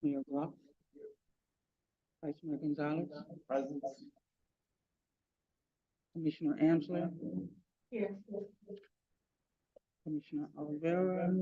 Mayor Gluck. Vice Mayor Gonzalez. Present. Commissioner Amsler. Here. Commissioner Olvera.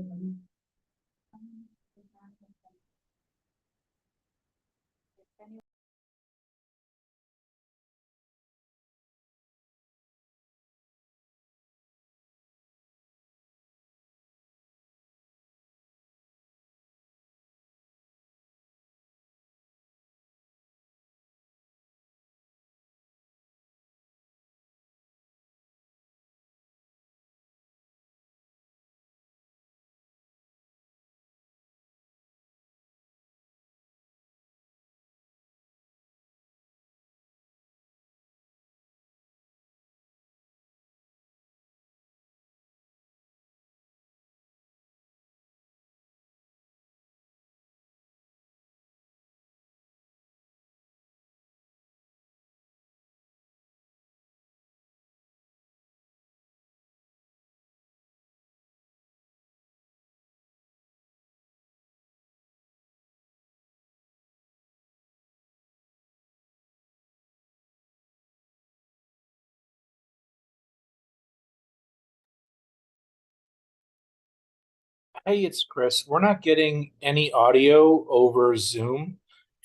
Hey, it's Chris. We're not getting any audio over Zoom.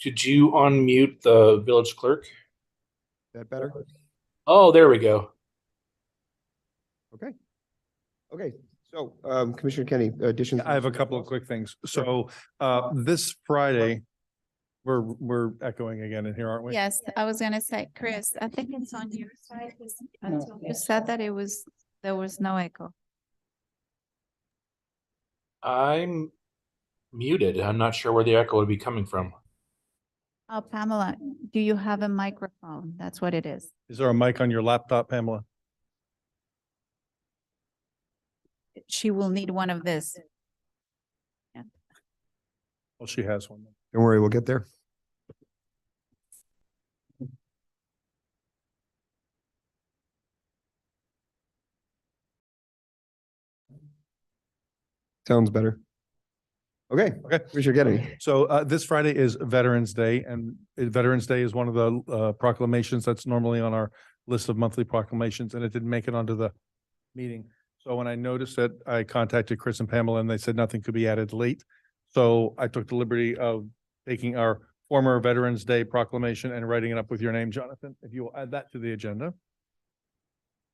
Could you unmute the village clerk? That better? Oh, there we go. Okay. Okay, so, Commissioner Kenny, additions. I have a couple of quick things. So, this Friday, we're echoing again in here, aren't we? Yes, I was gonna say, Chris, I think it's on your side, 'cause until you said that there was no echo. I'm muted. I'm not sure where the echo would be coming from. Oh, Pamela, do you have a microphone? That's what it is. Is there a mic on your laptop, Pamela? She will need one of this. Well, she has one. Don't worry, we'll get there. Sounds better. Okay, Okay. Commissioner Kennedy. So, this Friday is Veterans Day, and Veterans Day is one of the proclamations that's normally on our list of monthly proclamations, and it didn't make it onto the meeting. So when I noticed it, I contacted Chris and Pamela, and they said nothing could be added late. So I took the liberty of taking our former Veterans Day proclamation and writing it up with your name, Jonathan, if you will add that to the agenda.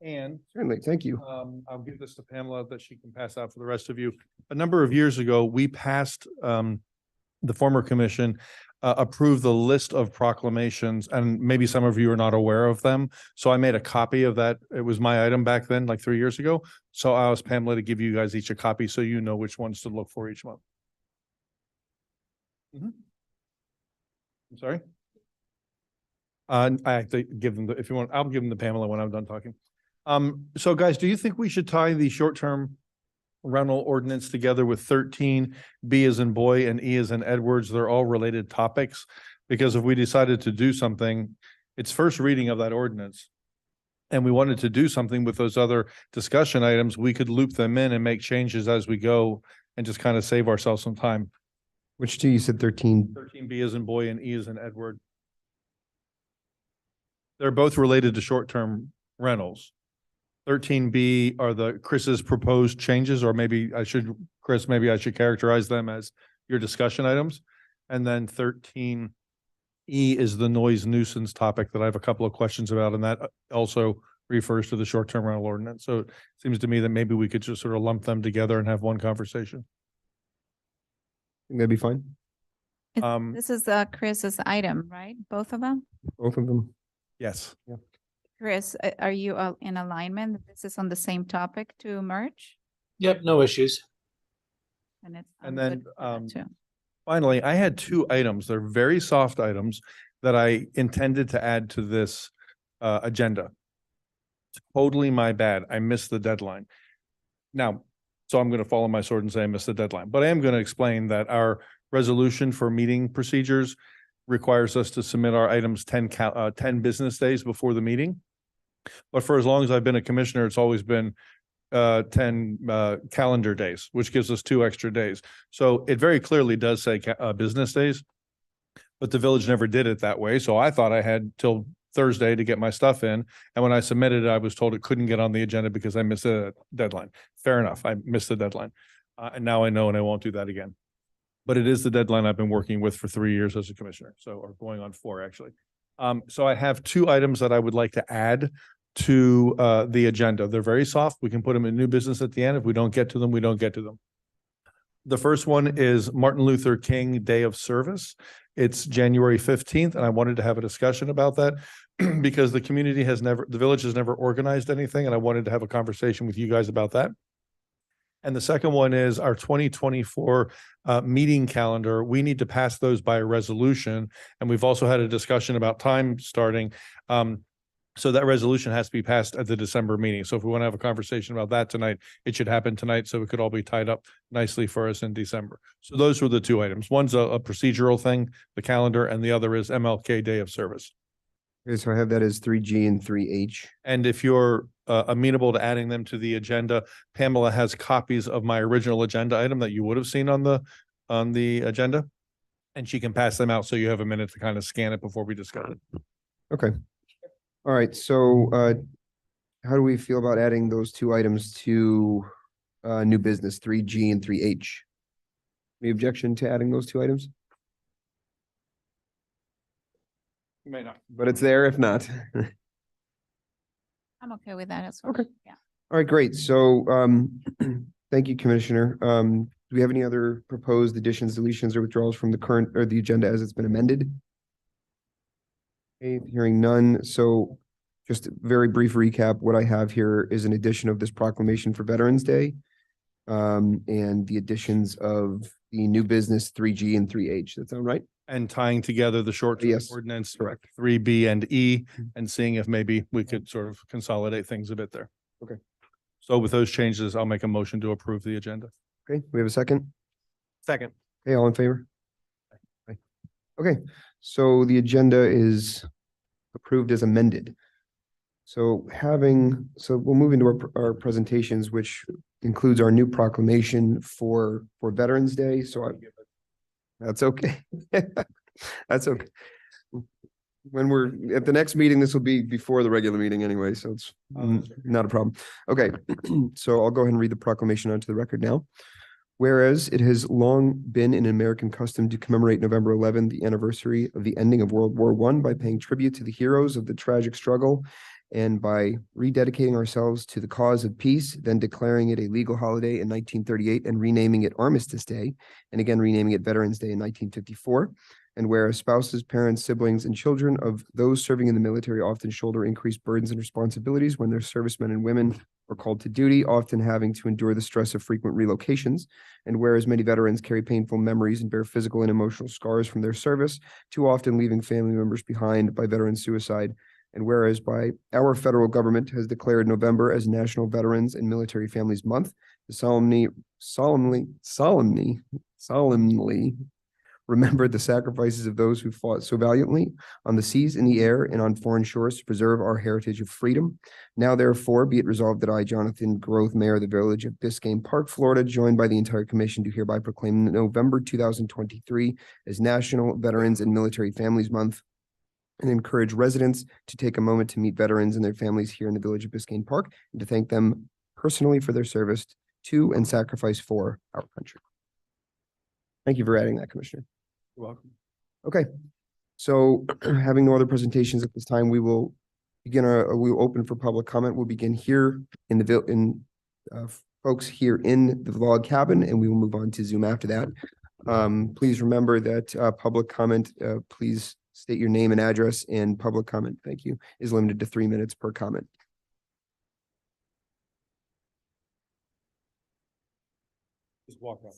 And Certainly, thank you. I'll give this to Pamela that she can pass out for the rest of you. A number of years ago, we passed, the former commission approved the list of proclamations, and maybe some of you are not aware of them. So I made a copy of that. It was my item back then, like 3 years ago. So I asked Pamela to give you guys each a copy so you know which ones to look for each month. I'm sorry? I have to give them, if you want, I'll give them to Pamela when I'm done talking. So guys, do you think we should tie the short-term rental ordinance together with 13, B as in boy and E as in Edwards? They're all related topics. Because if we decided to do something, it's first reading of that ordinance, and we wanted to do something with those other discussion items, we could loop them in and make changes as we go and just kind of save ourselves some time. Which two, you said 13? 13B as in boy and E as in Edward. They're both related to short-term rentals. 13B are the Chris's proposed changes, or maybe I should, Chris, maybe I should characterize them as your discussion items. And then 13E is the noise nuisance topic that I have a couple of questions about, and that also refers to the short-term rental ordinance. So it seems to me that maybe we could just sort of lump them together and have one conversation. Think that'd be fine? This is Chris's item, right? Both of them? Both of them? Yes. Chris, are you in alignment? This is on the same topic to merge? Yep, no issues. And it's. And I'm then, good with that too. Finally, I had two items. They're very soft items that I intended to add to this agenda. Totally my bad. I missed the deadline. Now, so I'm going to follow my sword and say I missed the deadline, but I am going to explain that our resolution for meeting procedures requires us to submit our items 10 business days before the meeting. But for as long as I've been a commissioner, it's always been 10 calendar days, which gives us 2 extra days. So it very clearly does say business days. but the village never did it that way. So I thought I had till Thursday to get my stuff in. And when I submitted it, I was told it couldn't get on the agenda because I missed a deadline. Fair enough. I missed the deadline. And now I know, and I won't do that again. But it is the deadline I've been working with for 3 years as a commissioner. So, or going on 4 actually. So I have 2 items that I would like to add to the agenda. They're very soft. We can put them in new business at the end. If we don't get to them, we don't get to them. The first one is Martin Luther King Day of Service. It's January 15th, and I wanted to have a discussion about that because the village has never organized anything, and I wanted to have a conversation with you guys about that. And the second one is our 2024 meeting calendar. We need to pass those by a resolution, and we've also had a discussion about time starting. So that resolution has to be passed at the December meeting. So if we want to have a conversation about that tonight, it should happen tonight so it could all be tied up nicely for us in December. So those were the 2 items. One's a procedural thing, the calendar, and the other is MLK Day of Service. Okay, so I have that as 3G and 3H. And if you're amenable to adding them to the agenda, Pamela has copies of my original agenda item that you would have seen on the agenda. And she can pass them out so you have a minute to kind of scan it before we discuss it. Okay. All right, so how do we feel about adding those 2 items to new business, 3G and 3H? Any objection to adding those 2 items? You may not. But it's there if not. I'm okay with that as well. Okay. Yeah. All right, great. So thank you, Commissioner. Do we have any other proposed additions, deletions, or withdrawals from the current or the agenda as it's been amended? Okay, hearing none. So just a very brief recap. What I have here is an addition of this proclamation for Veterans Day and the additions of the new business 3G and 3H. That sound right? And tying together the short-term Yes, ordinance, correct. 3B and E, and seeing if maybe we could sort of consolidate things a bit there. Okay. So with those changes, I'll make a motion to approve the agenda. Okay, we have a second? Second. Okay, all in favor? Aye. Okay, so the agenda is approved as amended. So we'll move into our presentations, which includes our new proclamation for Veterans Day. So that's okay. That's okay. When we're at the next meeting, this will be before the regular meeting anyway, so it's not a problem. Okay, so I'll go ahead and read the proclamation onto the record now. Whereas it has long been an American custom to commemorate November 11th, the anniversary of the ending of World War I, by paying tribute to the heroes of the tragic struggle and by rededicating ourselves to the cause of peace, then declaring it a legal holiday in 1938 and renaming it Armistice Day, and again renaming it Veterans Day in 1954. And whereas spouses, parents, siblings, and children of those serving in the military often shoulder increased burdens and responsibilities when their servicemen and women are called to duty, often having to endure the stress of frequent relocations. And whereas many veterans carry painful memories and bear physical and emotional scars from their service, too often leaving family members behind by veteran suicide. And whereas by our federal government has declared November as National Veterans and Military Families Month, to solemnly remember the sacrifices of those who fought so valiantly on the seas, in the air, and on foreign shores to preserve our heritage of freedom. Now, therefore, be it resolved that I, Jonathan Groth, Mayor of the Village of Biscayne Park, Florida, joined by the entire commission, do hereby proclaim November 2023 as National Veterans and Military Families Month, and encourage residents to take a moment to meet veterans and their families here in the Village of Biscayne Park and to thank them personally for their service to and sacrifice for our country. Thank you for adding that, Commissioner. You're welcome. Okay, so having no other presentations at this time, we will begin we'll open for public comment. We'll begin here in the folks here in the vlog cabin, and we will move on to Zoom after that. Please remember that public comment, please state your name and address, and public comment, thank you, is limited to 3 minutes per comment. Just walk out.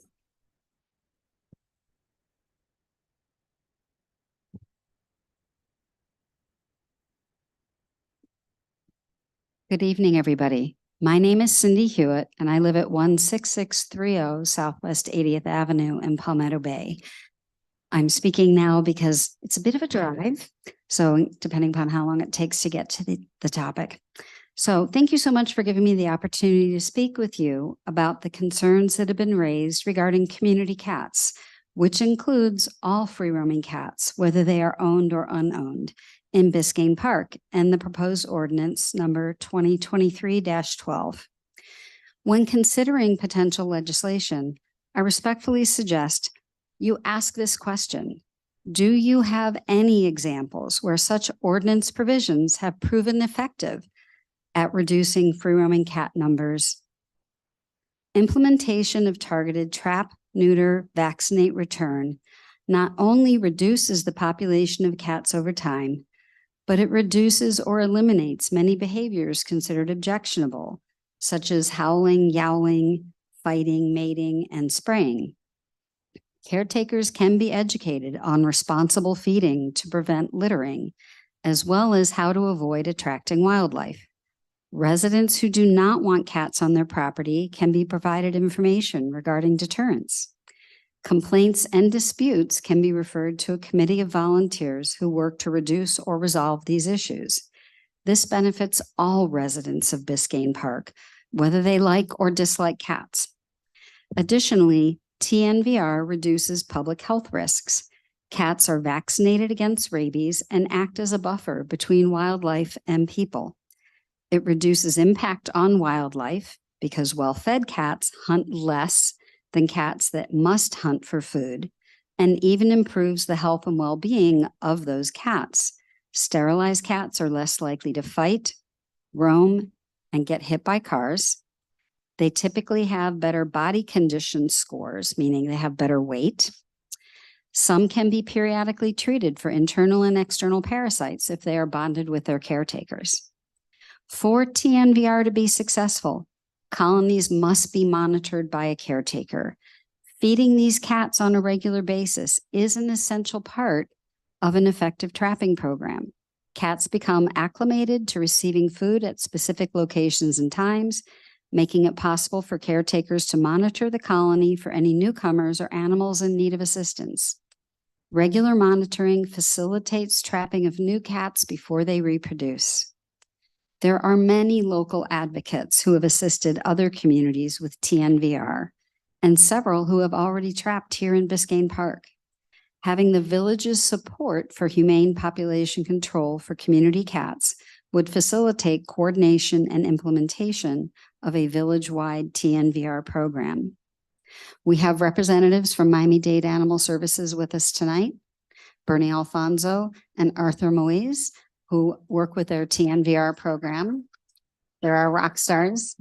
Good evening, everybody. My name is Cindy Hewitt, and I live at 16630 Southwest 80th Avenue in Palmetto Bay. I'm speaking now because it's a bit of a drive, so depending upon how long it takes to get to the topic. So thank you so much for giving me the opportunity to speak with you about the concerns that have been raised regarding community cats. which includes all free-roaming cats, whether they are owned or unowned, in Biscayne Park and the proposed ordinance number 2023-12. When considering potential legislation, I respectfully suggest you ask this question. Do you have any examples where such ordinance provisions have proven effective at reducing free-roaming cat numbers? Implementation of targeted trap, neuter, vaccinate, return not only reduces the population of cats over time, but it reduces or eliminates many behaviors considered objectionable, such as howling, yowling, fighting, mating, and spraying. Caretakers can be educated on responsible feeding to prevent littering, as well as how to avoid attracting wildlife. Residents who do not want cats on their property can be provided information regarding deterrence. Complaints and disputes can be referred to a committee of volunteers who work to reduce or resolve these issues. This benefits all residents of Biscayne Park, whether they like or dislike cats. Additionally, TNVR reduces public health risks. Cats are vaccinated against rabies and act as a buffer between wildlife and people. It reduces impact on wildlife because well-fed cats hunt less than cats that must hunt for food, and even improves the health and well-being of those cats. Sterilized cats are less likely to fight, roam, and get hit by cars. They typically have better body condition scores, meaning they have better weight. Some can be periodically treated for internal and external parasites if they are bonded with their caretakers. For TNVR to be successful, colonies must be monitored by a caretaker. Feeding these cats on a regular basis is an essential part of an effective trapping program. Cats become acclimated to receiving food at specific locations and times, making it possible for caretakers to monitor the colony for any newcomers or animals in need of assistance. Regular monitoring facilitates trapping of new cats before they reproduce. There are many local advocates who have assisted other communities with TNVR, and several who have already trapped here in Biscayne Park. Having the village's support for humane population control for community cats would facilitate coordination and implementation of a village-wide TNVR program. We have representatives from Miami-Dade Animal Services with us tonight, Bernie Alfonso and Arthur Moise, who work with their TNVR program. They're our rock stars.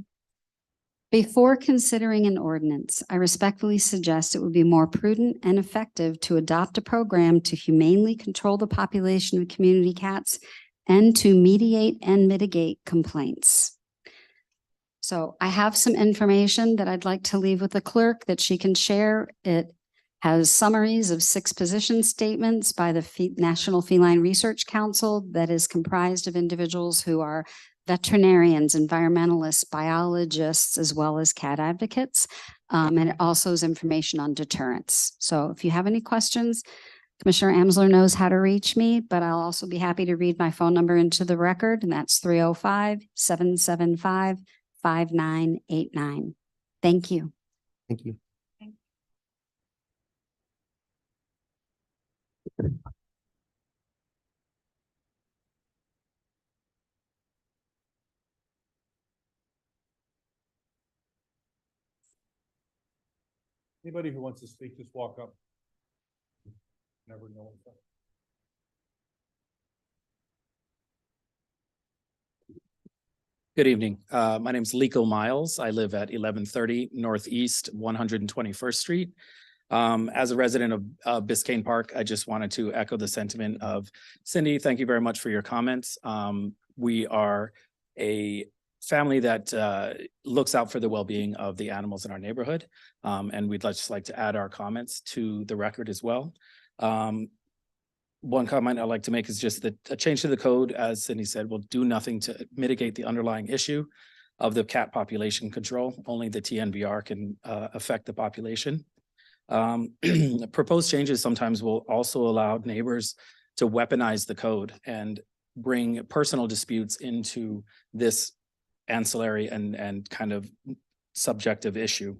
Before considering an ordinance, I respectfully suggest it would be more prudent and effective to adopt a program to humanely control the population of community cats and to mediate and mitigate complaints. So I have some information that I'd like to leave with the clerk that she can share. It has summaries of 6 position statements by the National Feline Research Council that is comprised of individuals who are veterinarians, environmentalists, biologists, as well as cat advocates. And it also has information on deterrence. So if you have any questions, Commissioner Amsler knows how to reach me, but I'll also be happy to read my phone number into the record, and that's 305-775-5989. Thank you. Thank you. Anybody who wants to speak, just walk up. Never know. Good evening. My name is Lico Miles. I live at 1130 Northeast 121st Street. As a resident of Biscayne Park, I just wanted to echo the sentiment of Cindy. Thank you very much for your comments. We are a family that looks out for the well-being of the animals in our neighborhood. And we'd just like to add our comments to the record as well. One comment I'd like to make is just that a change to the code, as Cindy said, will do nothing to mitigate the underlying issue of the cat population control. Only the TNVR can affect the population. Proposed changes sometimes will also allow neighbors to weaponize the code and bring personal disputes into this ancillary and kind of subjective issue.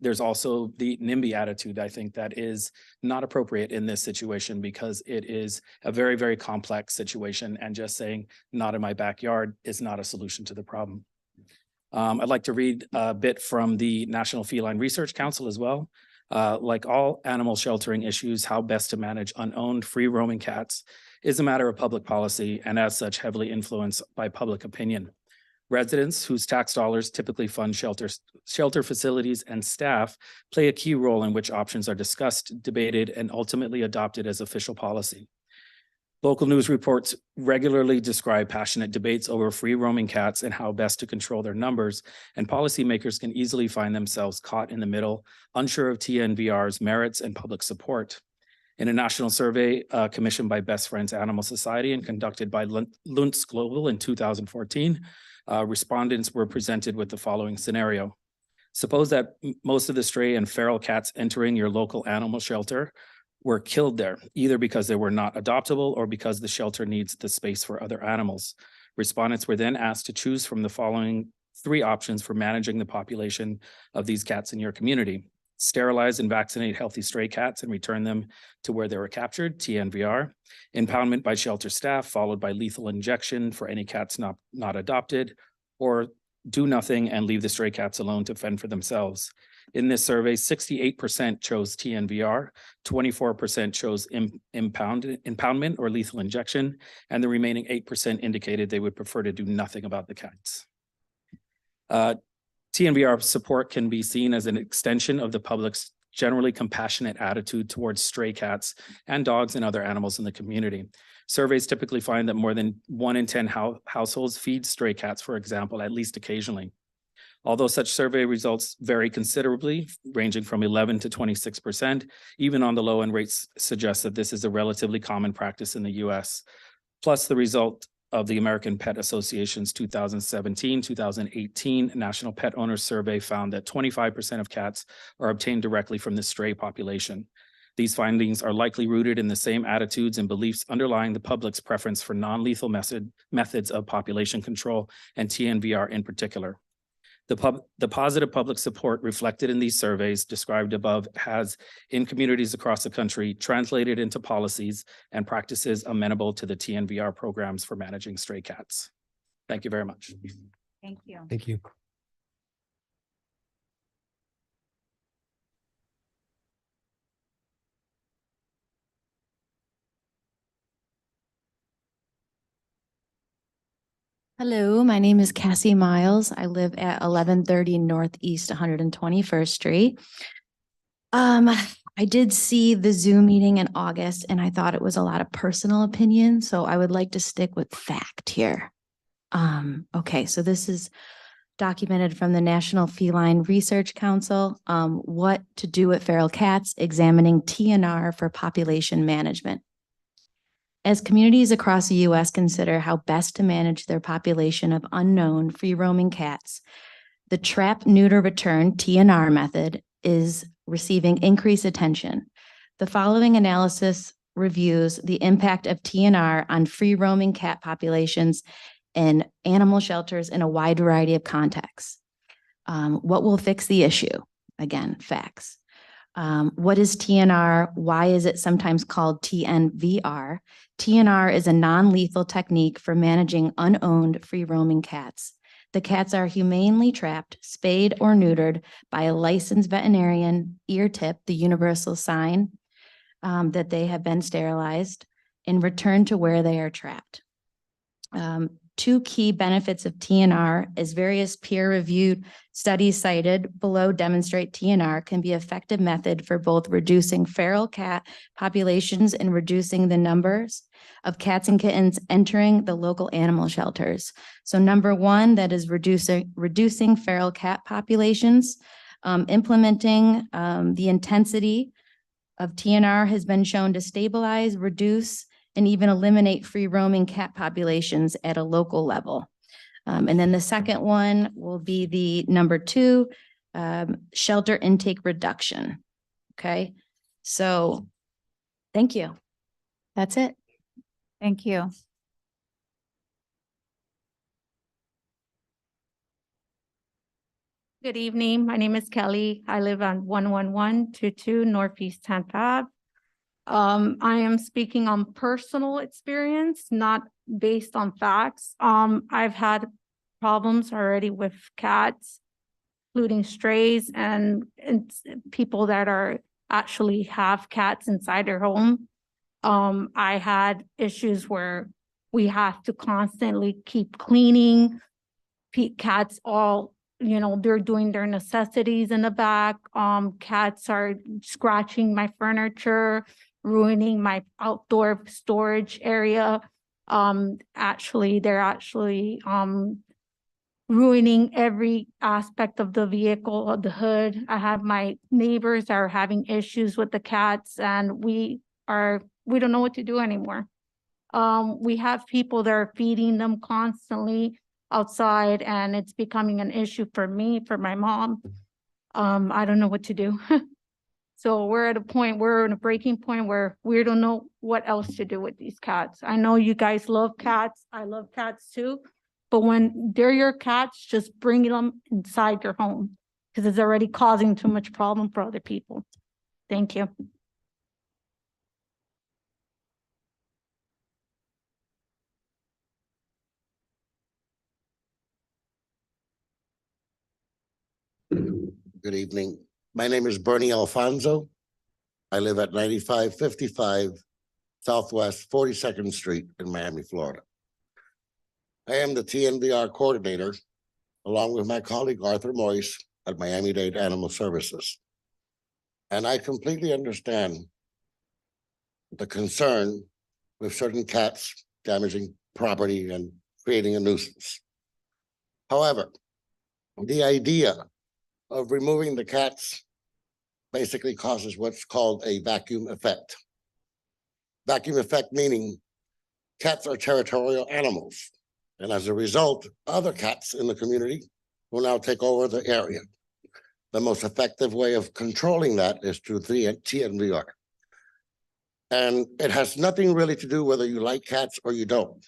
There's also the NIMBY attitude, I think, that is not appropriate in this situation because it is a very, very complex situation, and just saying not in my backyard is not a solution to the problem. I'd like to read a bit from the National Feline Research Council as well. Like all animal sheltering issues, how best to manage unowned free roaming cats is a matter of public policy and as such heavily influenced by public opinion. Residents whose tax dollars typically fund shelter facilities and staff play a key role in which options are discussed, debated, and ultimately adopted as official policy. Local news reports regularly describe passionate debates over free roaming cats and how best to control their numbers, and policymakers can easily find themselves caught in the middle, unsure of TNVR's merits and public support. In a national survey commissioned by Best Friends Animal Society and conducted by Luntz Global in 2014, respondents were presented with the following scenario. Suppose that most of the stray and feral cats entering your local animal shelter were killed there, either because they were not adoptable or because the shelter needs the space for other animals. Respondents were then asked to choose from the following 3 options for managing the population of these cats in your community. Sterilize and vaccinate healthy stray cats and return them to where they were captured, TNVR. Impoundment by shelter staff, followed by lethal injection for any cats not adopted, or do nothing and leave the stray cats alone to fend for themselves. In this survey, 68% chose TNVR, 24% chose impoundment or lethal injection, and the remaining 8% indicated they would prefer to do nothing about the cats. TNVR support can be seen as an extension of the public's generally compassionate attitude towards stray cats and dogs and other animals in the community. Surveys typically find that more than 1 in 10 households feed stray cats, for example, at least occasionally. Although such survey results vary considerably, ranging from 11 to 26%, even on the low end rates suggest that this is a relatively common practice in the US. Plus, the result of the American Pet Association's 2017-2018 National Pet Owners Survey found that 25% of cats are obtained directly from the stray population. These findings are likely rooted in the same attitudes and beliefs underlying the public's preference for non-lethal methods of population control, and TNVR in particular. The positive public support reflected in these surveys described above has, in communities across the country, translated into policies and practices amenable to the TNVR programs for managing stray cats. Thank you very much. Thank you. Thank you. Hello, my name is Cassie Miles. I live at 1130 Northeast 121st Street. I did see the Zoom meeting in August and I thought it was a lot of personal opinion, so I would like to stick with fact here. Okay, so this is documented from the National Feline Research Council, what to do with feral cats, examining TNR for population management. As communities across the U.S. consider how best to manage their population of unknown free-roaming cats, the trap, neuter, return TNR method is receiving increased attention. The following analysis reviews the impact of TNR on free-roaming cat populations in animal shelters in a wide variety of contexts. What will fix the issue? Again, facts. What is TNR? Why is it sometimes called TNVR? TNR is a non-lethal technique for managing unowned free-roaming cats. The cats are humanely trapped, spayed or neutered by a licensed veterinarian, ear tip, the universal sign that they have been sterilized, and returned to where they are trapped. 2 key benefits of TNR, as various peer-reviewed studies cited below demonstrate TNR can be an effective method for both reducing feral cat populations and reducing the numbers of cats and kittens entering the local animal shelters. So number 1, that is reducing feral cat populations. Implementing the intensity of TNR has been shown to stabilize, reduce, and even eliminate free roaming cat populations at a local level. And then the second one will be the number 2, shelter intake reduction. Okay, so thank you. That's it. Thank you. Good evening. My name is Kelly. I live on 11122 Northeast 10th Ave. I am speaking on personal experience, not based on facts. I've had problems already with cats, including strays and people that are actually have cats inside their home. I had issues where we have to constantly keep cleaning. Cats all, you know, they're doing their necessities in the back. Cats are scratching my furniture, ruining my outdoor storage area. They're actually ruining every aspect of the vehicle, of the hood. I have my neighbors that are having issues with the cats, and we don't know what to do anymore. We have people that are feeding them constantly outside, and it's becoming an issue for me, for my mom. I don't know what to do. So we're at a breaking point where we don't know what else to do with these cats. I know you guys love cats. I love cats too. But when they're your cats, just bring them inside your home because it's already causing too much problem for other people. Thank you. Good evening. My name is Bernie Alfonso. I live at 9555 Southwest 42nd Street in Miami, Florida. I am the TNVR coordinator, along with my colleague Arthur Moyes at Miami-Dade Animal Services. And I completely understand the concern with certain cats damaging property and creating a nuisance. However, the idea of removing the cats basically causes what's called a vacuum effect. Vacuum effect meaning cats are territorial animals. And as a result, other cats in the community will now take over the area. The most effective way of controlling that is through TNVR. And it has nothing really to do whether you like cats or you don't.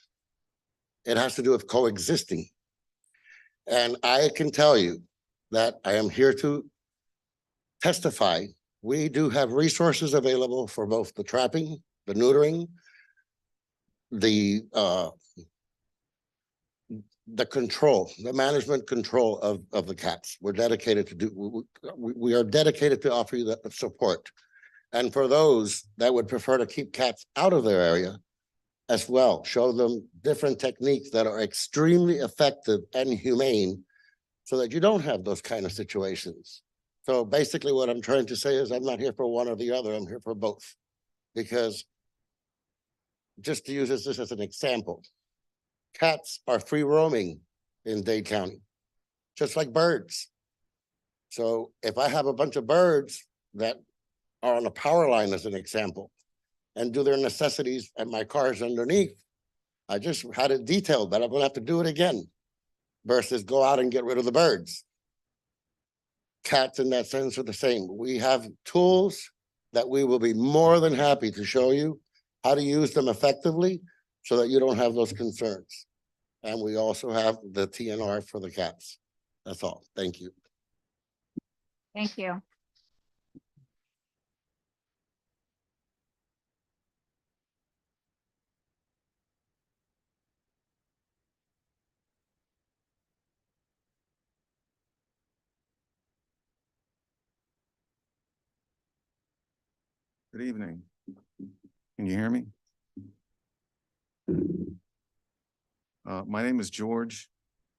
It has to do with coexisting. And I can tell you that I am here to testify. We do have resources available for both the trapping, the neutering, the control, the management control of the cats. We're dedicated to do, we are dedicated to offer you that support. And for those that would prefer to keep cats out of their area as well, show them different techniques that are extremely effective and humane so that you don't have those kind of situations. So basically what I'm trying to say is I'm not here for one or the other, I'm here for both. Because just to use this as an example, cats are free roaming in Dade County, just like birds. So if I have a bunch of birds that are on a power line as an example and do their necessities and my car is underneath, I just had it detailed, but I'm gonna have to do it again versus go out and get rid of the birds. Cats in that sense are the same. We have tools that we will be more than happy to show you how to use them effectively so that you don't have those concerns. And we also have the TNR for the cats. That's all. Thank you. Thank you. Good evening. Can you hear me? My name is George.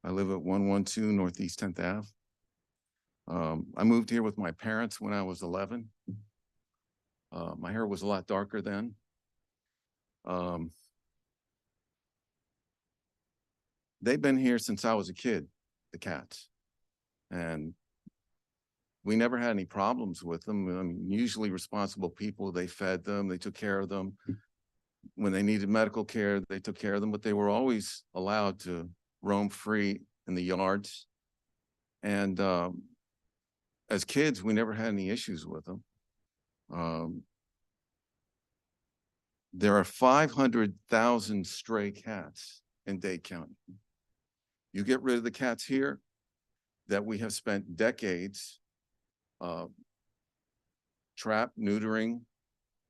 I live at 112 Northeast 10th Ave. I moved here with my parents when I was 11. My hair was a lot darker then. They've been here since I was a kid, the cats. And we never had any problems with them. I mean, usually responsible people, they fed them, they took care of them. When they needed medical care, they took care of them, but they were always allowed to roam free in the yards. And as kids, we never had any issues with them. There are 500,000 stray cats in Dade County. You get rid of the cats here, that we have spent decades trap, neutering,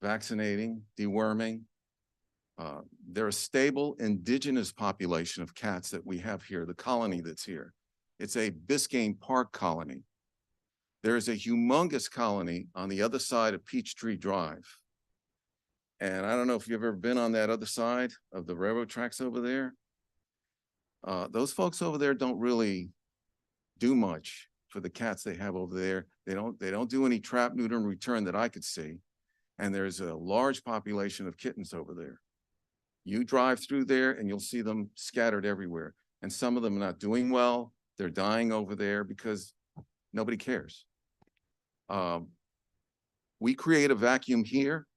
vaccinating, deworming. They're a stable indigenous population of cats that we have here, the colony that's here. It's a Biscayne Park colony. There is a humongous colony on the other side of Peachtree Drive. And I don't know if you've ever been on that other side of the railroad tracks over there. Those folks over there don't really do much for the cats they have over there. They don't do any trap, neuter, and return that I could see. And there's a large population of kittens over there. You drive through there and you'll see them scattered everywhere. And some of them are not doing well. They're dying over there because nobody cares. We create a vacuum here.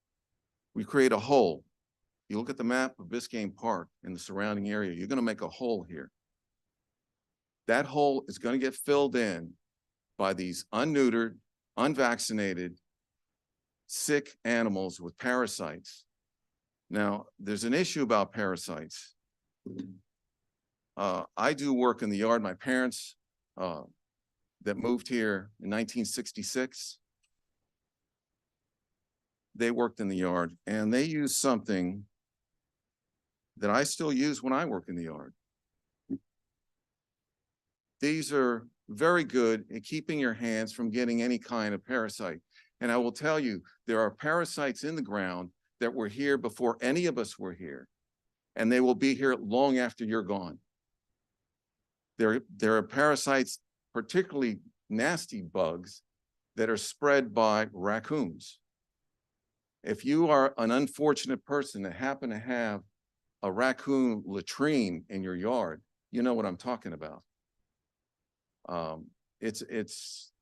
We create a hole. You look at the map of Biscayne Park and the surrounding area, you're going to make a hole here. That hole is going to get filled in by these unneutered, unvaccinated, sick animals with parasites. Now, there's an issue about parasites. I do work in the yard. My parents that moved here in 1966, they worked in the yard and they used something that I still use when I work in the yard. These are very good at keeping your hands from getting any kind of parasite. And I will tell you, there are parasites in the ground that were here before any of us were here, and they will be here long after you're gone. There are parasites, particularly nasty bugs, that are spread by raccoons. If you are an unfortunate person that happen to have a raccoon latrine in your yard, you know what I'm talking about. It's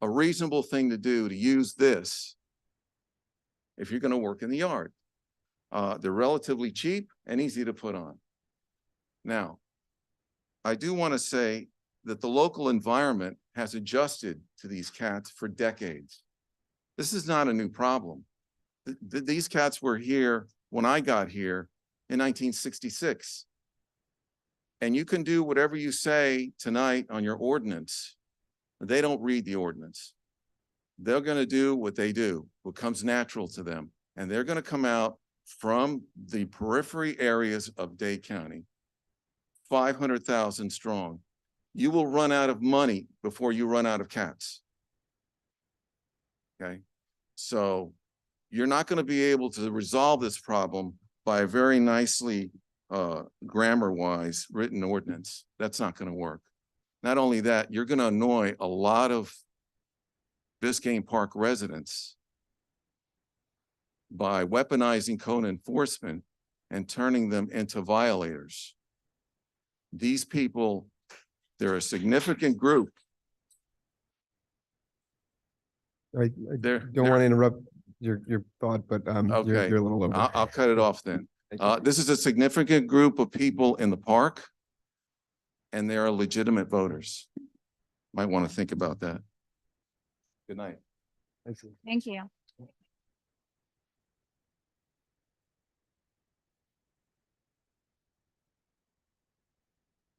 a reasonable thing to do to use this if you're going to work in the yard. They're relatively cheap and easy to put on. Now, I do want to say that the local environment has adjusted to these cats for decades. This is not a new problem. These cats were here when I got here in 1966. And you can do whatever you say tonight on your ordinance. They don't read the ordinance. They're going to do what they do, what comes natural to them. And they're going to come out from the periphery areas of Dade County, 500,000 strong. You will run out of money before you run out of cats. Okay? So you're not going to be able to resolve this problem by a very nicely grammar-wise written ordinance. That's not going to work. Not only that, you're going to annoy a lot of Biscayne Park residents by weaponizing code enforcement and turning them into violators. These people, they're a significant group. I don't want to interrupt your thought, but Okay. you're a little over. I'll cut it off then. This is a significant group of people in the park, and they are legitimate voters. Might want to think about that. Good night. Thank you.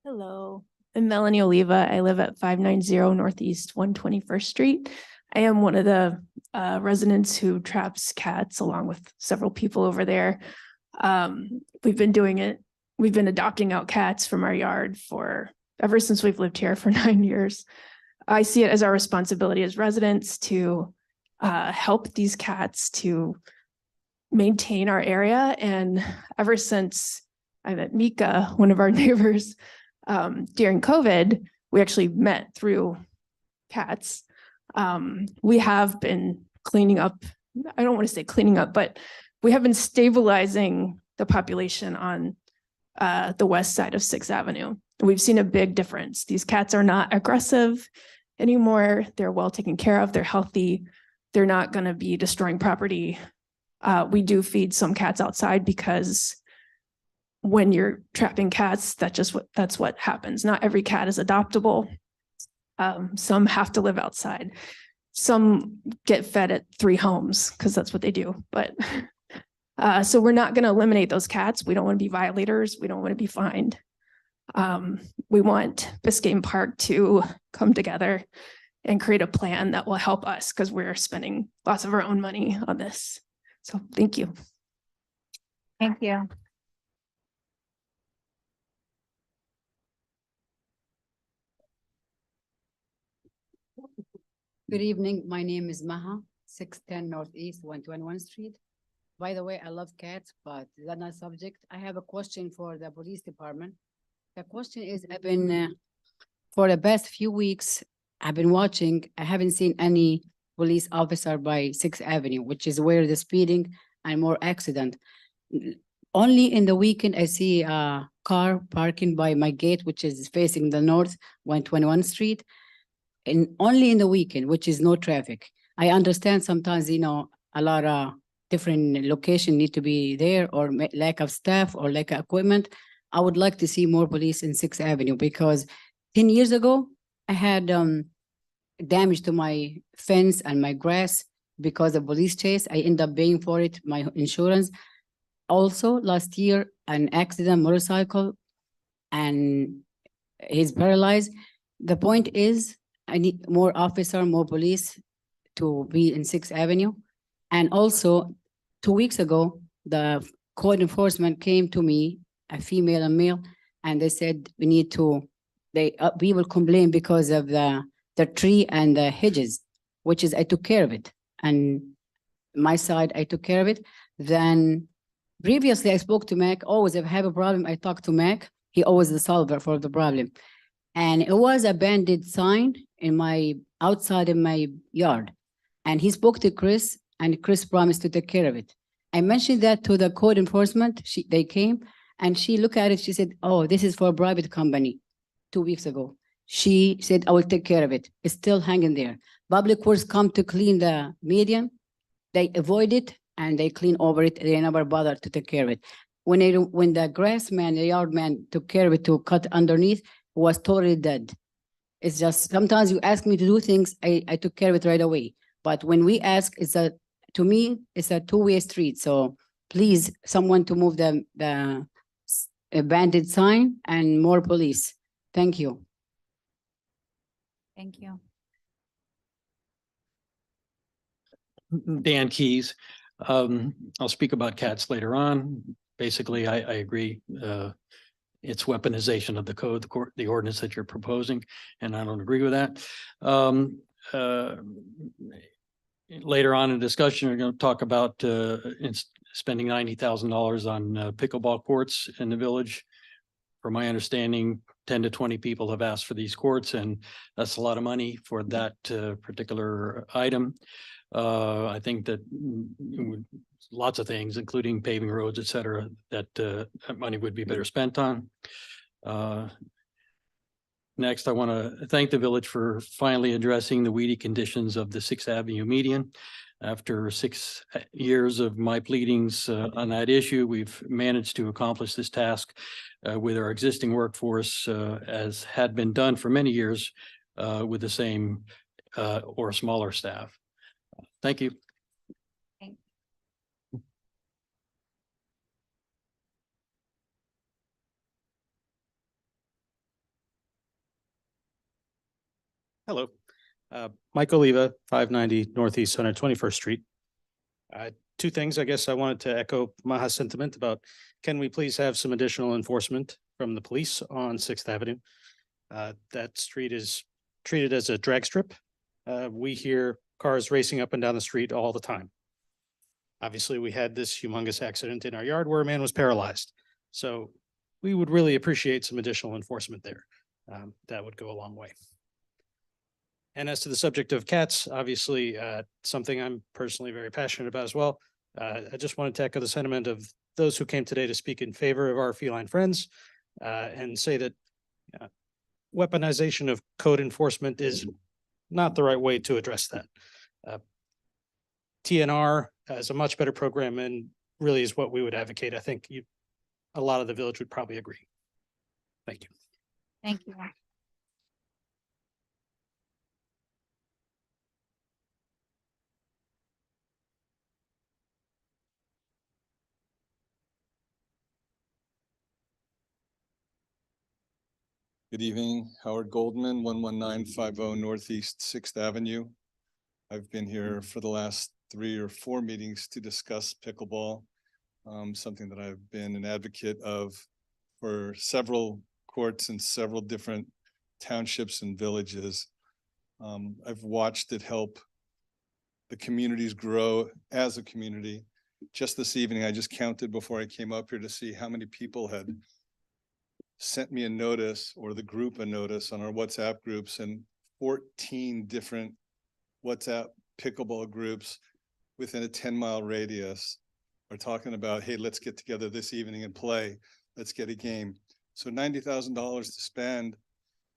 Hello, I'm Melanie Oliva. I live at 590 Northeast 121st Street. I am one of the residents who traps cats along with several people over there. We've been doing it. We've been adopting out cats from our yard ever since we've lived here for 9 years. I see it as our responsibility as residents to help these cats to maintain our area. And ever since I met Mika, one of our neighbors, during COVID, we actually met through cats. We have been cleaning up. I don't want to say cleaning up, but we have been stabilizing the population on the west side of 6th Avenue. We've seen a big difference. These cats are not aggressive anymore. They're well taken care of. They're healthy. They're not going to be destroying property. We do feed some cats outside because when you're trapping cats, that's what happens. Not every cat is adoptable. Some have to live outside. Some get fed at 3 homes because that's what they do. But so we're not going to eliminate those cats. We don't want to be violators. We don't want to be fined. We want Biscayne Park to come together and create a plan that will help us because we're spending lots of our own money on this. So thank you. Thank you. Good evening. My name is Maha, 610 Northeast, 121 Street. By the way, I love cats, but that's not subject. I have a question for the police department. The question is, I've been, for the past few weeks, I've been watching, I haven't seen any police officer by 6th Avenue, which is where the speeding and more accident. Only in the weekend, I see a car parking by my gate, which is facing the north, 121 Street. And only in the weekend, which is no traffic. I understand sometimes, a lot of different location need to be there or lack of staff or lack of equipment. I would like to see more police in 6th Avenue because 10 years ago, I had damage to my fence and my grass because of police chase. I end up paying for it, my insurance. Also, last year, an accident, motorcycle, and he's paralyzed. The point is, I need more officer, more police to be in 6th Avenue. And also, 2 weeks ago, the code enforcement came to me, a female and male, and they said we need to, we will complain because of the tree and the hedges, which is I took care of it. And my side, I took care of it. Then previously I spoke to Mac, always if I have a problem, I talk to Mac. He always the solver for the problem. And it was a bandit sign in my outside in my yard. And he spoke to Chris and Chris promised to take care of it. I mentioned that to the code enforcement. They came and she looked at it. She said, oh, this is for a private company 2 weeks ago. She said, I will take care of it. It's still hanging there. Public Works come to clean the median. They avoid it and they clean over it. They never bother to take care of it. When the grass man, the yard man took care of it to cut underneath, was totally dead. It's just sometimes you ask me to do things, I took care of it right away. But when we ask, to me, it's a two-way street. So please, someone to move the bandit sign and more police. Thank you. Thank you. Dan Keys. I'll speak about cats later on. Basically, I agree. It's weaponization of the code, the ordinance that you're proposing, and I don't agree with that. Later on in discussion, we're going to talk about spending $90,000 on pickleball courts in the village. From my understanding, 10 to 20 people have asked for these courts, and that's a lot of money for that particular item. I think that lots of things, including paving roads, et cetera, that money would be better spent on. Next, I want to thank the village for finally addressing the weedy conditions of the 6th Avenue median. After 6 years of my pleadings on that issue, we've managed to accomplish this task with our existing workforce, as had been done for many years with the same or smaller staff. Thank you. Hello, Mike Oliva, 590 Northeast 121st Street. Two things, I guess I wanted to echo Maha's sentiment about, can we please have some additional enforcement from the police on 6th Avenue? That street is treated as a drag strip. We hear cars racing up and down the street all the time. Obviously, we had this humongous accident in our yard where a man was paralyzed. So we would really appreciate some additional enforcement there. That would go a long way. And as to the subject of cats, obviously, something I'm personally very passionate about as well. I just wanted to echo the sentiment of those who came today to speak in favor of our feline friends and say that weaponization of code enforcement is not the right way to address that. TNR is a much better program and really is what we would advocate. I think a lot of the village would probably agree. Thank you. Thank you. Good evening, Howard Goldman, 11950 Northeast Sixth Avenue. I've been here for the last 3 or 4 meetings to discuss pickleball, something that I've been an advocate of for several courts in several different townships and villages. I've watched it help the communities grow as a community. Just this evening, I just counted before I came up here to see how many people had sent me a notice or the group a notice on our WhatsApp groups, and 14 different WhatsApp pickleball groups within a 10-mile radius are talking about, hey, let's get together this evening and play. Let's get a game. So $90,000 to spend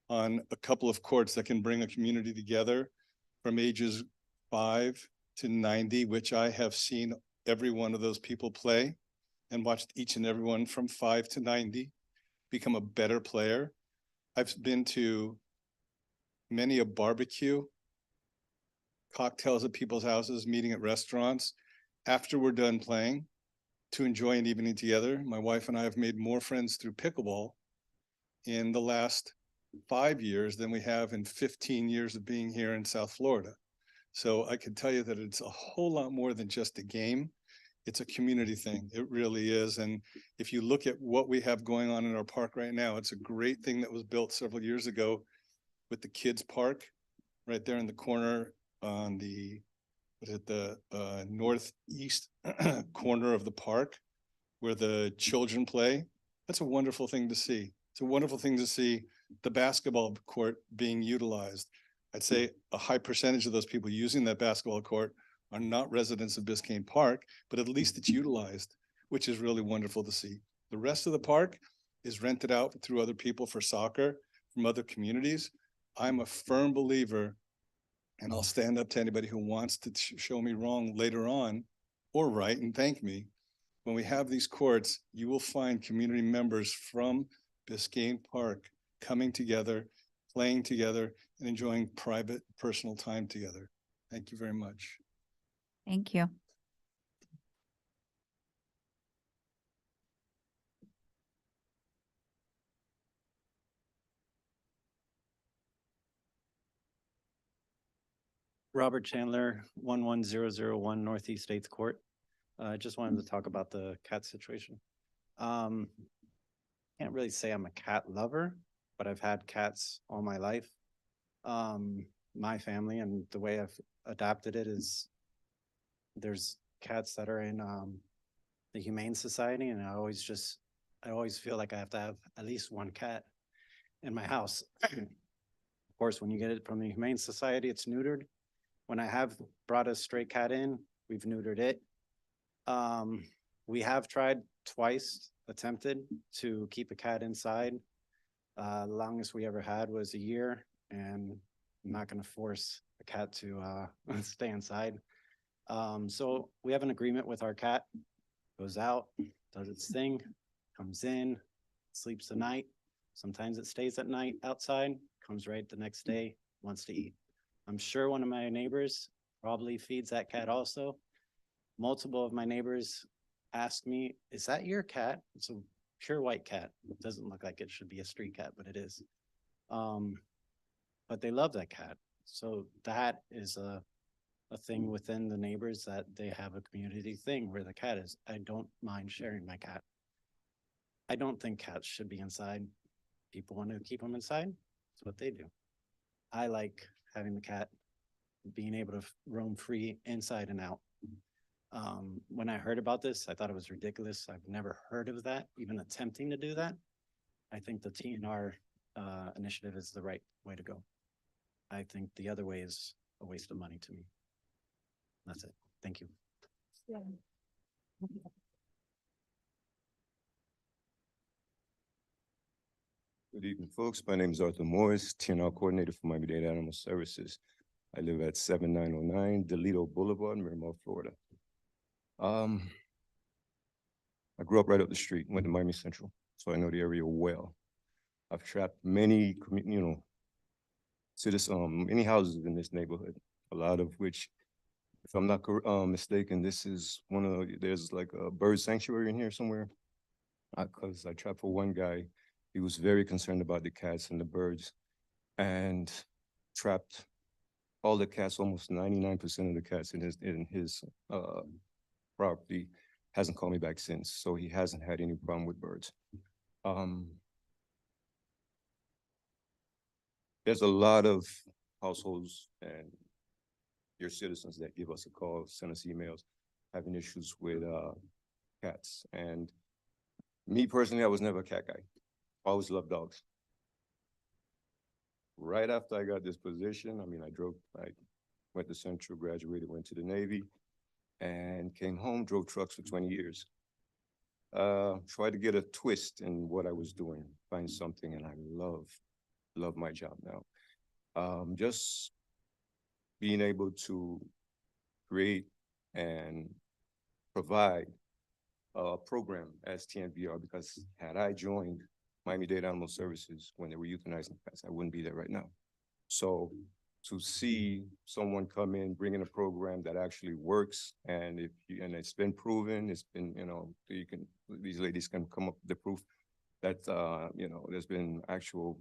on a couple of courts that can bring a community together from ages 5 to 90, which I have seen every one of those people play and watched each and every one from 5 to 90 become a better player. I've been to many a barbecue, cocktails at people's houses, meeting at restaurants after we're done playing to enjoy an evening together. My wife and I have made more friends through pickleball in the last 5 years than we have in 15 years of being here in South Florida. So I can tell you that it's a whole lot more than just a game. It's a community thing. It really is. And if you look at what we have going on in our park right now, it's a great thing that was built several years ago with the kids park right there in the corner on the northeast corner of the park where the children play. That's a wonderful thing to see. It's a wonderful thing to see the basketball court being utilized. I'd say a high percentage of those people using that basketball court are not residents of Biscayne Park, but at least it's utilized, which is really wonderful to see. The rest of the park is rented out through other people for soccer from other communities. I'm a firm believer, and I'll stand up to anybody who wants to show me wrong later on or right and thank me. When we have these courts, you will find community members from Biscayne Park coming together, playing together, and enjoying private, personal time together. Thank you very much. Thank you. Robert Chandler, 11001 Northeast 8th Court. I just wanted to talk about the cat situation. Can't really say I'm a cat lover, but I've had cats all my life. My family and the way I've adapted it is there's cats that are in the Humane Society, and I always feel like I have to have at least one cat in my house. Of course, when you get it from the Humane Society, it's neutered. When I have brought a stray cat in, we've neutered it. We have tried twice, attempted to keep a cat inside. The longest we ever had was a year, and I'm not going to force a cat to stay inside. So we have an agreement with our cat, goes out, does its thing, comes in, sleeps the night. Sometimes it stays at night outside, comes right the next day, wants to eat. I'm sure one of my neighbors probably feeds that cat also. Multiple of my neighbors ask me, is that your cat? It's a pure white cat. It doesn't look like it should be a street cat, but it is. But they love that cat. So that is a thing within the neighbors, that they have a community thing where the cat is. I don't mind sharing my cat. I don't think cats should be inside. People want to keep them inside. That's what they do. I like having the cat being able to roam free inside and out. When I heard about this, I thought it was ridiculous. I've never heard of that, even attempting to do that. I think the TNR initiative is the right way to go. I think the other way is a waste of money to me. That's it. Thank you. Good evening, folks. My name is Arthur Morris, TNR Coordinator for Miami-Dade Animal Services. I live at 7909 Delito Boulevard, Miramar, Florida. I grew up right up the street, went to Miami Central, so I know the area well. I've trapped many, many houses in this neighborhood, a lot of which, if I'm not mistaken, this is there's like a bird sanctuary in here somewhere. Because I trapped for one guy He was very concerned about the cats and the birds and trapped all the cats, almost 99% of the cats in his property. Hasn't called me back since, so he hasn't had any problem with birds. There's a lot of households and your citizens that give us a call, send us emails, having issues with cats. And me personally, I was never a cat guy. Always loved dogs. Right after I got this position, I mean, I went to Central, graduated, went to the Navy, and came home, drove trucks for 20 years. Tried to get a twist in what I was doing, find something, and I love my job now. Just being able to create and provide a program as TNVR, because had I joined Miami-Dade Animal Services when they were euthanizing cats, I wouldn't be there right now. So to see someone come in, bring in a program that actually works, and it's been proven, it's been, these ladies can come up with the proof that, there's been actual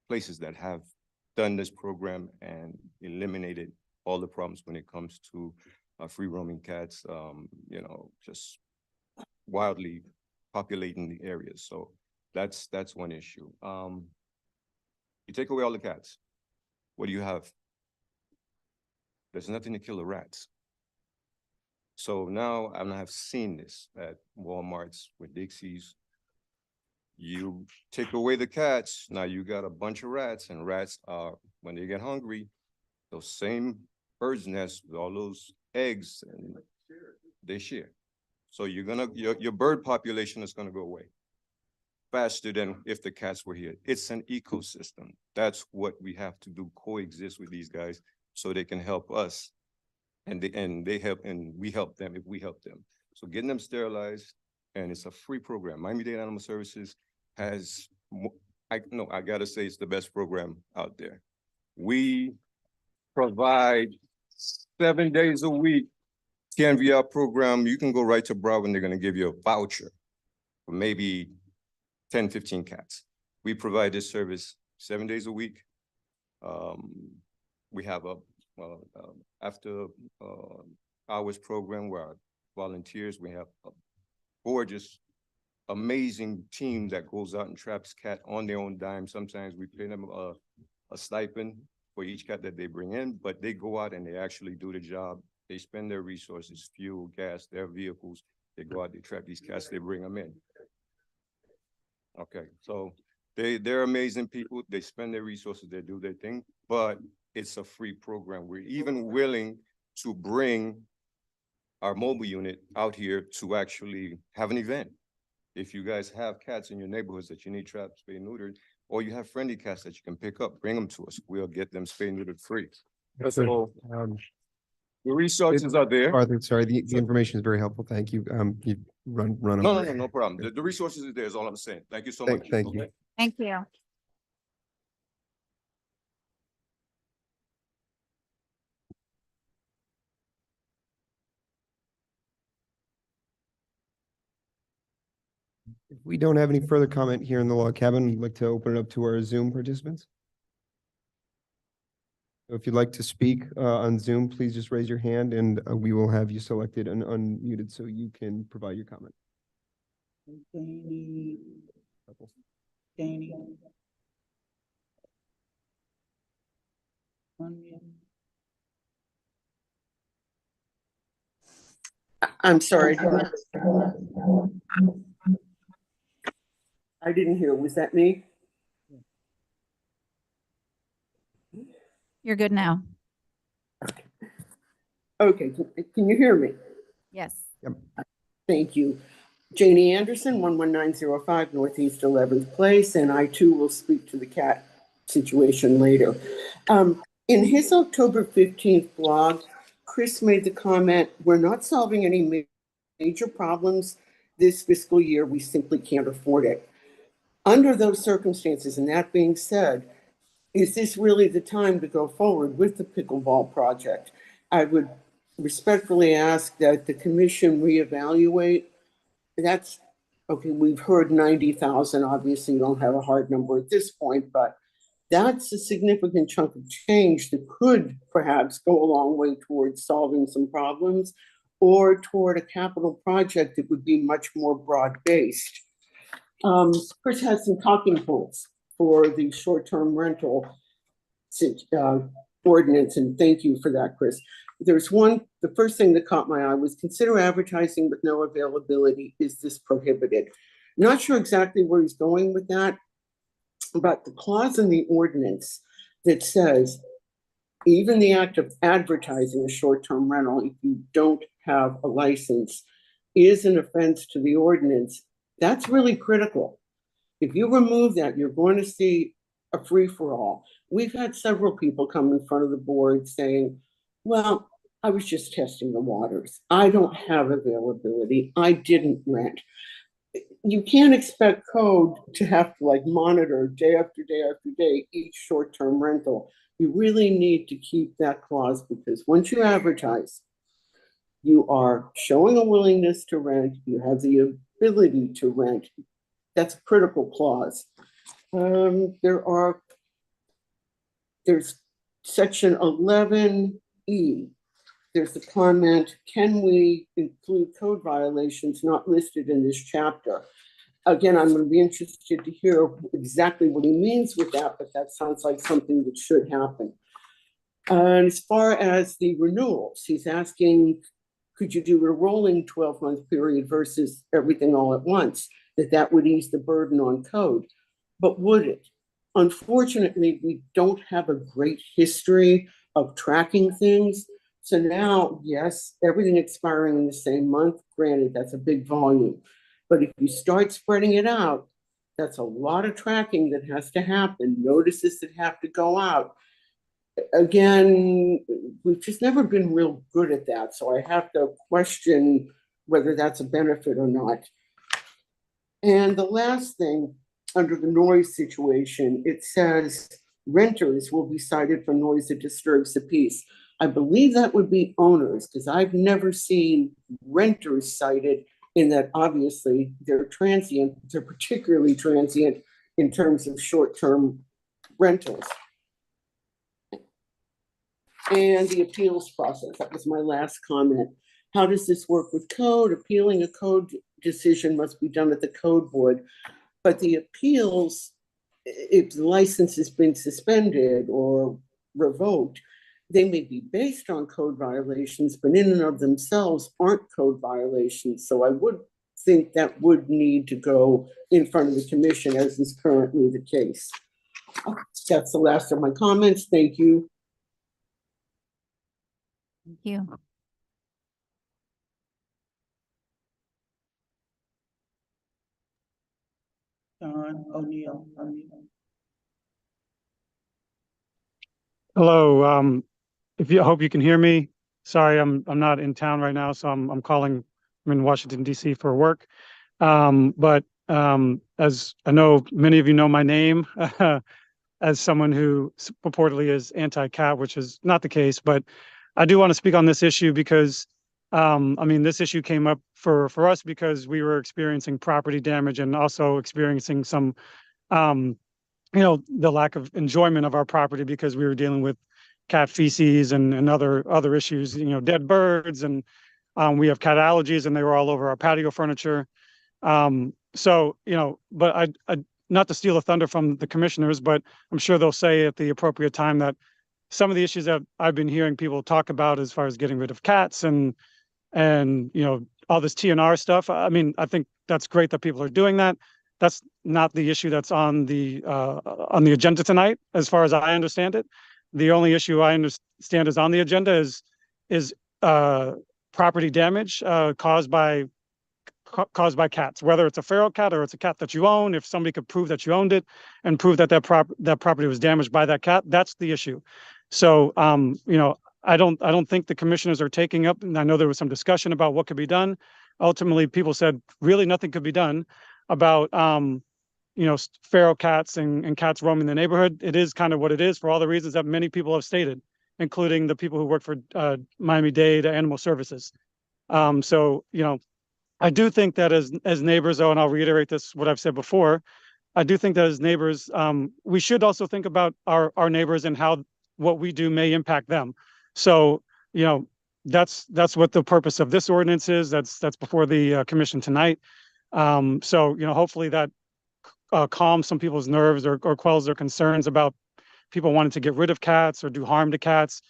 places that have done this program and eliminated all the problems when it comes to free roaming cats, just wildly populating the areas. So that's one issue. You take away all the cats, what do you have? There's nothing to kill the rats. So now I have seen this at Walmarts with Dixie's. You take away the cats, now you got a bunch of rats, and rats are, when they get hungry, those same bird's nests with all those eggs, and they share. So your bird population is gonna go away faster than if the cats were here. It's an ecosystem. That's what we have to do, coexist with these guys so they can help us. And they help, and we help them if we help them. So getting them sterilized, and it's a free program. Miami-Dade Animal Services has, I gotta say, it's the best program out there. We provide 7 days a week TNVR program. You can go right to Broward and they're gonna give you a voucher for maybe 10, 15 cats. We provide this service 7 days a week. We have a after hours program where our volunteers, we have a gorgeous, amazing team that goes out and traps cat on their own dime. Sometimes we pay them a stipend for each cat that they bring in, but they go out and they actually do the job. They spend their resources, fuel, gas, their vehicles. They go out, they trap these cats, they bring them in. Okay, so they're amazing people. They spend their resources, they do their thing, but it's a free program. We're even willing to bring our mobile unit out here to actually have an event. If you guys have cats in your neighborhoods that you need trapped, spayed, neutered, or you have friendly cats that you can pick up, bring them to us. We'll get them spayed, neutered free. So the resources are there. Arthur, sorry, the information is very helpful. Thank you. You run. No problem. The resources are there is all I'm saying. Thank you so much. Thank you. Thank you. If we don't have any further comment here in the log cabin, we'd like to open it up to our Zoom participants. So if you'd like to speak on Zoom, please just raise your hand and we will have you selected and unmuted so you can provide your comment. Danny. I'm sorry. I didn't hear. Was that me? You're good now. Okay, can you hear me? Yes. Yep. Thank you. Janie Anderson, 11905 Northeast 11th Place, and I too will speak to the cat situation later. In his October 15th blog, Chris made the comment, we're not solving any major problems this fiscal year. We simply can't afford it. Under those circumstances, and that being said, is this really the time to go forward with the pickleball project? I would respectfully ask that the commission reevaluate. That's Okay, we've heard 90,000. Obviously, you don't have a hard number at this point, but that's a significant chunk of change that could perhaps go a long way towards solving some problems or toward a capital project that would be much more broad-based. Chris has some talking points for the short-term rental ordinance, and thank you for that, Chris. There's one, the first thing that caught my eye was consider advertising with no availability. Is this prohibited? Not sure exactly where he's going with that, but the clause in the ordinance that says even the act of advertising a short-term rental, if you don't have a license, is an offense to the ordinance. That's really critical. If you remove that, you're going to see a free-for-all. We've had several people come in front of the board saying, well, I was just testing the waters. I don't have availability. I didn't rent. You can't expect code to have to like monitor day after day after day each short-term rental. You really need to keep that clause, because once you advertise, you are showing a willingness to rent. You have the ability to rent. That's a critical clause. There's section 11E. There's the comment, can we include code violations not listed in this chapter? Again, I'm going to be interested to hear exactly what he means with that, but that sounds like something that should happen. And as far as the renewals, he's asking, could you do a rolling 12-month period versus everything all at once? That would ease the burden on code. But would it? Unfortunately, we don't have a great history of tracking things. So now, yes, everything expiring in the same month, granted, that's a big volume. But if you start spreading it out, that's a lot of tracking that has to happen, notices that have to go out. Again, we've just never been real good at that. So I have to question whether that's a benefit or not. And the last thing, under the noise situation, it says renters will be cited for noise that disturbs the peace. I believe that would be owners, because I've never seen renters cited, in that obviously they're transient, they're particularly transient in terms of short-term rentals. And the appeals process, that was my last comment. How does this work with code? Appealing a code decision must be done at the code board, but the appeals, if the license has been suspended or revoked, they may be based on code violations, but in and of themselves aren't code violations. So I would think that would need to go in front of the commission, as is currently the case. That's the last of my comments. Thank you. Thank you. John O'Neill. Hello, if you, I hope you can hear me. Sorry, I'm not in town right now, so I'm calling. I'm in Washington DC for work. But as I know, many of you know my name as someone who purportedly is anti-cat, which is not the case. But I do want to speak on this issue because I mean, this issue came up for us because we were experiencing property damage and also experiencing some you know, the lack of enjoyment of our property because we were dealing with cat feces and other issues, you know, dead birds, and we have cat allergies, and they were all over our patio furniture. So, you know, but I not to steal the thunder from the commissioners, but I'm sure they'll say at the appropriate time that some of the issues that I've been hearing people talk about as far as getting rid of cats and you know, all this TNR stuff. I mean, I think that's great that people are doing that. That's not the issue that's on the agenda tonight, as far as I understand it. The only issue I understand is on the agenda is property damage caused by cats, whether it's a feral cat or it's a cat that you own. If somebody could prove that you owned it and prove that that property was damaged by that cat, that's the issue. So you know, I don't think the commissioners are taking up, and I know there was some discussion about what could be done. Ultimately, people said really nothing could be done about you know, feral cats and cats roaming the neighborhood. It is kind of what it is for all the reasons that many people have stated, including the people who work for Miami-Dade Animal Services. So, you know, I do think that as neighbors, though, and I'll reiterate this, what I've said before, I do think that as neighbors, we should also think about our neighbors and how what we do may impact them. So, you know, that's what the purpose of this ordinance is. That's before the commission tonight. So, you know, hopefully that calms some people's nerves or quells their concerns about people wanting to get rid of cats or do harm to cats.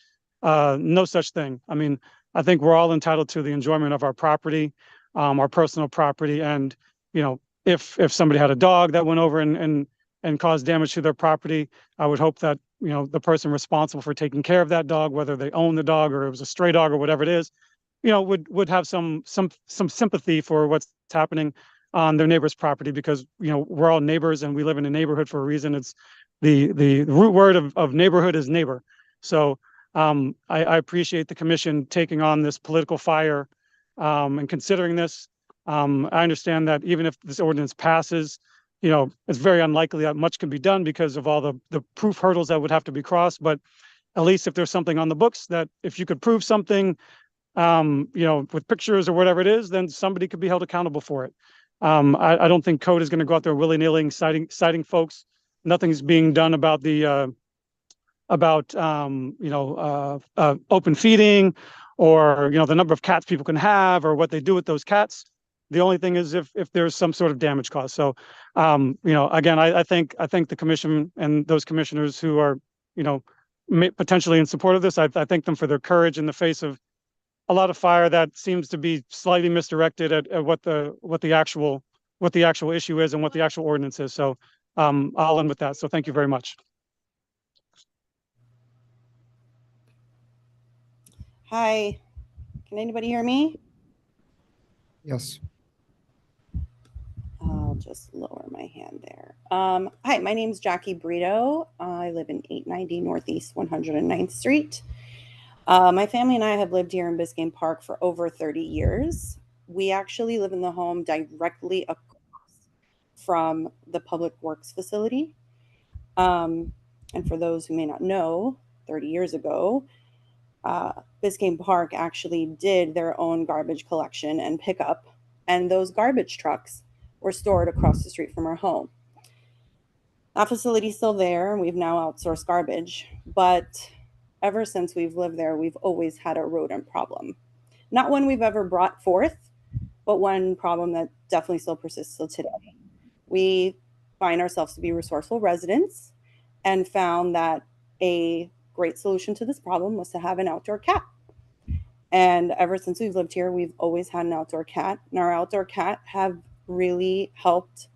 No such thing. I mean, I think we're all entitled to the enjoyment of our property, our personal property, and you know, if somebody had a dog that went over and caused damage to their property, I would hope that, you know, the person responsible for taking care of that dog, whether they own the dog or it was a stray dog or whatever it is, you know, would have some sympathy for what's happening on their neighbor's property, because, you know, we're all neighbors and we live in a neighborhood for a reason. It's the root word of neighborhood is neighbor. So I appreciate the commission taking on this political fire and considering this. I understand that even if this ordinance passes, you know, it's very unlikely that much can be done because of all the proof hurdles that would have to be crossed. But at least if there's something on the books that if you could prove something, you know, with pictures or whatever it is, then somebody could be held accountable for it. I don't think code is going to go out there willy-nilly citing folks. Nothing's being done about the you know, open feeding or, you know, the number of cats people can have or what they do with those cats. The only thing is if there's some sort of damage caused. So, you know, again, I think the commission and those commissioners who are, you know, potentially in support of this, I thank them for their courage in the face of a lot of fire that seems to be slightly misdirected at what the actual issue is and what the actual ordinance is. So I'll end with that. So thank you very much. Hi, can anybody hear me? Yes. I'll just lower my hand there. Hi, my name is Jackie Brito. I live in 890 Northeast 109th Street. My family and I have lived here in Biscayne Park for over 30 years. We actually live in the home directly across from the Public Works facility. And for those who may not know, 30 years ago, Biscayne Park actually did their own garbage collection and pickup, and those garbage trucks were stored across the street from our home. That facility is still there, and we've now outsourced garbage, but ever since we've lived there, we've always had a rodent problem. Not one we've ever brought forth, but one problem that definitely still persists till today. We find ourselves to be resourceful residents and found that a great solution to this problem was to have an outdoor cat. And ever since we've lived here, we've always had an outdoor cat, and our outdoor cat have really helped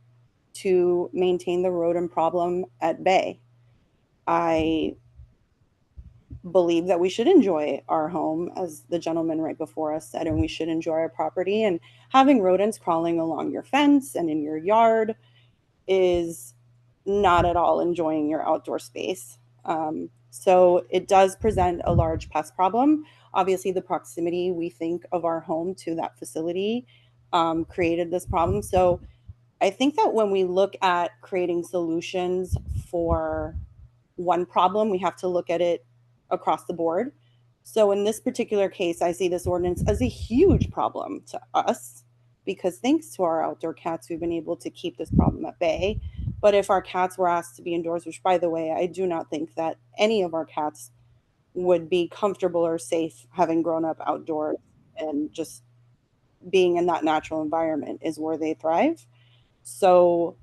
to maintain the rodent problem at bay. I believe that we should enjoy our home, as the gentleman right before us said, and we should enjoy our property. And having rodents crawling along your fence and in your yard is not at all enjoying your outdoor space. So it does present a large pest problem. Obviously, the proximity we think of our home to that facility created this problem. So I think that when we look at creating solutions for one problem, we have to look at it across the board. So in this particular case, I see this ordinance as a huge problem to us, because thanks to our outdoor cats, we've been able to keep this problem at bay. But if our cats were asked to be indoors, which by the way, I do not think that any of our cats would be comfortable or safe having grown up outdoors, and just being in that natural environment is where they thrive. So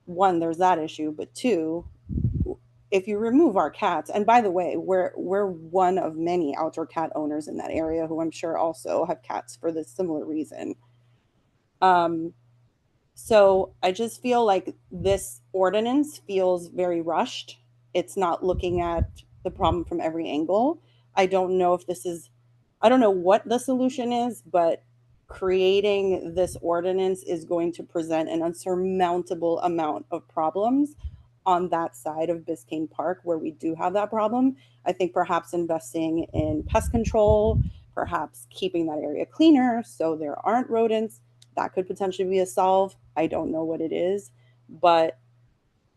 one, there's that issue, but two, if you remove our cats, and by the way, we're one of many outdoor cat owners in that area who I'm sure also have cats for this similar reason. So I just feel like this ordinance feels very rushed. It's not looking at the problem from every angle. I don't know if this is, I don't know what the solution is, but creating this ordinance is going to present an unsurmountable amount of problems on that side of Biscayne Park where we do have that problem. I think perhaps investing in pest control, perhaps keeping that area cleaner so there aren't rodents, that could potentially be a solve. I don't know what it is, but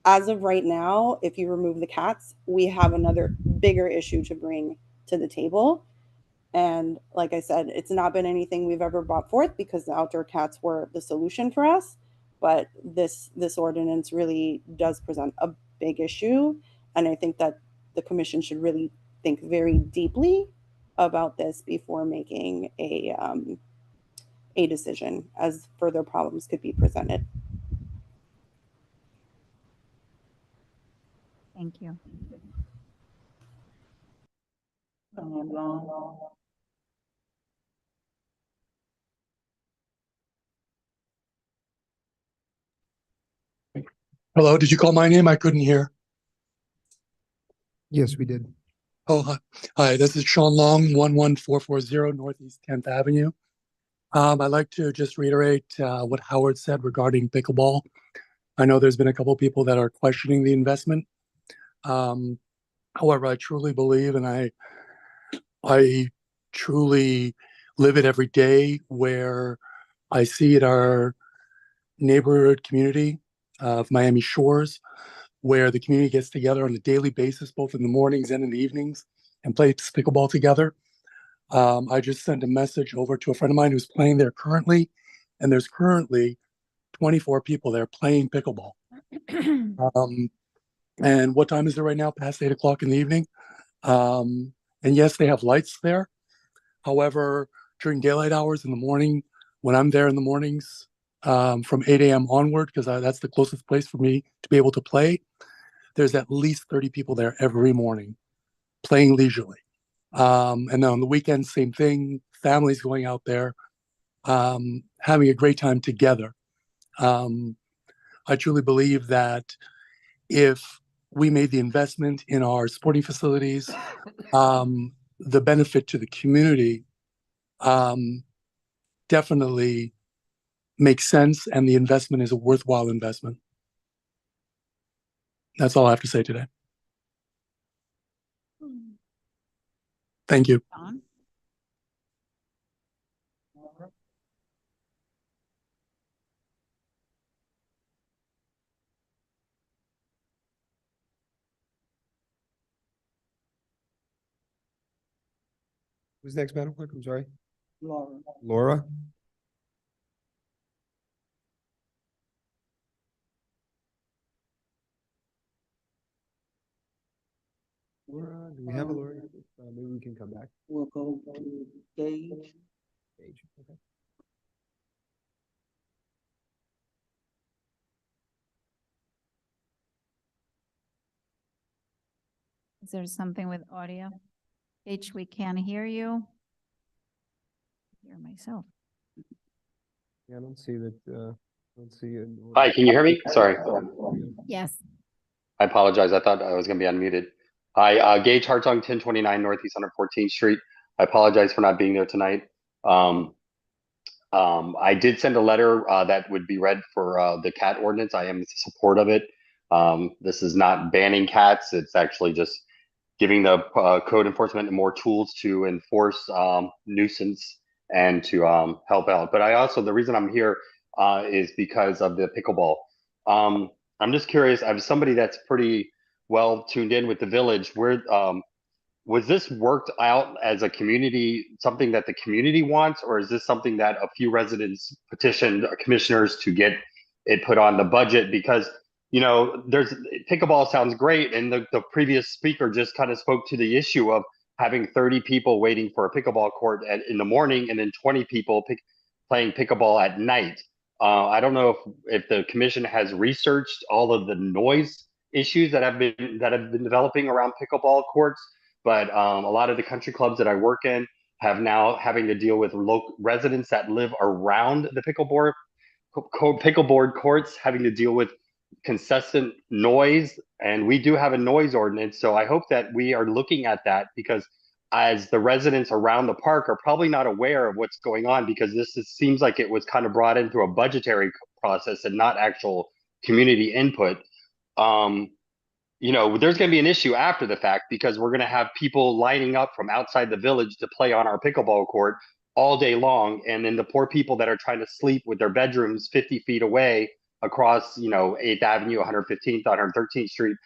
as of right now, if you remove the cats, we have another bigger issue to bring to the table. And like I said, it's not been anything we've ever brought forth because the outdoor cats were the solution for us. But this ordinance really does present a big issue. And I think that the commission should really think very deeply about this before making a decision, as further problems could be presented. Thank you. Long. Hello, did you call my name? I couldn't hear. Yes, we did. Oh, hi, this is Sean Long, 11440 Northeast 10th Avenue. I'd like to just reiterate what Howard said regarding pickleball. I know there's been a couple people that are questioning the investment. However, I truly believe, and I truly live it every day, where I see at our neighborhood community of Miami Shores, where the community gets together on a daily basis, both in the mornings and in the evenings, and plays pickleball together. I just sent a message over to a friend of mine who's playing there currently, and there's currently 24 people there playing pickleball. And what time is it right now? Past 8 o'clock in the evening. And yes, they have lights there. However, during daylight hours in the morning, when I'm there in the mornings, from 8 a.m. onward, because that's the closest place for me to be able to play, there's at least 30 people there every morning playing leisurely. And then on the weekends, same thing, families going out there, having a great time together. I truly believe that if we made the investment in our sporting facilities, the benefit to the community definitely makes sense, and the investment is a worthwhile investment. That's all I have to say today. Thank you. Who's next, Madam Clerk? I'm sorry. Laura. Laura? Laura, do we have a Laura? Maybe we can come back. We'll go to Gage. Gage, okay. Is there something with audio? H, we can't hear you. Hear myself. Yeah, I don't see that, don't see it. Hi, can you hear me? Sorry. Yes. I apologize. I thought I was going to be unmuted. Hi, Gage Hartung, 1029 Northeast 114th Street. I apologize for not being there tonight. I did send a letter that would be read for the cat ordinance. I am in support of it. This is not banning cats. It's actually just giving the code enforcement more tools to enforce nuisance and to help out. But I also, the reason I'm here is because of the pickleball. I'm just curious, I'm somebody that's pretty well tuned in with the village. Where was this worked out as a community, something that the community wants, or is this something that a few residents petitioned commissioners to get it put on the budget? Because, you know, there's pickleball sounds great, and the previous speaker just kind of spoke to the issue of having 30 people waiting for a pickleball court in the morning, and then 20 people playing pickleball at night. I don't know if the commission has researched all of the noise issues that have been developing around pickleball courts, but a lot of the country clubs that I work in have now having to deal with local residents that live around the pickleboard courts, having to deal with consistent noise, and we do have a noise ordinance. So I hope that we are looking at that, because as the residents around the park are probably not aware of what's going on, because seems like it was kind of brought in through a budgetary process and not actual community input. You know, there's going to be an issue after the fact, because we're going to have people lining up from outside the village to play on our pickleball court all day long. And then the poor people that are trying to sleep with their bedrooms 50 feet away across, you know, 8th Avenue, 115th, 113th Street,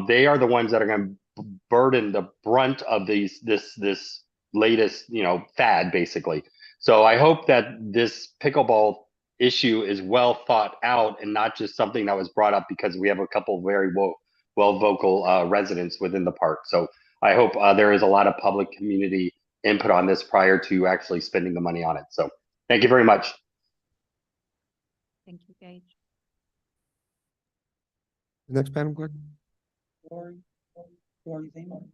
they are the ones that are going to burden the brunt of this latest, fad basically. So I hope that this pickleball issue is well thought out and not just something that was brought up because we have a couple very well vocal residents within the park. So I hope there is a lot of public community input on this prior to actually spending the money on it. So thank you very much. Thank you, Gage. Next panel, clerk. Lori Zeman.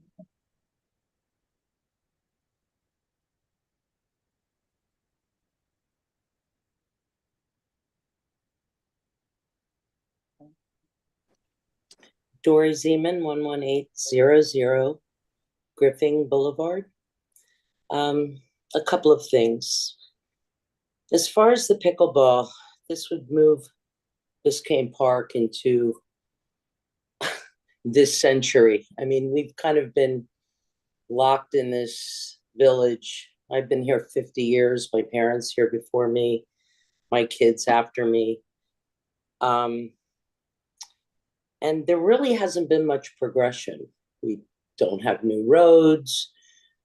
Dory Zeman, 11800 Griffin Boulevard. A couple of things. As far as the pickleball, this would move Biscayne Park into this century. I mean, we've kind of been locked in this village. I've been here 50 years, my parents here before me, my kids after me. And there really hasn't been much progression. We don't have new roads.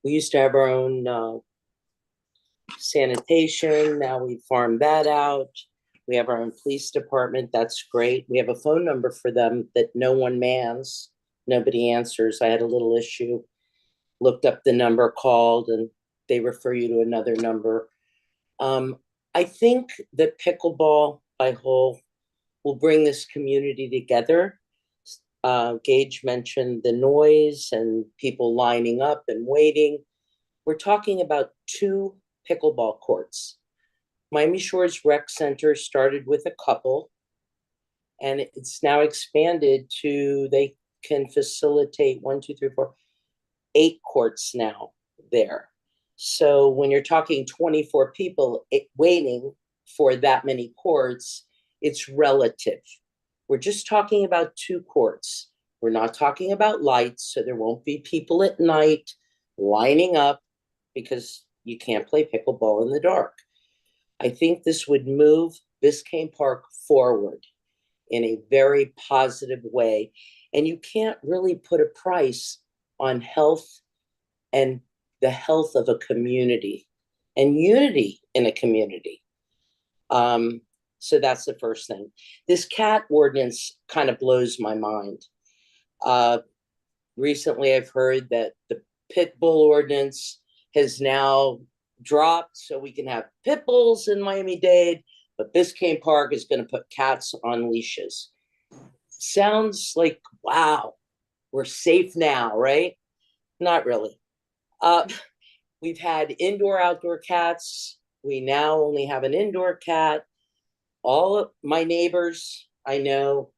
We used to have our own sanitation. Now we farm that out. We have our own police department. That's great. We have a phone number for them that no one mans. Nobody answers. I had a little issue. Looked up the number, called, and they refer you to another number. I think that pickleball by whole will bring this community together. Gage mentioned the noise and people lining up and waiting. We're talking about 2 pickleball courts. Miami Shores Rec Center started with a couple, and it's now expanded to, they can facilitate 8 courts now there. So when you're talking 24 people waiting for that many courts, it's relative. We're just talking about 2 courts. We're not talking about lights, so there won't be people at night lining up because you can't play pickleball in the dark. I think this would move Biscayne Park forward in a very positive way. And you can't really put a price on health and the health of a community and unity in a community. So that's the first thing. This cat ordinance kind of blows my mind. Recently, I've heard that the pit bull ordinance has now dropped so we can have pit bulls in Miami-Dade, but Biscayne Park is going to put cats on leashes. Sounds like, wow, we're safe now, right? Not really. We've had indoor, outdoor cats. We now only have an indoor cat. All of my neighbors, I know,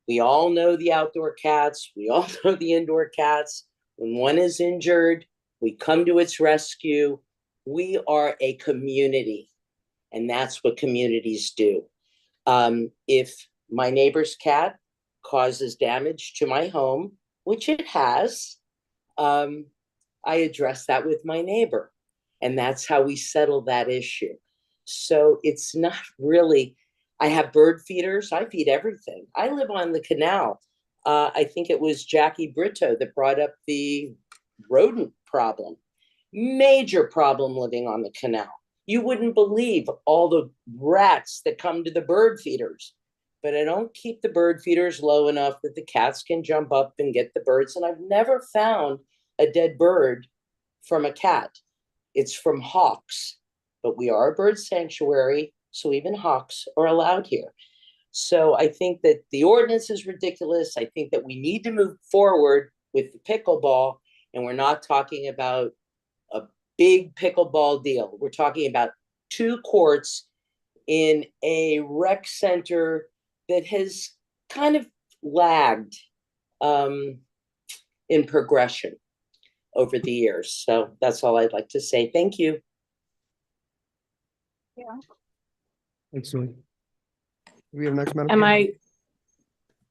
we all know the outdoor cats. We all know the indoor cats. When one is injured, we come to its rescue. We are a community, and that's what communities do. If my neighbor's cat causes damage to my home, which it has, I address that with my neighbor, and that's how we settle that issue. So it's not really, I have bird feeders. I feed everything. I live on the canal. I think it was Jackie Brito that brought up the rodent problem. Major problem living on the canal. You wouldn't believe all the rats that come to the bird feeders. But I don't keep the bird feeders low enough that the cats can jump up and get the birds. And I've never found a dead bird from a cat. It's from hawks. But we are a bird sanctuary, so even hawks are allowed here. So I think that the ordinance is ridiculous. I think that we need to move forward with the pickleball, and we're not talking about a big pickleball deal. We're talking about 2 courts in a rec center that has kind of lagged in progression over the years. So that's all I'd like to say. Thank you. Yeah. Thanks, Lori. Do we have next, Madam? Am Clerk? I,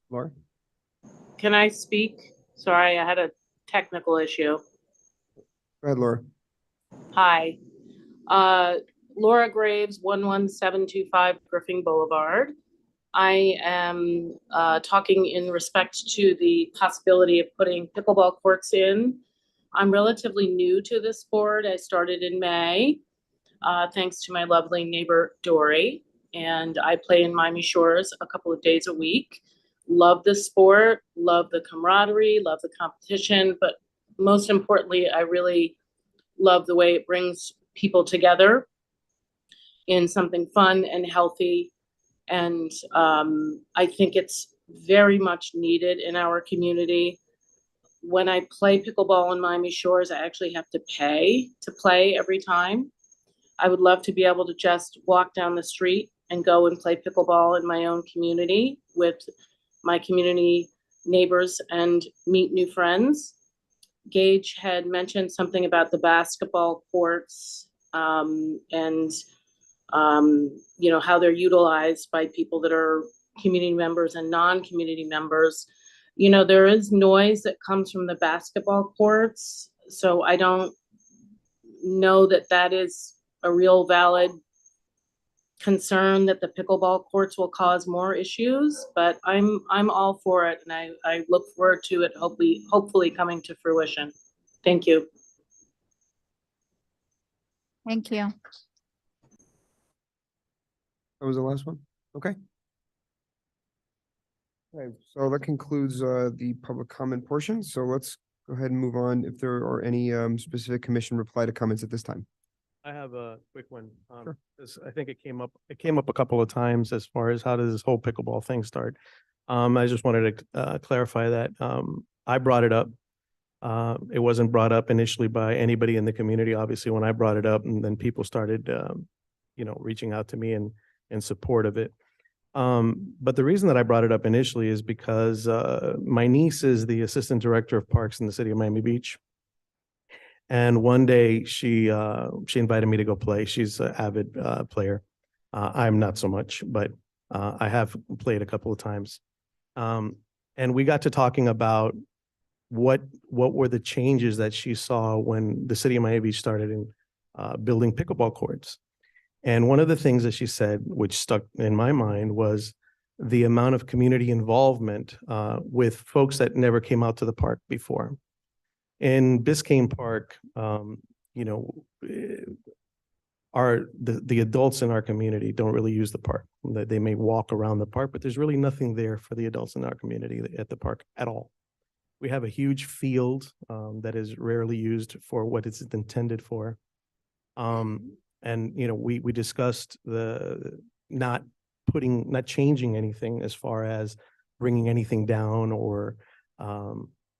Laura? can I speak? Sorry, I had a technical issue. Go ahead, Laura. Hi. Laura Graves, 11725 Griffin Boulevard. I am talking in respect to the possibility of putting pickleball courts in I'm relatively new to this sport. I started in May, thanks to my lovely neighbor Dory. And I play in Miami Shores a couple of days a week. Love the sport, love the camaraderie, love the competition, but most importantly, I really love the way it brings people together in something fun and healthy. And I think it's very much needed in our community. When I play pickleball in Miami Shores, I actually have to pay to play every time. I would love to be able to just walk down the street and go and play pickleball in my own community with my community neighbors and meet new friends. Gage had mentioned something about the basketball courts and you know, how they're utilized by people that are community members and non-community members. You know, there is noise that comes from the basketball courts, so I don't know that that is a real valid concern that the pickleball courts will cause more issues, but I'm all for it, and I look forward to it hopefully coming to fruition. Thank you. Thank you. That was the last one? Okay. Okay, so that concludes the public comment portion. So let's go ahead and move on if there are any specific commission reply to comments at this time. I have a quick one. Sure. I think it came up a couple of times as far as how does this whole pickleball thing start? I just wanted to clarify that I brought it up. It wasn't brought up initially by anybody in the community. Obviously, when I brought it up, and then people started, you know, reaching out to me in support of it. But the reason that I brought it up initially is because my niece is the assistant director of parks in the city of Miami Beach. And one day she invited me to go play. She's an avid player. I'm not so much, but I have played a couple of times. And we got to talking about what were the changes that she saw when the city of Miami Beach started in building pickleball courts. And one of the things that she said, which stuck in my mind, was the amount of community involvement with folks that never came out to the park before. In Biscayne Park, you know, the adults in our community don't really use the park. They may walk around the park, but there's really nothing there for the adults in our community at the park at all. We have a huge field that is rarely used for what it's intended for. And, you know, we discussed not changing anything as far as bringing anything down or,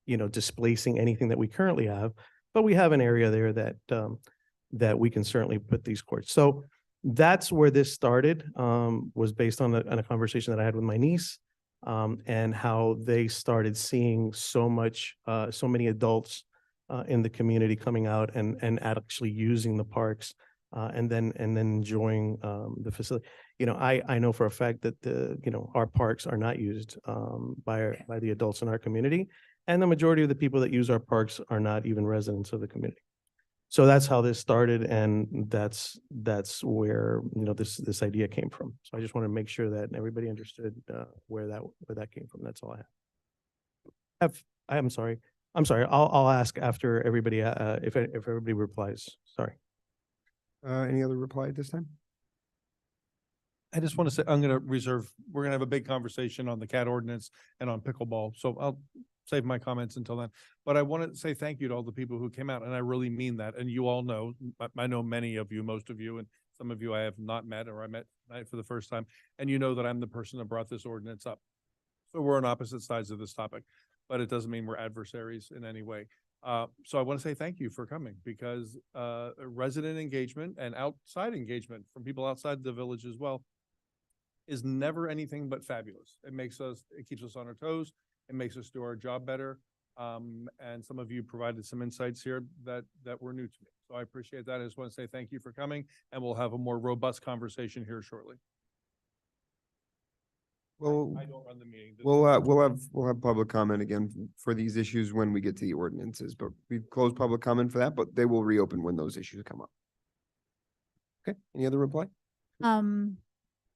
you know, displacing anything that we currently have, but we have an area there that we can certainly put these courts. So that's where this started, was based on a conversation that I had with my niece, and how they started seeing so many adults in the community coming out and actually using the parks, and then enjoying the facility. You know, I know for a fact that our parks are not used by the adults in our community, and the majority of the people that use our parks are not even residents of the community. So that's how this started, and that's where, you know, this idea came from. So I just want to make sure that everybody understood where that came from. That's all I have. I'm sorry. I'll ask after everybody if everybody replies. Sorry. Any other reply at this time? I just want to say, we're going to have a big conversation on the cat ordinance and on pickleball. So I'll save my comments until then. But I want to say thank you to all the people who came out, and I really mean that. And you all know, I know many of you, most of you, and some of you I have not met, or I met tonight for the first time. And you know that I'm the person that brought this ordinance up. So we're on opposite sides of this topic, but it doesn't mean we're adversaries in any way. So I want to say thank you for coming, because resident engagement and outside engagement from people outside the village as well is never anything but fabulous. It keeps us on our toes. It makes us do our job better. And some of you provided some insights here that were new to me. So I appreciate that. I just want to say thank you for coming, and we'll have a more robust conversation here shortly. Well, I don't run the meeting. we'll have public comment again for these issues when we get to the ordinances, but we've closed public comment for that, but they will reopen when those issues come up. Okay, any other reply?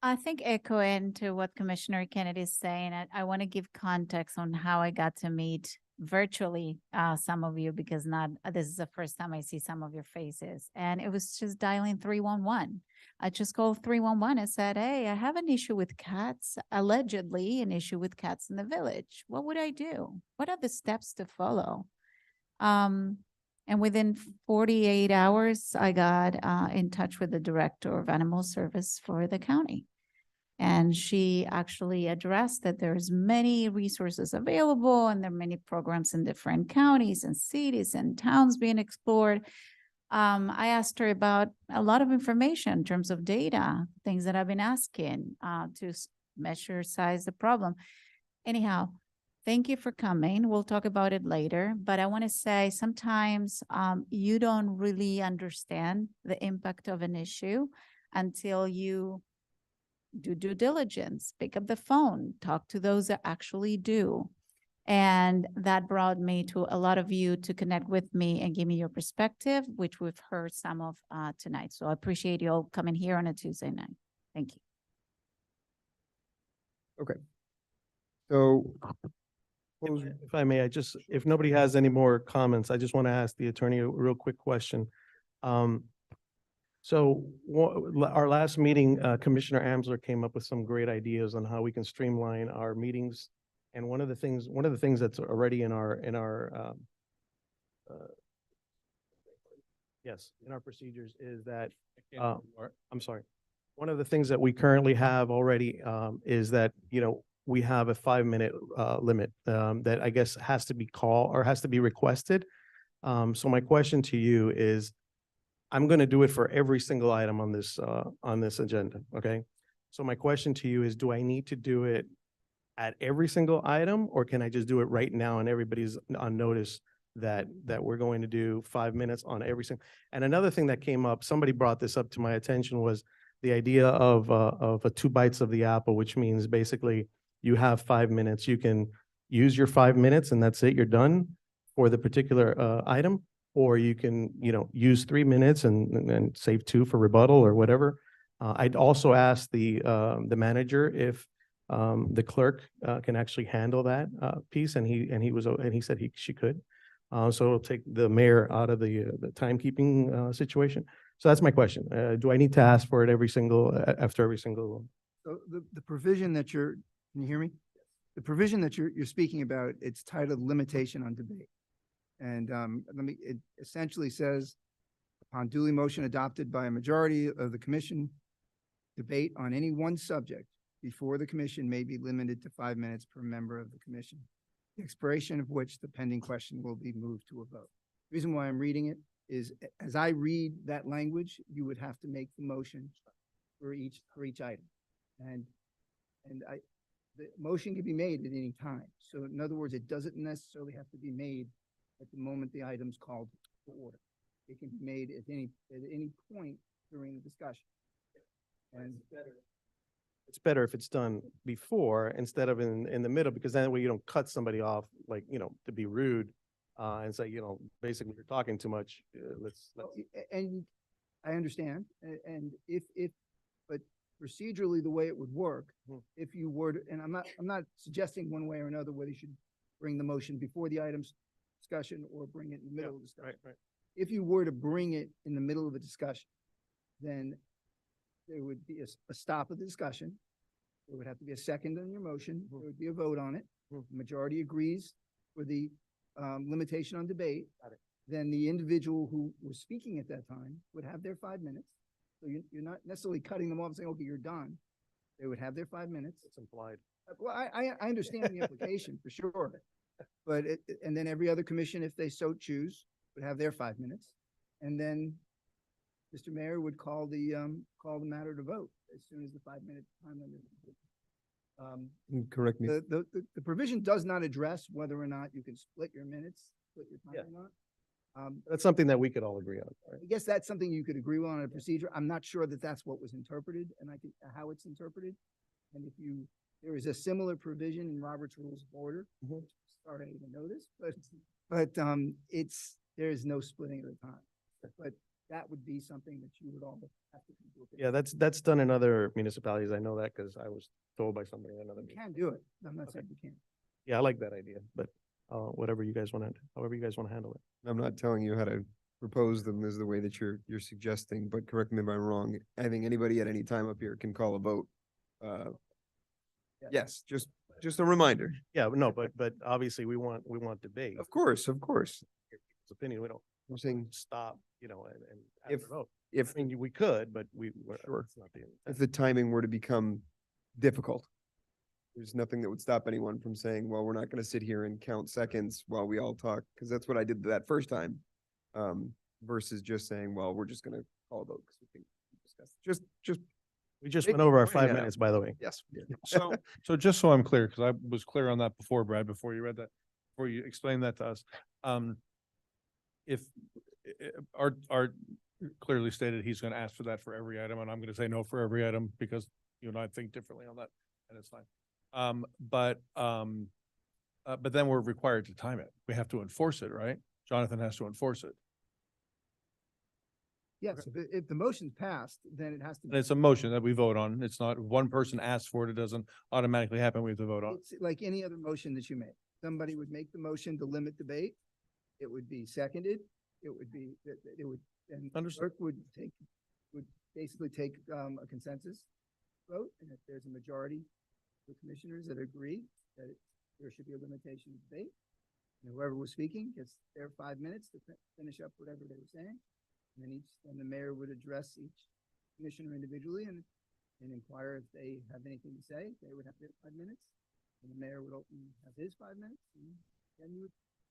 I think echoing to what Commissioner Kennedy is saying, I want to give context on how I got to meet virtually, some of you, because not, this is the first time I see some of your faces. And it was just dialing 311. I just called 311 and said, hey, I have an issue with cats, allegedly an issue with cats in the village. What would I do? What are the steps to follow? And within 48 hours, I got in touch with the director of animal service for the county. And she actually addressed that there's many resources available and there are many programs in different counties and cities and towns being explored. I asked her about a lot of information in terms of data, things that I've been asking to measure, size the problem. Anyhow, thank you for coming. We'll talk about it later, but I want to say sometimes you don't really understand the impact of an issue until you do due diligence, pick up the phone, talk to those that actually do. And that brought me to a lot of you to connect with me and give me your perspective, which we've heard some of tonight. So I appreciate you all coming here on a Tuesday night. Thank you. Okay. So If I may, if nobody has any more comments, I just want to ask the attorney a real quick question. So our last meeting, Commissioner Amsler came up with some great ideas on how we can streamline our meetings. And one of the things that's already in our procedures is that, I'm sorry. One of the things that we currently have already is that, we have a 5-minute limit that I guess has to be called or has to be requested. So my question to you is, I'm going to do it for every single item on this agenda. Okay. So my question to you is, do I need to do it at every single item, or can I just do it right now and everybody's on notice that we're going to do 5 minutes on every single? And another thing that came up, somebody brought this up to my attention, was the idea of a 2 bites of the apple, which means basically you have 5 minutes. You can use your 5 minutes and that's it. You're done for the particular item. Or you can, use 3 minutes and save 2 for rebuttal or whatever. I'd also ask the manager if the clerk can actually handle that piece, and he said she could. So it'll take the mayor out of the timekeeping situation. So that's my question. Do I need to ask for it after every single? So the provision that can you hear me? The provision that you're speaking about, it's titled limitation on debate. And it essentially says, upon duly motion adopted by a majority of the commission, debate on any one subject before the commission may be limited to 5 minutes per member of the commission, the expiration of which the pending question will be moved to a vote. The reason why I'm reading it is, as I read that language, you would have to make the motion for each item. And the motion can be made at any time. So in other words, it doesn't necessarily have to be made at the moment the item's called to order. It can be made at any point during the discussion. And It's better if it's done before instead of in the middle, because then way you don't cut somebody off, like, to be rude and say, basically you're talking too much. Let's. And I understand. And but procedurally, the way it would work, if you were to, and I'm not suggesting one way or another whether you should bring the motion before the item's discussion or bring it in the middle of the discussion. Right. If you were to bring it in the middle of a discussion, then there would be a stop of the discussion. There would have to be a second on your motion. There would be a vote on it. The majority agrees for the limitation on debate. Then the individual who was speaking at that time would have their 5 minutes. So you're not necessarily cutting them off and saying, okay, you're done. They would have their 5 minutes. It's implied. Well, I understand the implication for sure. But and then every other commission, if they so choose, would have their 5 minutes. And then Mr. Mayor would call the matter to vote as soon as the 5-minute time limit. Correct me. The provision does not address whether or not you can split your minutes, split your time or not. That's something that we could all agree on. Right? I guess that's something you could agree on a procedure. I'm not sure that that's what was interpreted and I think how it's interpreted. And there is a similar provision in Robert's Rules of Order. Sorry, I didn't even know this, but there is no splitting of the time. But that would be something that you would all have to do. Yeah, that's done in other municipalities. I know that because I was told by somebody in another. You can do it. I'm not saying you can't. Yeah, I like that idea, but whatever you guys want to, however you guys want to handle it. I'm not telling you how to propose them as the way that you're suggesting, but correct me if I'm wrong. I think anybody at any time up here can call a vote. Yes, just a reminder. Yeah, no, but obviously we want debate. Of course, of course. People's opinion, we don't I'm saying stop, and have if, the vote. if, I mean, we could, but we're Sure. it's not the intent. if the timing were to become difficult, there's nothing that would stop anyone from saying, well, we're not going to sit here and count seconds while we all talk, because that's what I did that first time. Versus just saying, well, we're just going to call a vote because we can discuss. We just Hey, went over our pointing 5 that out. minutes, by the way. Yes. we did. So just so I'm clear, because I was clear on that before, Brad, before you read that, before you explained that to us. If Art clearly stated he's going to ask for that for every item, and I'm going to say no for every item because you and I think differently on that, and it's fine. But then we're required to time it. We have to enforce it, right? Jonathan has to enforce it. Yes, if the motion's passed, then it has to. And it's a motion that we vote on. It's not one person asks for it. It doesn't automatically happen. We have to vote on it. It's like any other motion that you make. Somebody would make the motion to limit debate. It would be seconded. It would be, it would, and Understood. clerk would basically take a consensus vote. And if there's a majority of commissioners that agree that there should be a limitation of debate, and whoever was speaking gets their 5 minutes to finish up whatever they were saying. And then the mayor would address each commissioner individually and inquire if they have anything to say. They would have their 5 minutes. And the mayor would have his 5 minutes, and then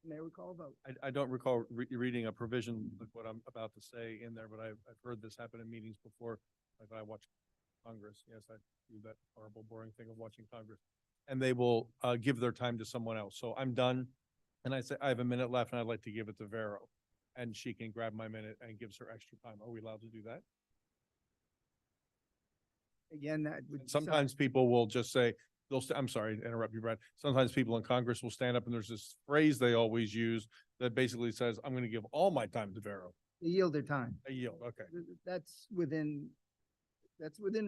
the mayor would call a vote. I don't recall reading a provision like what I'm about to say in there, but I've heard this happen in meetings before. Like when I watch Congress, yes, I do that horrible, boring thing of watching Congress, and they will give their time to someone else. So I'm done, and I say I have a minute left, and I'd like to give it to Vero, and she can grab my minute and gives her extra time. Are we allowed to do that? Again, that would. Sometimes people will just say, I'm sorry to interrupt you, Brad. Sometimes people in Congress will stand up and there's this phrase they always use that basically says, I'm going to give all my time to Vero. They yield their time. I yield, okay. That's within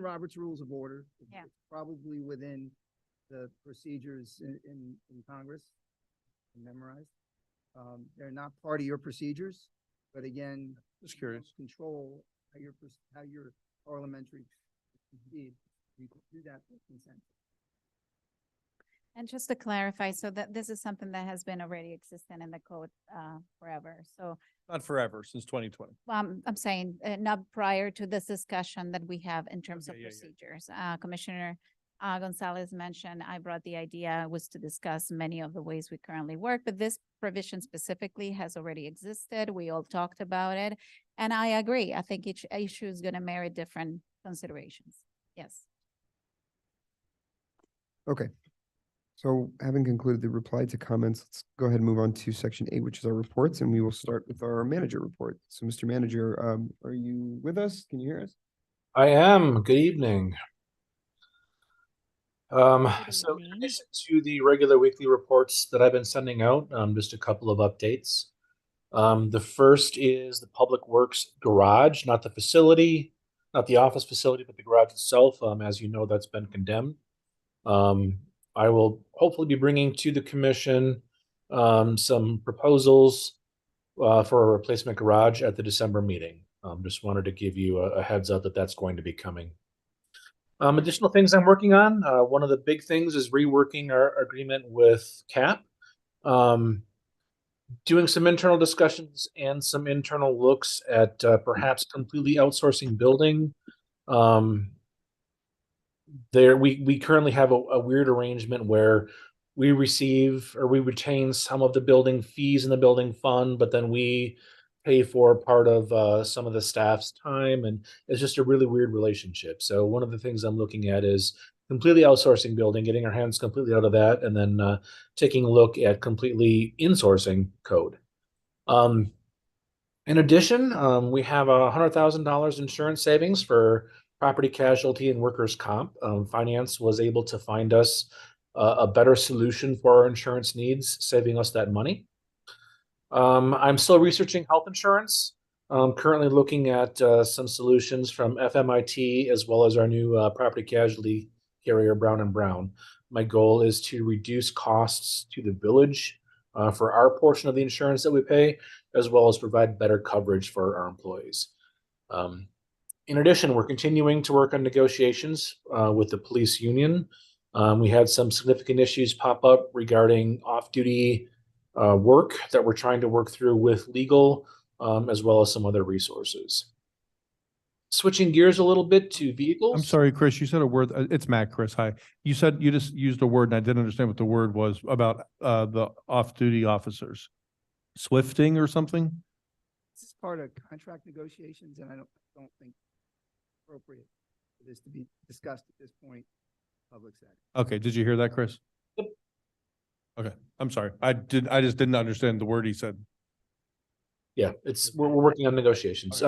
Robert's Rules of Order. Yeah. It's probably within the procedures in Congress memorized. They're not part of your procedures, but again, Just curious. control how your parliamentary proceed. You can do that with consent. And just to clarify, so that this is something that has been already existing in the code forever. So Not forever, since 2020. I'm saying not prior to this discussion that we have in terms of Okay, yeah, yeah. procedures. Commissioner Gonzalez mentioned, I brought the idea was to discuss many of the ways we currently work, but this provision specifically has already existed. We all talked about it. And I agree. I think each issue is going to merit different considerations. Yes. Okay. So having concluded the reply to comments, let's go ahead and move on to section 8, which is our reports, and we will start with our manager report. So Mr. Manager, are you with us? Can you hear us? I am. Good evening. So in addition to the regular weekly reports that I've been sending out, just a couple of updates. The first is the Public Works garage, not the facility, not the office facility, but the garage itself. As you know, that's been condemned. I will hopefully be bringing to the commission some proposals for a replacement garage at the December meeting. Just wanted to give you a heads up that that's going to be coming. Additional things I'm working on. One of the big things is reworking our agreement with CAP. Doing some internal discussions and some internal looks at perhaps completely outsourcing building. We currently have a weird arrangement where we receive or we retain some of the building fees in the building fund, but then we pay for part of some of the staff's time, and it's just a really weird relationship. So one of the things I'm looking at is completely outsourcing building, getting our hands completely out of that, and then taking a look at completely insourcing code. In addition, we have $100,000 insurance savings for property casualty and workers' comp. Finance was able to find us a better solution for our insurance needs, saving us that money. I'm still researching health insurance. Currently looking at some solutions from FMIT as well as our new property casualty carrier, Brown & Brown. My goal is to reduce costs to the village for our portion of the insurance that we pay, as well as provide better coverage for our employees. In addition, we're continuing to work on negotiations with the police union. We had some significant issues pop up regarding off-duty work that we're trying to work through with legal, as well as some other resources. Switching gears a little bit to vehicles. I'm sorry, Chris, you said a word. It's Matt, Chris. Hi. You said you just used a word and I didn't understand what the word was about the off-duty officers. Swifting or something? This is part of contract negotiations, and I don't think appropriate for this to be discussed at this point, public sector. Okay, did you hear that, Chris? Okay, I'm sorry. I just didn't understand the word he said. Yeah, we're working on negotiations.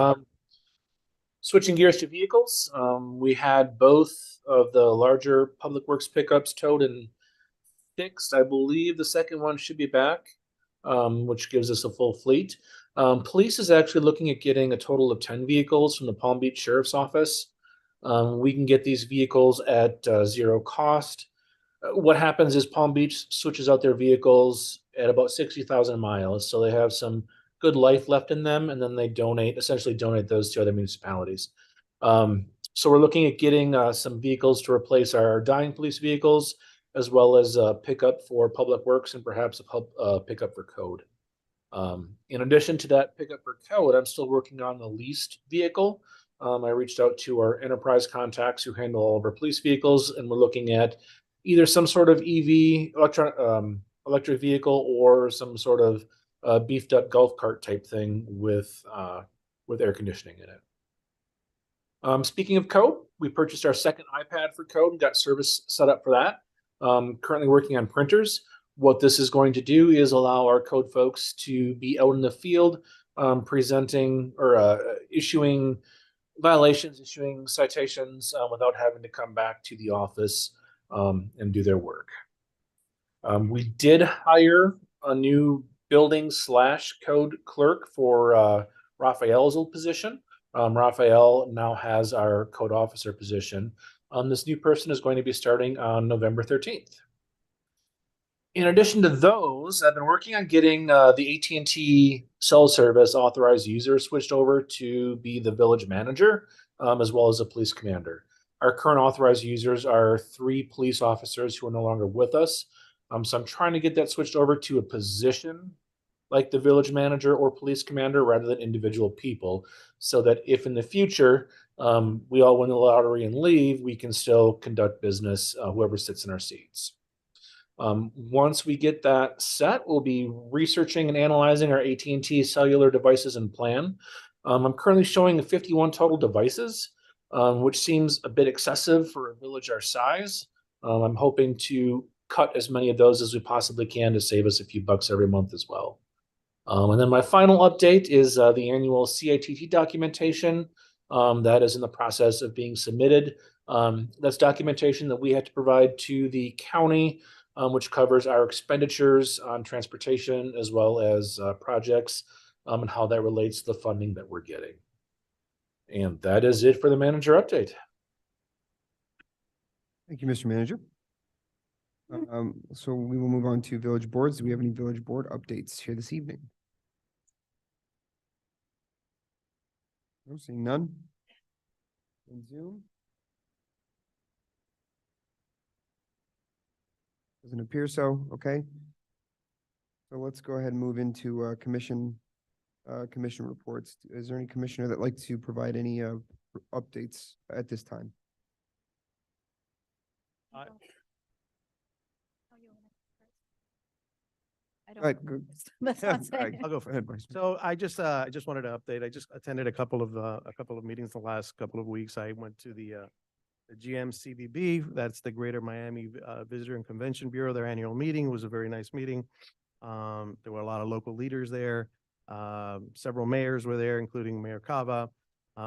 Switching gears to vehicles, we had both of the larger public works pickups towed and fixed. I believe the second one should be back, which gives us a full fleet. Police is actually looking at getting a total of 10 vehicles from the Palm Beach Sheriff's Office. We can get these vehicles at zero cost. What happens is Palm Beach switches out their vehicles at about 60,000 miles, so they have some good life left in them, and then they essentially donate those to other municipalities. So we're looking at getting some vehicles to replace our dying police vehicles, as well as a pickup for public works and perhaps a pickup for code. In addition to that pickup for code, I'm still working on the leased vehicle. I reached out to our enterprise contacts who handle all of our police vehicles, and we're looking at either some sort of EV electric vehicle or some sort of beefed up golf cart type thing with air conditioning in it. Speaking of code, we purchased our second iPad for code and got service set up for that. Currently working on printers. What this is going to do is allow our code folks to be out in the field, presenting or issuing violations, issuing citations without having to come back to the office and do their work. We did hire a new building/code clerk for Raphael's old position. Raphael now has our code officer position. This new person is going to be starting on November 13th. In addition to those, I've been working on getting the AT&T cell service authorized user switched over to be the village manager, as well as a police commander. Our current authorized users are 3 police officers who are no longer with us. So I'm trying to get that switched over to a position like the village manager or police commander rather than individual people, so that if in the future we all win the lottery and leave, we can still conduct business, whoever sits in our seats. Once we get that set, we'll be researching and analyzing our AT&T cellular devices and plan. I'm currently showing 51 total devices, which seems a bit excessive for a village our size. I'm hoping to cut as many of those as we possibly can to save us a few bucks every month as well. And then my final update is the annual CITT documentation that is in the process of being submitted. That's documentation that we had to provide to the county, which covers our expenditures on transportation as well as projects and how that relates to the funding that we're getting. And that is it for the manager update. Thank you, Mr. Manager. So we will move on to village boards. Do we have any village board updates here this evening? No, seeing none. On Zoom. Doesn't appear so. Okay. So let's go ahead and move into commission reports. Is there any commissioner that'd like to provide any updates at this time? I Right, don't. good. That's Yeah, not saying. I'll go for it. So I just wanted to update. I just attended a couple of meetings the last couple of weeks. I went to the GMCBB, that's the Greater Miami Visitor and Convention Bureau. Their annual meeting was a very nice meeting. There were a lot of local leaders there. Several mayors were there, including Mayor Cava.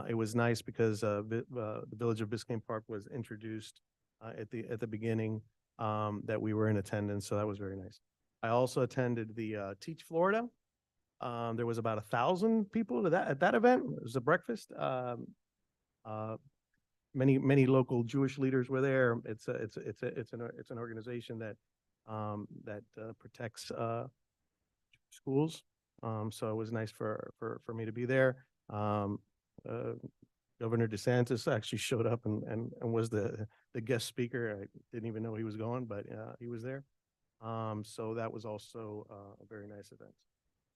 It was nice because the Village of Biscayne Park was introduced at the beginning, that we were in attendance, so that was very nice. I also attended the Teach Florida. There was about 1,000 people at that event. It was a breakfast. Many local Jewish leaders were there. It's an organization that protects schools. So it was nice for me to be there. Governor DeSantis actually showed up and was the guest speaker. I didn't even know he was going, but he was there. So that was also a very nice event.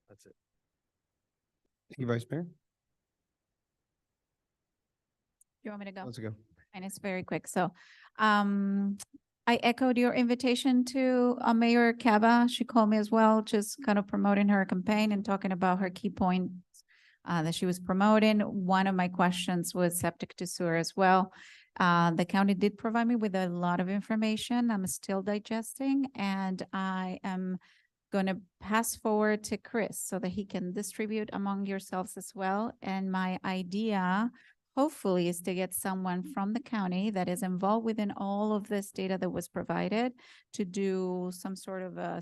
That's it. Thank you, Vice Mayor. You want me to go? Let's go. And it's very quick. So, I echoed your invitation to Mayor Kaba. She called me as well, just kind of promoting her campaign and talking about her key points that she was promoting. One of my questions was septic to sewer as well. The county did provide me with a lot of information. I'm still digesting, and I am going to pass forward to Chris so that he can distribute among yourselves as well. And my idea, hopefully, is to get someone from the county that is involved within all of this data that was provided to do some sort of a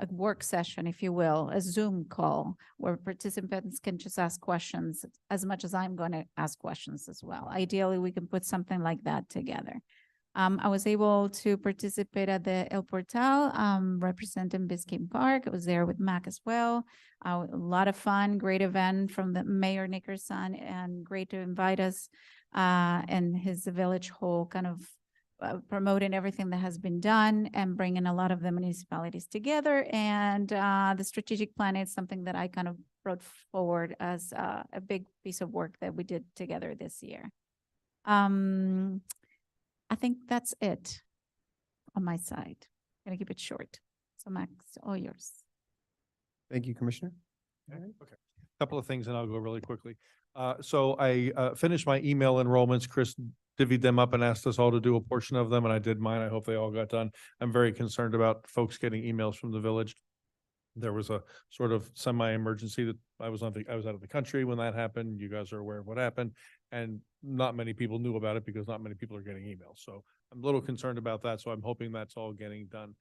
work session, if you will, a Zoom call where participants can just ask questions as much as I'm going to ask questions as well. Ideally, we can put something like that together. I was able to participate at the El Portal, representing Biscayne Park. I was there with Mac as well. A lot of fun, great event from the Mayor Nickerson, and great to invite us and his village hall, kind of promoting everything that has been done and bringing a lot of the municipalities together. And the strategic plan is something that I kind of brought forward as a big piece of work that we did together this year. I think that's it on my side. I'm gonna keep it short. So Max, all yours. Thank you, Commissioner. Okay. Couple of things and I'll go really quickly. So I finished my email enrollments. Chris divvied them up and asked us all to do a portion of them, and I did mine. I hope they all got done. I'm very concerned about folks getting emails from the village. There was a sort of semi-emergency that I was out of the country when that happened. You guys are aware of what happened, and not many people knew about it because not many people are getting emails. So I'm a little concerned about that. So I'm hoping that's all getting done.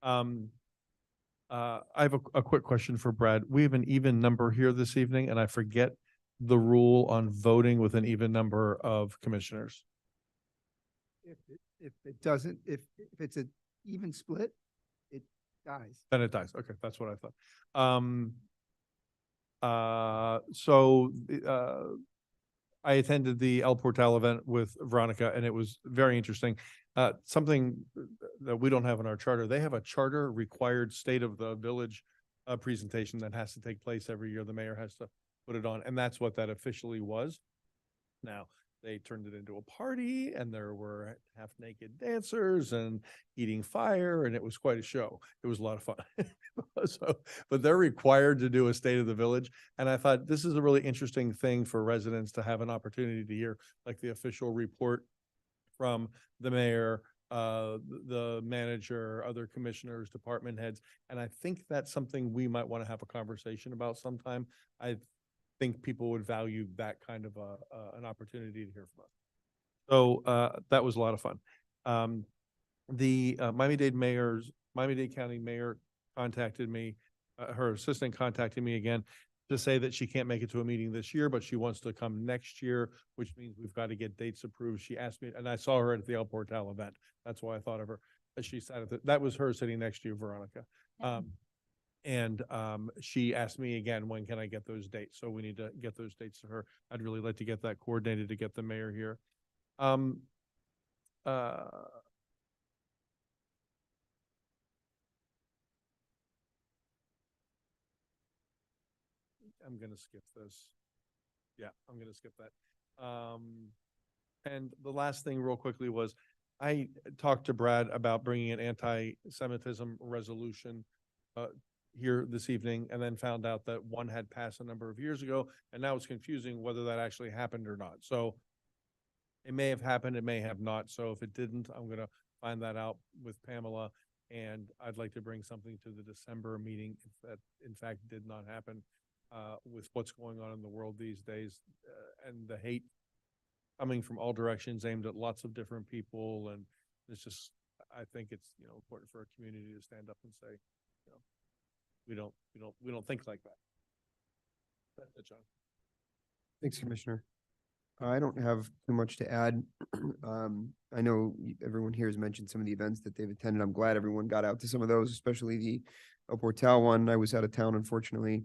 I have a quick question for Brad. We have an even number here this evening, and I forget the rule on voting with an even number of commissioners. If it doesn't, if it's an even split, it dies. Then it dies. Okay, that's what I thought. I attended the El Portal event with Veronica, and it was very interesting. Something that we don't have in our charter, they have a charter required state of the village presentation that has to take place every year. The mayor has to put it on, and that's what that officially was. Now, they turned it into a party, and there were half-naked dancers and eating fire, and it was quite a show. It was a lot of fun. But they're required to do a state of the village, and I thought this is a really interesting thing for residents to have an opportunity to hear, like the official report from the mayor, the manager, other commissioners, department heads, and I think that's something we might want to have a conversation about sometime. I think people would value that kind of an opportunity to hear from us. So that was a lot of fun. The Miami-Dade County mayor contacted me, her assistant contacted me again to say that she can't make it to a meeting this year, but she wants to come next year, which means we've got to get dates approved. She asked me, and I saw her at the El Portal event. That's why I thought of her. She sat at that was her sitting next to you, Veronica. She asked me again, when can I get those dates? So we need to get those dates to her. I'd really like to get that coordinated to get the mayor here. I'm gonna skip this. Yeah, I'm gonna skip that. And the last thing real quickly was I talked to Brad about bringing an anti-Semitism resolution here this evening, and then found out that one had passed a number of years ago, and now it's confusing whether that actually happened or not. So it may have happened, it may have not. So if it didn't, I'm gonna find that out with Pamela, and I'd like to bring something to the December meeting if that in fact did not happen, with what's going on in the world these days, and the hate coming from all directions aimed at lots of different people. And it's just, I think it's, important for a community to stand up and say, we don't think like that. That's it, John. Thanks, Commissioner. I don't have too much to add. I know everyone here has mentioned some of the events that they've attended. I'm glad everyone got out to some of those, especially the El Portal one. I was out of town, unfortunately.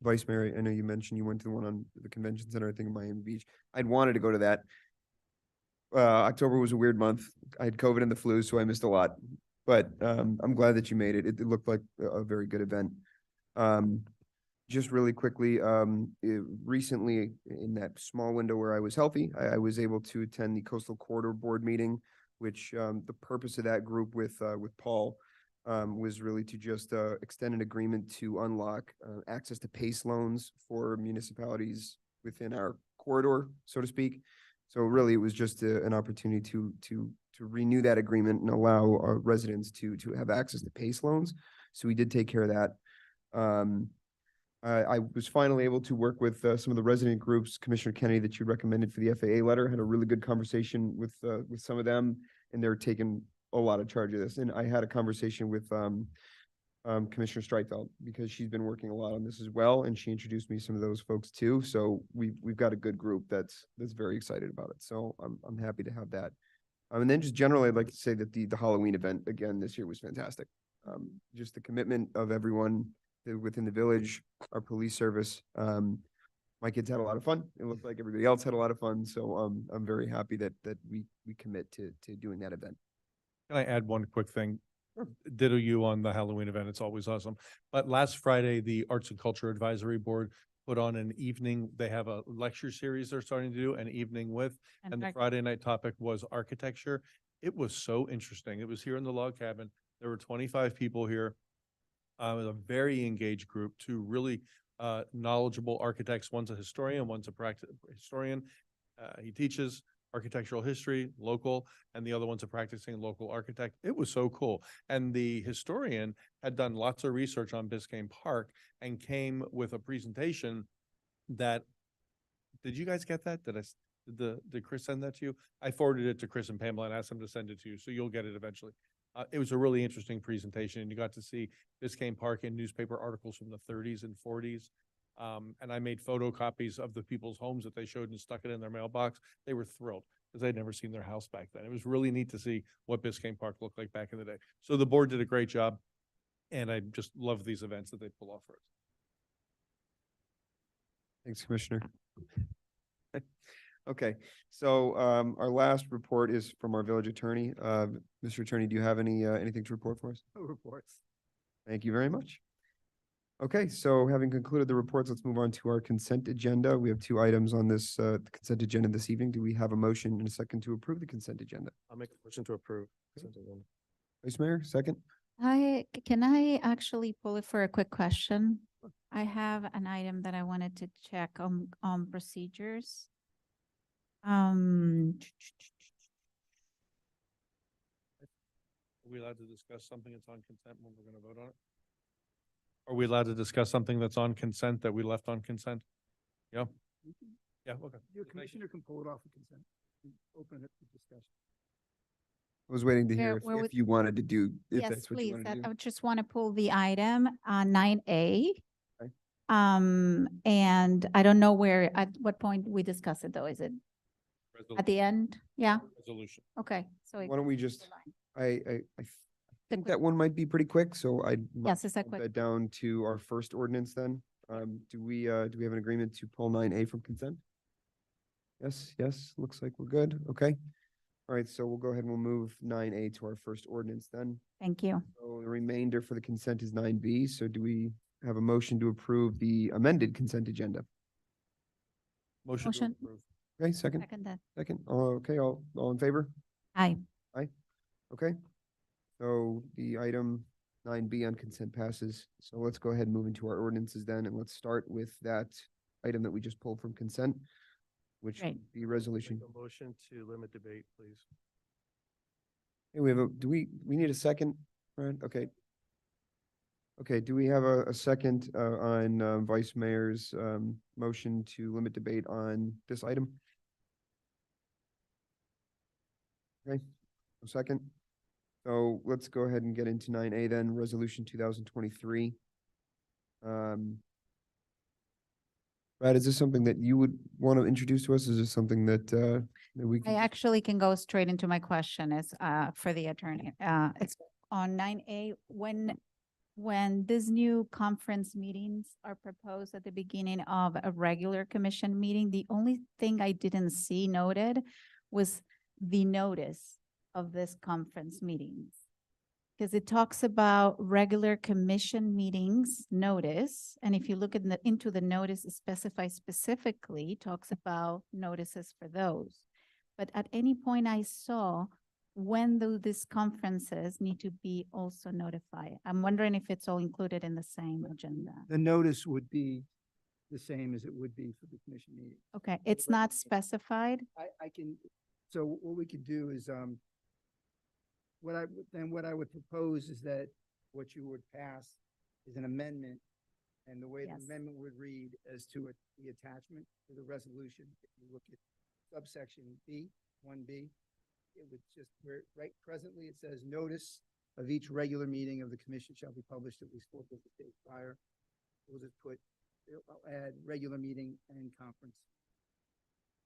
Vice Mayor, I know you mentioned you went to the one on the convention center, I think in Miami Beach. I'd wanted to go to that. October was a weird month. I had COVID and the flu, so I missed a lot. But I'm glad that you made it. It looked like a very good event. Just really quickly, recently in that small window where I was healthy, I was able to attend the Coastal Corridor Board meeting, which the purpose of that group with Paul was really to just extend an agreement to unlock access to PACE loans for municipalities within our corridor, so to speak. So really, it was just an opportunity to renew that agreement and allow our residents to have access to PACE loans. So we did take care of that. I was finally able to work with some of the resident groups, Commissioner Kennedy, that you recommended for the FAA letter. Had a really good conversation with some of them, and they're taking a lot of charge of this. And I had a conversation with Commissioner Streitfeld because she's been working a lot on this as well, and she introduced me to some of those folks too. So we've got a good group that's very excited about it. So I'm happy to have that. And then just generally, I'd like to say that the Halloween event again this year was fantastic. Just the commitment of everyone within the village, our police service. My kids had a lot of fun. It looked like everybody else had a lot of fun. So I'm very happy that we commit to doing that event. Can I add one quick thing? Ditto you on the Halloween event. It's always awesome. But last Friday, the Arts and Culture Advisory Board put on an evening. They have a lecture series they're starting to do, an evening with, and the Friday night topic was architecture. It was so interesting. It was here in the log cabin. There were 25 people here. A very engaged group, two really knowledgeable architects. One's a historian, one's a historian. He teaches architectural history, local, and the other one's a practicing local architect. It was so cool. And the historian had done lots of research on Biscayne Park and came with a presentation that, did you guys get that? Did Chris send that to you? I forwarded it to Chris and Pamela and asked them to send it to you, so you'll get it eventually. It was a really interesting presentation, and you got to see Biscayne Park in newspaper articles from the 30s and 40s. And I made photocopies of the people's homes that they showed and stuck it in their mailbox. They were thrilled because they'd never seen their house back then. It was really neat to see what Biscayne Park looked like back in the day. So the board did a great job, and I just love these events that they pull off for us. Thanks, Commissioner. Okay, so our last report is from our village attorney. Mr. Attorney, do you have anything to report for us? No reports. Thank you very much. Okay, so having concluded the reports, let's move on to our consent agenda. We have two items on this consent agenda this evening. Do we have a motion and a second to approve the consent agenda? I'll make a motion to approve. consent agenda. Vice Mayor, second? Can I actually pull it for a quick question? I have an item that I wanted to check on procedures. Are we allowed to discuss something that's on consent when we're going to vote on it? Are we allowed to discuss something that's on consent that we left on consent? Yeah? Yeah, okay. Your commissioner can pull it off of consent. Open it for discussion. I was waiting to hear Where if would- you wanted to do, if Yes, that's what you please. wanted to I do. just want to pull the item 9A. Okay. And I don't know at what point we discuss it though. Is it at the end? Yeah, Resolution. okay. So Why don't we just, I The think that one might be pretty quick, so I'd Yes, it's a bump quick. that down to our first ordinance then. Do we have an agreement to pull 9A from consent? Yes, looks like we're good. Okay. All right, so we'll go ahead and we'll move 9A to our first ordinance then. Thank you. So the remainder for the consent is 9B. So do we have a motion to approve the amended consent agenda? Motion to Motion. approve. Okay, second? Second that. Second. Okay, all in favor? Aye. Okay. So the item 9B on consent passes. So let's go ahead and move into our ordinances then, and let's start with that item that we just pulled from consent, which Right. would be resolution. Make a motion to limit debate, please. Hey, we need a second, Brian? Okay. Okay, do we have a second on Vice Mayor's motion to limit debate on this item? Okay, a second. So let's go ahead and get into 9A then, Resolution 2023. Brad, is this something that you would want to introduce to us? Is this something that, that we I can? actually can go straight into my question. It's for the attorney. It's on 9A, when these new conference meetings are proposed at the beginning of a regular commission meeting, the only thing I didn't see noted was the notice of this conference meetings. Because it talks about regular commission meetings notice, and if you look into the notice, it specifies specifically, talks about notices for those. But at any point I saw, when do these conferences need to be also notified? I'm wondering if it's all included in the same agenda. The notice would be the same as it would be for the commission meeting. Okay, it's not specified? I can, so what we could do is, what I would propose is that what you would pass is an amendment. And the way the Yes. amendment would read as to the attachment to the resolution, if you look at subsection B, 1B, it would just, right, presently it says notice of each regular meeting of the commission shall be published at least 4 business days prior. We'll just put, I'll add regular meeting and conference.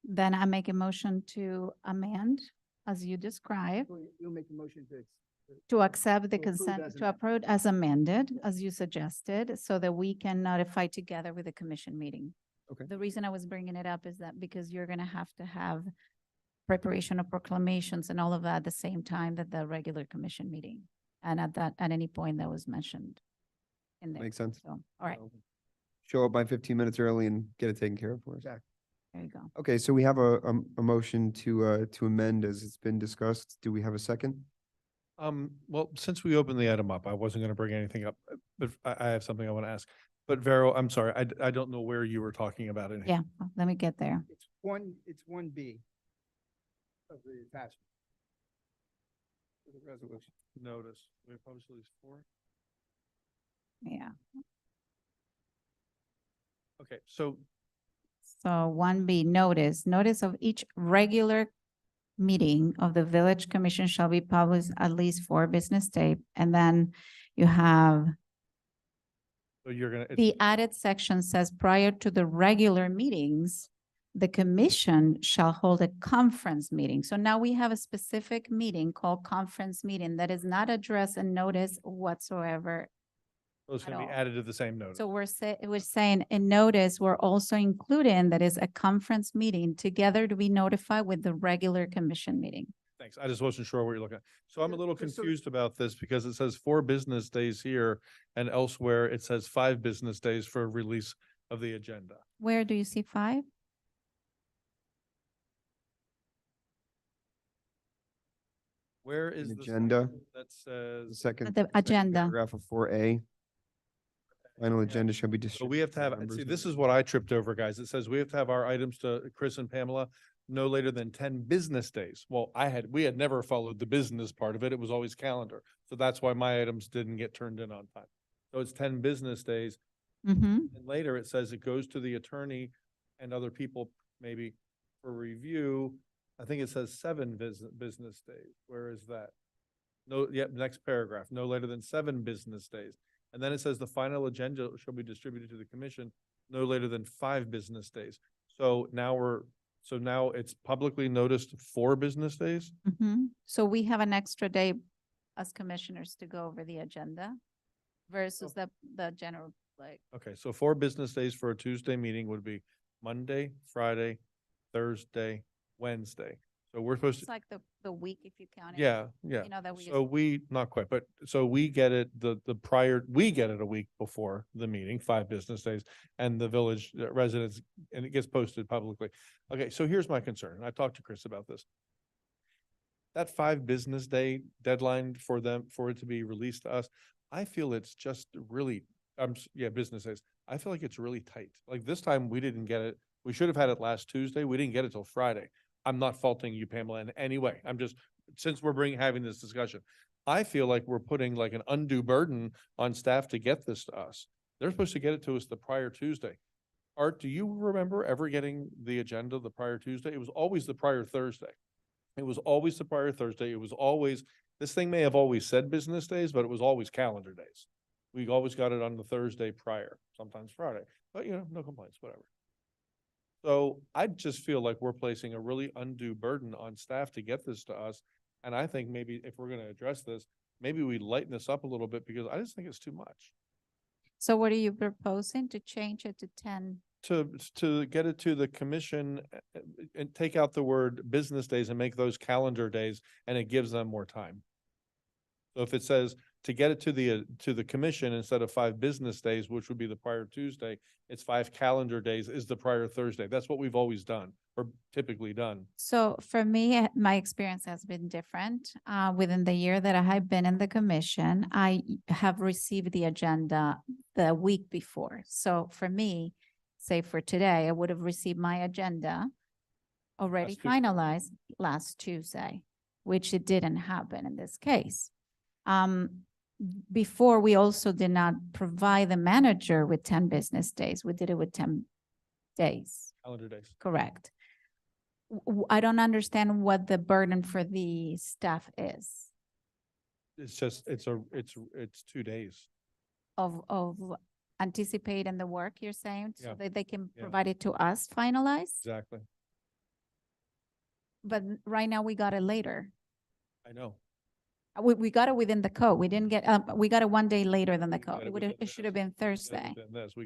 Then I make a motion to amend, as you described, You'll make a motion to accept the to approve consent, as to approve as amended, as you suggested, so that we can notify together with the commission meeting. Okay. The reason I was bringing it up is that because you're gonna have to have preparation of proclamations and all of that at the same time that the regular commission meeting. And at any point that was mentioned in there. Makes sense. So, all right, Show up by 15 minutes early and get it taken care of for us. Exactly. there you go. Okay, so we have a motion to amend as it's been discussed. Do we have a second? Well, since we opened the item up, I wasn't going to bring anything up, but I have something I want to ask. But Vero, I'm sorry, I don't know where you were talking about it. Yeah, let me get there. It's 1B of the attachment. To the resolution. Notice, we published at least 4. Yeah. Okay, so So 1B, notice of each regular meeting of the village commission shall be published at least 4 business days. And then you have you're gonna, the added section says prior to the regular meetings, the commission shall hold a conference meeting. So now we have a specific meeting called conference meeting that is not addressed in notice whatsoever. it's going to be all. added to the same notice. So we're saying in notice, we're also including that is a conference meeting together to be notified with the regular commission meeting. Thanks. I just wasn't sure what you're looking at. So I'm a little just so- confused about this because it says 4 business days here and elsewhere it says 5 business days for release of the agenda. Where do you see 5? Where is An the agenda. section that The says? second. The second agenda. Paragraph of 4A. Final agenda shall be So distributed. we have to have, members see, of this the- is what I tripped over, guys. It says we have to have our items to Chris and Pamela no later than 10 business days. Well, we had never followed the business part of it. It was always calendar. So that's why my items didn't get turned in on time. So it's 10 business days. Mm-hmm. And later it says it goes to the attorney and other people maybe for review. I think it says 7 business days. Where is that? No, yep, next paragraph, no later than 7 business days. And then it says the final agenda shall be distributed to the commission no later than 5 business days. So now it's publicly noticed 4 business days? Mm-hmm. So we have an extra day as commissioners to go over the agenda versus the general, like, Okay, so 4 business days for a Tuesday meeting would be Monday, Friday, Thursday, Wednesday. So we're supposed it's to, like the week if you count it. yeah, yeah. You know, that we. So we, not quite, but so we get it, we get it a week before the meeting, 5 business days, and the village residents, and it gets posted publicly. Okay, so here's my concern, and I talked to Chris about this. That 5 business day deadline for it to be released to us, I feel it's just really, business days. I feel like it's really tight. Like this time, we didn't get it. We should have had it last Tuesday. We didn't get it till Friday. I'm not faulting you, Pamela, in any way. I'm just, since we're having this discussion, I feel like we're putting like an undue burden on staff to get this to us. They're supposed to get it to us the prior Tuesday. Art, do you remember ever getting the agenda the prior Tuesday? It was always the prior Thursday. It was always the prior Thursday. It was always, this thing may have always said business days, but it was always calendar days. We always got it on the Thursday prior, sometimes Friday, but no complaints, whatever. So I just feel like we're placing a really undue burden on staff to get this to us. And I think maybe if we're gonna address this, maybe we lighten this up a little bit because I just think it's too much. So what are you proposing to change it to 10? To get it to the commission and take out the word business days and make those calendar days, and it gives them more time. So if it says to get it to the commission instead of 5 business days, which would be the prior Tuesday, it's 5 calendar days is the prior Thursday. That's what we've always done or typically done. So for me, my experience has been different. Within the year that I have been in the commission, I have received the agenda the week before. So for me, say for today, I would have received my agenda already Last Tuesday. finalized last Tuesday, which it didn't happen in this case. Before, we also did not provide the manager with 10 business days. We did it with 10 days. Calendar days. Correct. I don't understand what the burden for the staff is It's just, it's 2 days. of anticipating the work you're saying, so Yeah. that they can Yeah. provide it to us finalized? Exactly. But right now we got it later. I know. We got it within the code. We didn't get, we got it one day later than the got code. it It would have, within it should have been Thursday. Than this, we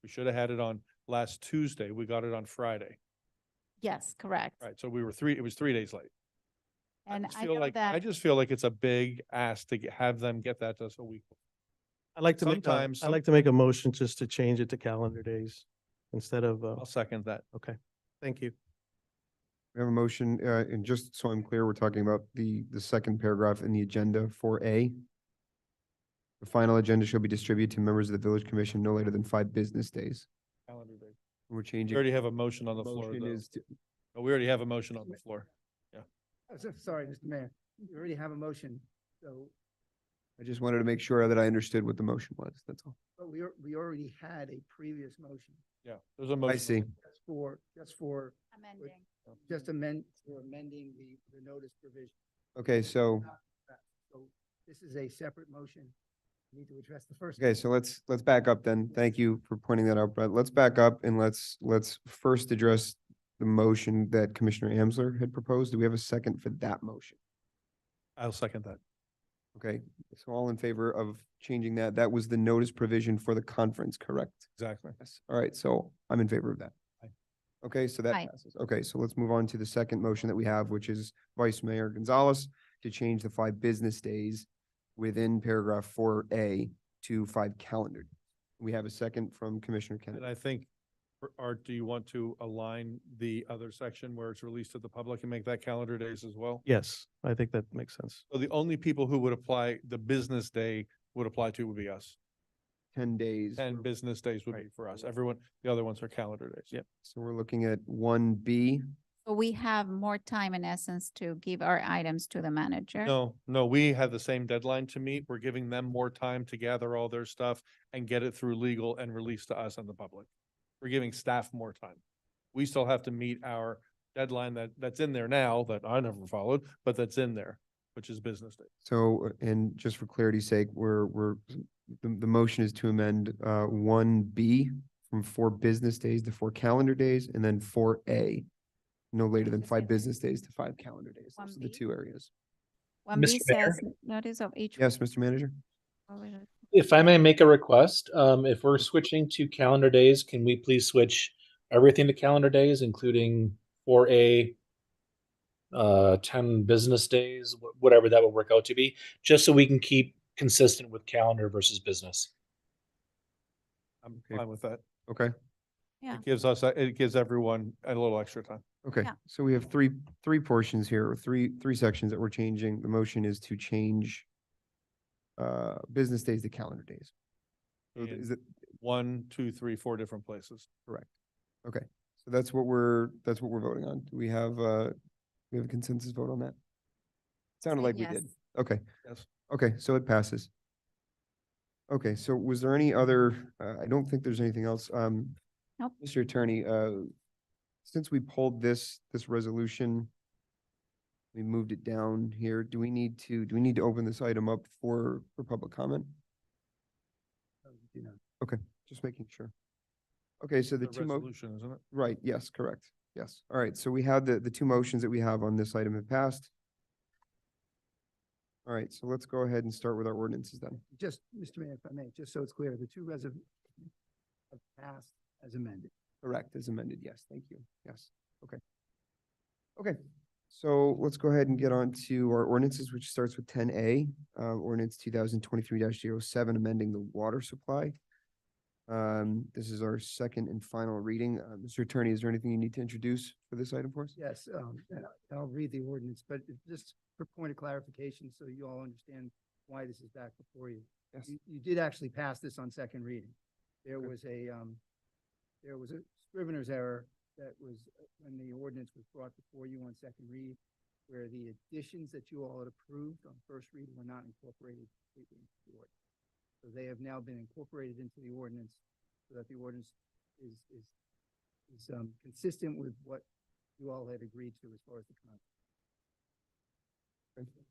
should have had it on last Tuesday. We got it on Friday. Yes, correct. Right, so it was 3 days late. And just I feel know like, I that, just feel like it's a big ask to have them get that to us a week. I'd like to Sometimes I'd like to make a motion just to change it to calendar days instead of, I'll second that. okay, thank you. We have a motion, and just so I'm clear, we're talking about the second paragraph in the agenda for A. The final agenda shall be distributed to members of the village commission no later than 5 business days. Calendar day. We're We changing. already have a motion on the floor, Motion though. is to- Oh, we already have a motion on the floor. Sorry, Mr. Mayor, you already have a motion, so, I just wanted to make sure that I understood what the motion was, that's all. but we already had a previous motion. Yeah, there's a motion. I see. Just for, amending. amending the notice provision. Okay, so, So this is a separate motion. We need to address the first. okay, so let's back up then. Thank you for pointing that out, Brett. Let's back up and let's first address the motion that Commissioner Amsler had proposed. Do we have a second for that motion? I'll second that. Okay, so all in favor of changing that? That was the notice provision for the conference, correct? Exactly. Yes. All right, so I'm in favor of that. Aye. Okay, so that Aye. passes. Okay, so let's move on to the second motion that we have, which is Vice Mayor Gonzalez to change the 5 business days within paragraph 4A to 5 calendar. We have a second from Commissioner And Kennedy. I think, Art, do you want to align the other section where it's released to the public and make that calendar days as well? Yes, I think that makes sense. So the only people who would apply, the business day would apply to would be us. 10 days. 10 business days would be for us. Everyone, the other ones are calendar days. Yep. So we're looking at 1B. So we have more time in essence to give our items to the manager. No, we have the same deadline to meet. We're giving them more time to gather all their stuff and get it through legal and release to us and the public. We're giving staff more time. We still have to meet our deadline that's in there now that I never followed, but that's in there, which is business day. So, and just for clarity's sake, the motion is to amend 1B from 4 business days to 4 calendar days, and then 4A, no later than 5 business days to 5 calendar days. Those are the 1B? 2 areas. 1B Mr. Mayor? says notice of each. Yes, Mr. Manager? If I may make a request, if we're switching to calendar days, can we please switch everything to calendar days, including 4A, 10 business days, whatever that would work out to be, just so we can keep consistent with calendar versus business. I'm Okay. fine with that. Okay, Yeah. It gives everyone a little extra time. okay. Yeah. So we have three portions here, or three sections that we're changing. The motion is to change business days to calendar days. So And is it 1, 2, 3, 4 different places. correct? Okay, so that's what we're voting on. Do we have a consensus vote on that? Sounded Say like we yes. did. Okay. Yes. Okay, so it passes. Okay, so was there any other, I don't think there's anything else. Nope. Mr. Attorney, since we pulled this resolution, we moved it down here, do we need to open this item up for public comment? Okay, just making sure. Okay, so the The two resolution, isn't it? right, yes, correct. Yes. All right, so we have the two motions that we have on this item have passed. All right, so let's go ahead and start with our ordinances then. Just, Mr. Mayor, if I may, just so it's clear, the two resolutions have passed as amended. Correct, as amended, yes, thank you, yes, okay. Okay, so let's go ahead and get on to our ordinances, which starts with 10A, ordinance 2023-07, amending the water supply. This is our second and final reading. Mr. Attorney, is there anything you need to introduce for this item for us? Yes, and I'll read the ordinance, but just for point of clarification, so you all understand why this is back before you. Yes. You did actually pass this on second reading. There was a scrivener's error that was when the ordinance was brought before you on second read, where the additions that you all had approved on first read were not incorporated completely into the ordinance. So they have now been incorporated into the ordinance so that the ordinance is consistent with what you all had agreed to as far as the content.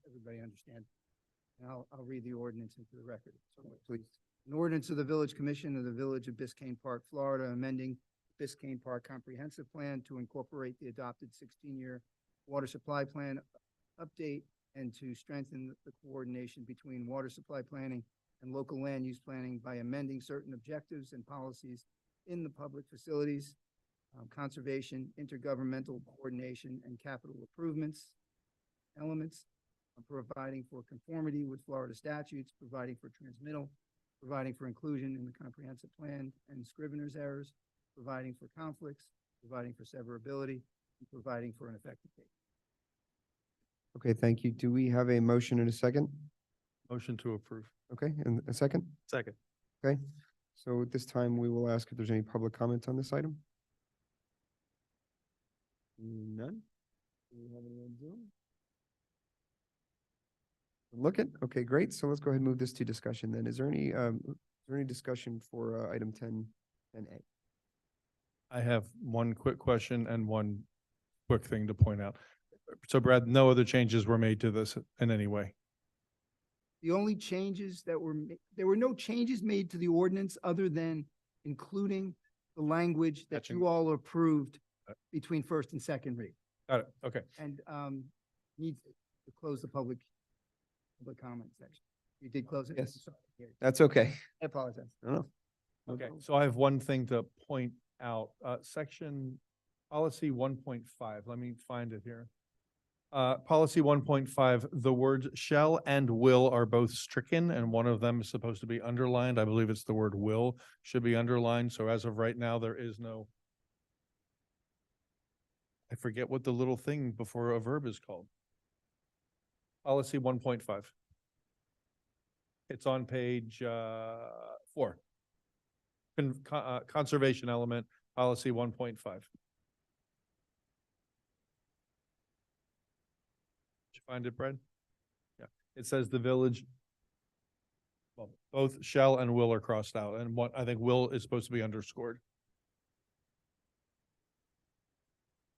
Everybody understand? And I'll read the ordinance into the record. So, please. An ordinance of the Village Commission of the Village of Biscayne Park, Florida, amending Biscayne Park Comprehensive Plan to incorporate the adopted 16-year water supply plan update and to strengthen the coordination between water supply planning and local land use planning by amending certain objectives and policies in the public facilities, conservation, intergovernmental coordination, and capital improvements elements, providing for conformity with Florida statutes, providing for transmittal, providing for inclusion in the comprehensive plan and scrivener's errors, providing for conflicts, providing for severability, and providing for an effective date. Okay, thank you. Do we have a motion and a second? Motion to approve. Okay, and a second? Second. Okay, so at this time, we will ask if there's any public comments on this item. None? Do we have any on Zoom? Look it, okay, great. So let's go ahead and move this to discussion then. Is there any discussion for item 10A? I have one quick question and one quick thing to point out. So Brad, no other changes were made to this in any way? The only changes that there were no changes made to the ordinance other than including the language that Catching- you all approved between first and second read. Got it, okay. And need to close the public comment section. You did close it? Yes. I'm sorry. That's okay. I apologize. No. Okay, so I have one thing to point out, section policy 1.5, let me find it here. Policy 1.5, the words shall and will are both stricken and one of them is supposed to be underlined. I believe it's the word will should be underlined. So as of right now, there is no, I forget what the little thing before a verb is called. Policy 1.5. It's on page 4. Conservation element, policy 1.5. Did you find it, Brad? Yeah, it says the village. Well, both shall and will are crossed out, and what I think will is supposed to be underscored.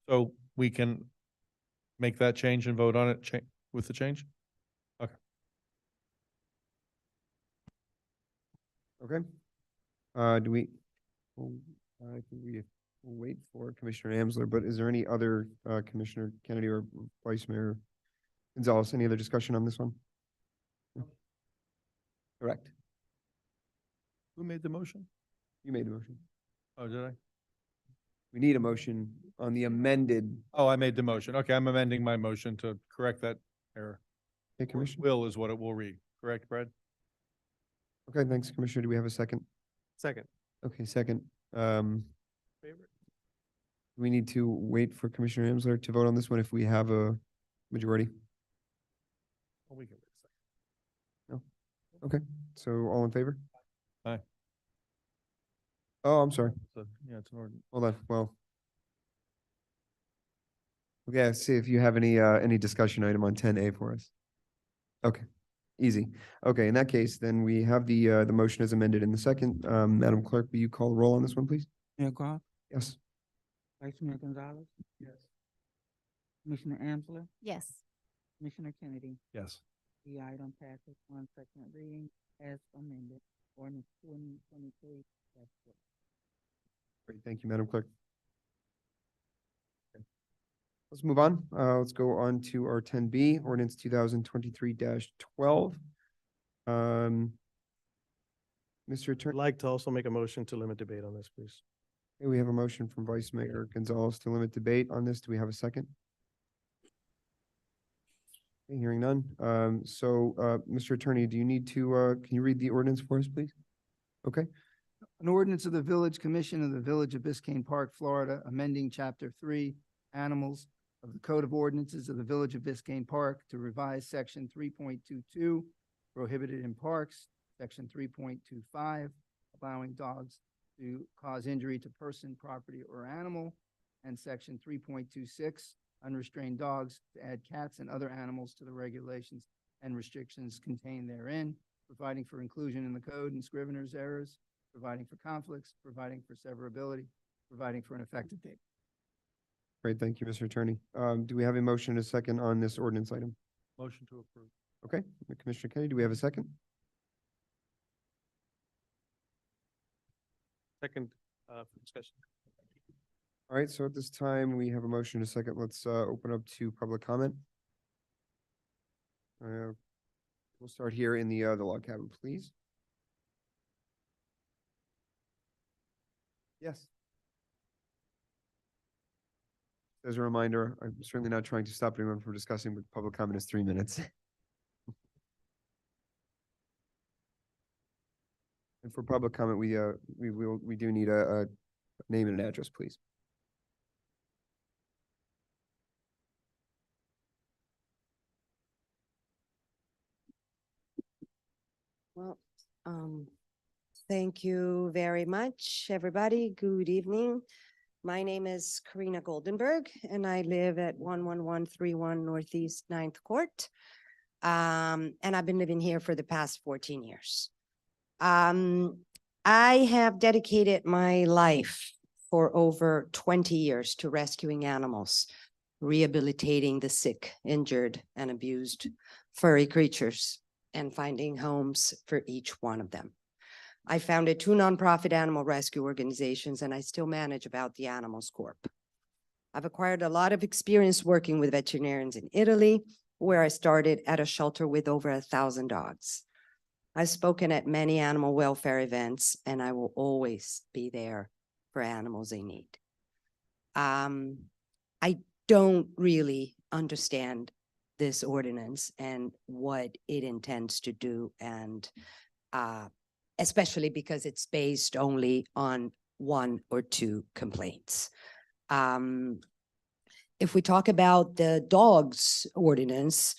So we can make that change and vote on it with the change? Okay. Okay. Do we, well, I think we will wait for Commissioner Amsler, but is there any other, Commissioner Kennedy or Vice Mayor Gonzalez, any other discussion on this one? No? Correct. Who made the motion? You made the motion. Oh, did I? We need a motion on the amended. Oh, I made the motion. Okay, I'm amending my motion to correct that error. Okay, Commissioner. Will is what it will read, correct, Brad? Okay, thanks, Commissioner. Do we have a second? Second. Okay, second. Favorite? We need to wait for Commissioner Amsler to vote on this one if we have a majority. Well, we can wait a second. No? Okay, so all in favor? Aye. Oh, I'm sorry. So, yeah, it's an ordinance. Hold on, well. Okay, let's see if you have any discussion item on 10A for us. Okay, easy. Okay, in that case, then we have the motion as amended in the second. Madam Clerk, will you call the roll on this one, please? Mayor Goff, Yes. Vice Mayor Gonzalez, Yes. Commissioner Amsler, Yes. Commissioner Kennedy. Yes. The item passes on second reading as amended. Ordinance 2023. Great, thank you, Madam Clerk. Okay. Let's move on. Let's go on to our 10B, ordinance 2023-12. Mr. I'd Attorney, like to also make a motion to limit debate on this, please. we have a motion from Vice Mayor Gonzalez to limit debate on this. Do we have a second? Okay, hearing none. Mr. Attorney, do you need to, can you read the ordinance for us, please? Okay, An ordinance of the Village Commission of the Village of Biscayne Park, Florida, amending Chapter 3, Animals of the Code of Ordinances of the Village of Biscayne Park to revise Section 3.22, prohibited in parks, Section 3.25, allowing dogs to cause injury to person, property, or animal, and Section 3.26, unrestrained dogs, to add cats and other animals to the regulations and restrictions contained therein, providing for inclusion in the code and scrivener's errors, providing for conflicts, providing for severability, providing for an effective date. great, thank you, Mr. Attorney. Do we have a motion and a second on this ordinance item? Motion to approve. Okay, Commissioner Kennedy, do we have a second? Second, for discussion. All right, so at this time, we have a motion and a second. Let's open up to public comment. We'll start here in the log cabin, please. Yes. As a reminder, I'm certainly not trying to stop anyone from discussing, but public comment is 3 minutes. And for public comment, we do need a name and an address, please. Well, thank you very much, everybody. Good evening. My name is Karina Goldenberg, and I live at 11131 Northeast 9th Court. And I've been living here for the past 14 years. I have dedicated my life for over 20 years to rescuing animals, rehabilitating the sick, injured, and abused furry creatures, and finding homes for each one of them. I founded 2 nonprofit animal rescue organizations, and I still manage About the Animals Corp. I've acquired a lot of experience working with veterinarians in Italy, where I started at a shelter with over 1,000 dogs. I've spoken at many animal welfare events, and I will always be there for animals in need. I don't really understand this ordinance and what it intends to do, and especially because it's based only on 1 or 2 complaints. If we talk about the dogs ordinance,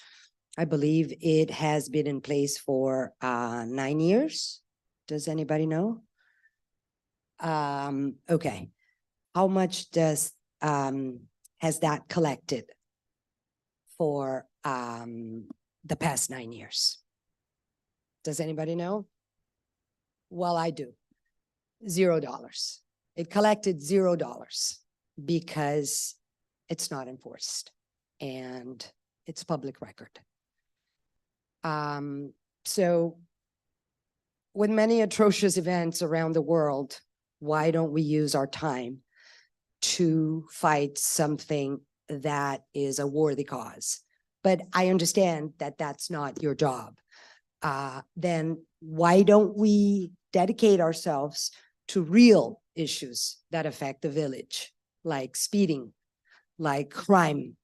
I believe it has been in place for 9 years. Does anybody know? Okay. How much has that collected for the past 9 years? Does anybody know? Well, I do. $0. It collected $0 because it's not enforced and it's public record. So with many atrocious events around the world, why don't we use our time to fight something that is a worthy cause? But I understand that that's not your job. Then why don't we dedicate ourselves to real issues that affect the village, like speeding, like crime,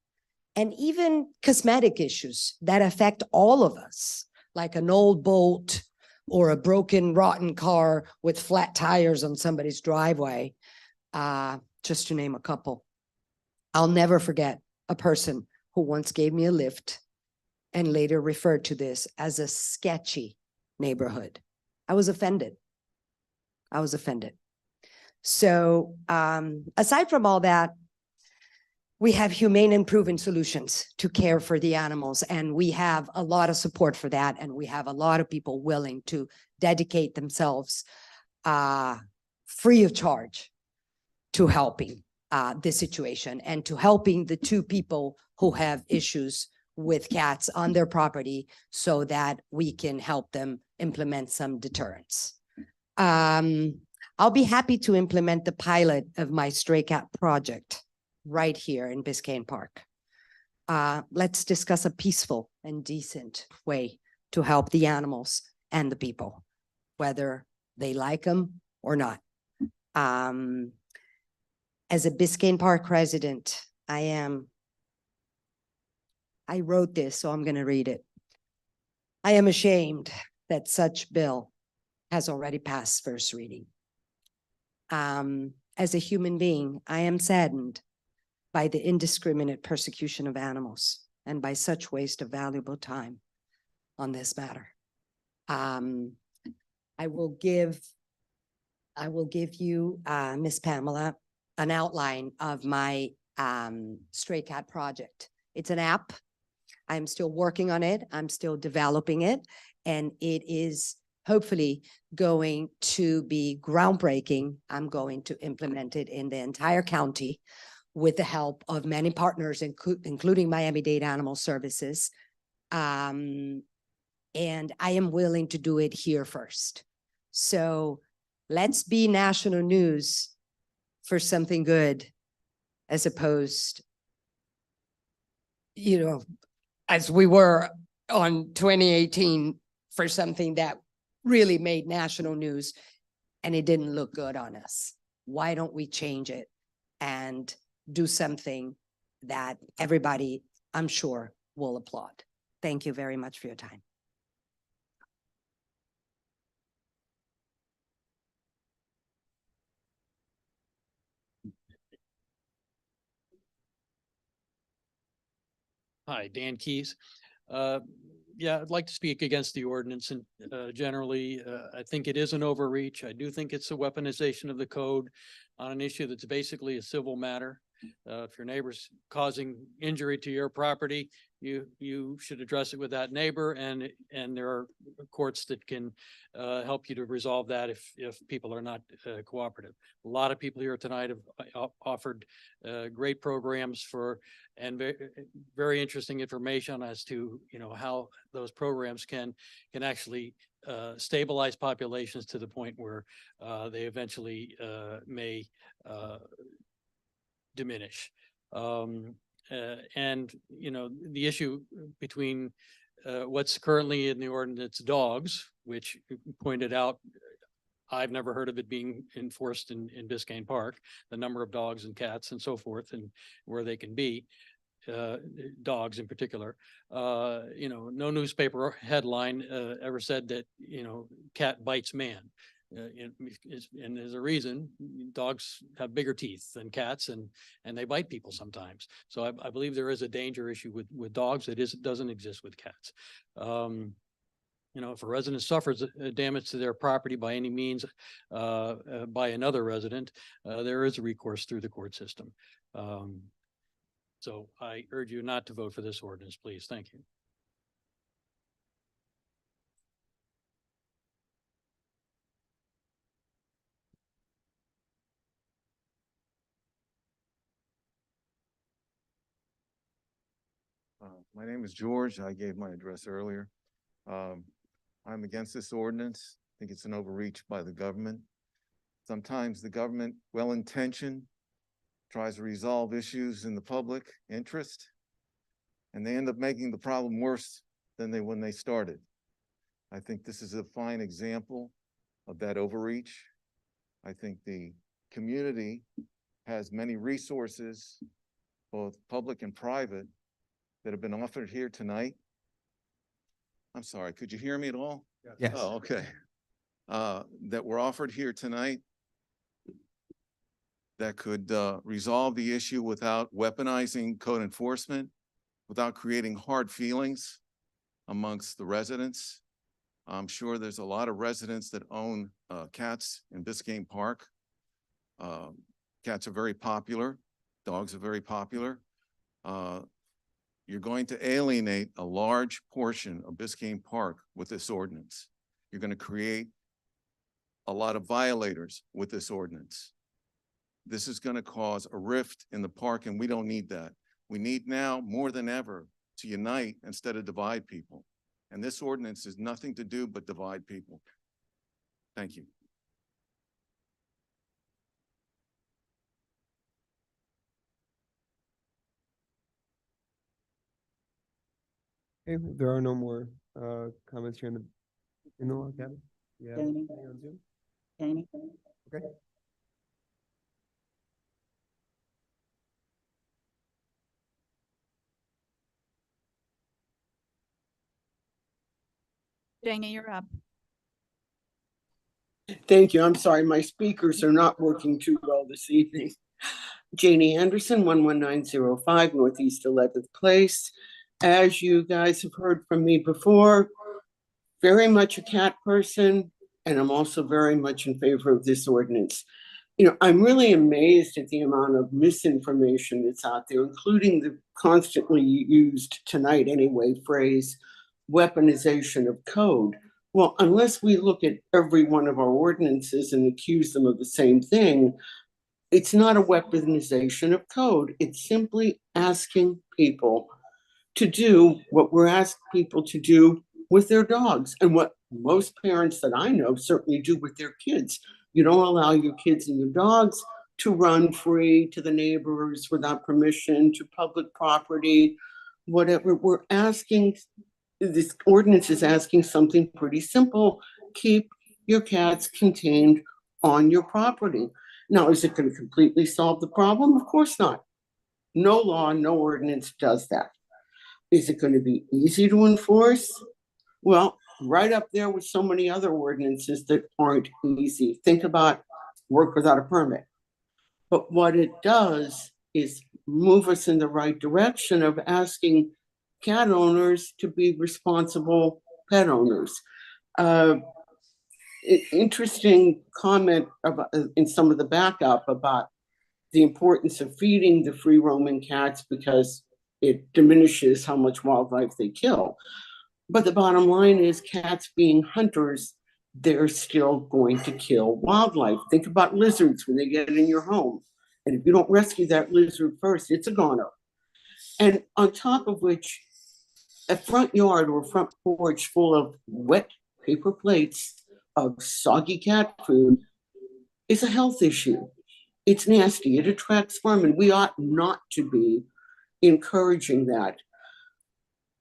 and even cosmetic issues that affect all of us, like an old bolt or a broken, rotten car with flat tires on somebody's driveway, just to name a couple. I'll never forget a person who once gave me a lift and later referred to this as a sketchy neighborhood. I was offended. I was offended. So aside from all that, we have humane and proven solutions to care for the animals, and we have a lot of support for that, and we have a lot of people willing to dedicate themselves free of charge to helping this situation and to helping the 2 people who have issues with cats on their property so that we can help them implement some deterrence. I'll be happy to implement the pilot of my stray cat project right here in Biscayne Park. Let's discuss a peaceful and decent way to help the animals and the people, whether they like them or not. As a Biscayne Park resident, I wrote this, so I'm going to read it. I am ashamed that such bill has already passed first reading. As a human being, I am saddened by the indiscriminate persecution of animals and by such waste of valuable time on this matter. I will give you, Miss Pamela, an outline of my stray cat project. It's an app. I'm still working on it. I'm still developing it, and it is hopefully going to be groundbreaking. I'm going to implement it in the entire county with the help of many partners, including Miami-Dade Animal Services. And I am willing to do it here first. So let's be national news for something good, as opposed, as we were on 2018 for something that really made national news and it didn't look good on us. Why don't we change it and do something that everybody, I'm sure, will applaud? Thank you very much for your time. Hi, Dan Keys. Yeah, I'd like to speak against the ordinance, and generally, I think it is an overreach. I do think it's a weaponization of the code on an issue that's basically a civil matter. If your neighbor's causing injury to your property, you should address it with that neighbor, and there are courts that can help you to resolve that if people are not cooperative. A lot of people here tonight have offered great programs and very interesting information as to how those programs can actually stabilize populations to the point where they eventually may diminish. And the issue between what's currently in the ordinance, dogs, which you pointed out, I've never heard of it being enforced in Biscayne Park, the number of dogs and cats and so forth, and where they can be, dogs in particular. No newspaper headline ever said that, cat bites man. And there's a reason. Dogs have bigger teeth than cats, and they bite people sometimes. So I believe there is a danger issue with dogs that doesn't exist with cats. If a resident suffers damage to their property by any means by another resident, there is a recourse through the court system. So I urge you not to vote for this ordinance, please. Thank you. My name is George. I gave my address earlier. I'm against this ordinance. I think it's an overreach by the government. Sometimes the government, well-intentioned, tries to resolve issues in the public interest, and they end up making the problem worse than when they started. I think this is a fine example of that overreach. I think the community has many resources, both public and private, that have been offered here tonight. I'm sorry, could you hear me at all? Yes. Oh, okay. That were offered here tonight that could resolve the issue without weaponizing code enforcement, without creating hard feelings amongst the residents. I'm sure there's a lot of residents that own cats in Biscayne Park. Cats are very popular. Dogs are very popular. You're going to alienate a large portion of Biscayne Park with this ordinance. You're going to create a lot of violators with this ordinance. This is going to cause a rift in the park, and we don't need that. We need now more than ever to unite instead of divide people. And this ordinance is nothing to do but divide people. Thank you. Okay, there are no more comments here in the log cabin. Yeah. Janie? On Zoom? Janie? Okay. Janie, you're up. Thank you. I'm sorry, my speakers are not working too well this evening. Janie Anderson, 11905 Northeast 11th Place. As you guys have heard from me before, very much a cat person, and I'm also very much in favor of this ordinance. You know, I'm really amazed at the amount of misinformation that's out there, including the constantly used tonight anyway phrase, weaponization of code. Well, unless we look at every one of our ordinances and accuse them of the same thing, it's not a weaponization of code. It's simply asking people to do what we're asking people to do with their dogs and what most parents that I know certainly do with their kids. You don't allow your kids and your dogs to run free to the neighbors without permission, to public property, whatever. We're asking, this ordinance is asking something pretty simple. Keep your cats contained on your property. Now, is it going to completely solve the problem? Of course not. No law, no ordinance does that. Is it going to be easy to enforce? Well, right up there with so many other ordinances that aren't easy. Think about work without a permit. But what it does is move us in the right direction of asking cat owners to be responsible pet owners. Interesting comment about, in some of the backup about the importance of feeding the free roaming cats because it diminishes how much wildlife they kill. But the bottom line is cats being hunters, they're still going to kill wildlife. Think about lizards when they get in your home. And if you don't rescue that lizard first, it's a goner. And on top of which, a front yard or front porch full of wet paper plates of soggy cat food is a health issue. It's nasty. It attracts vermin. We ought not to be encouraging that.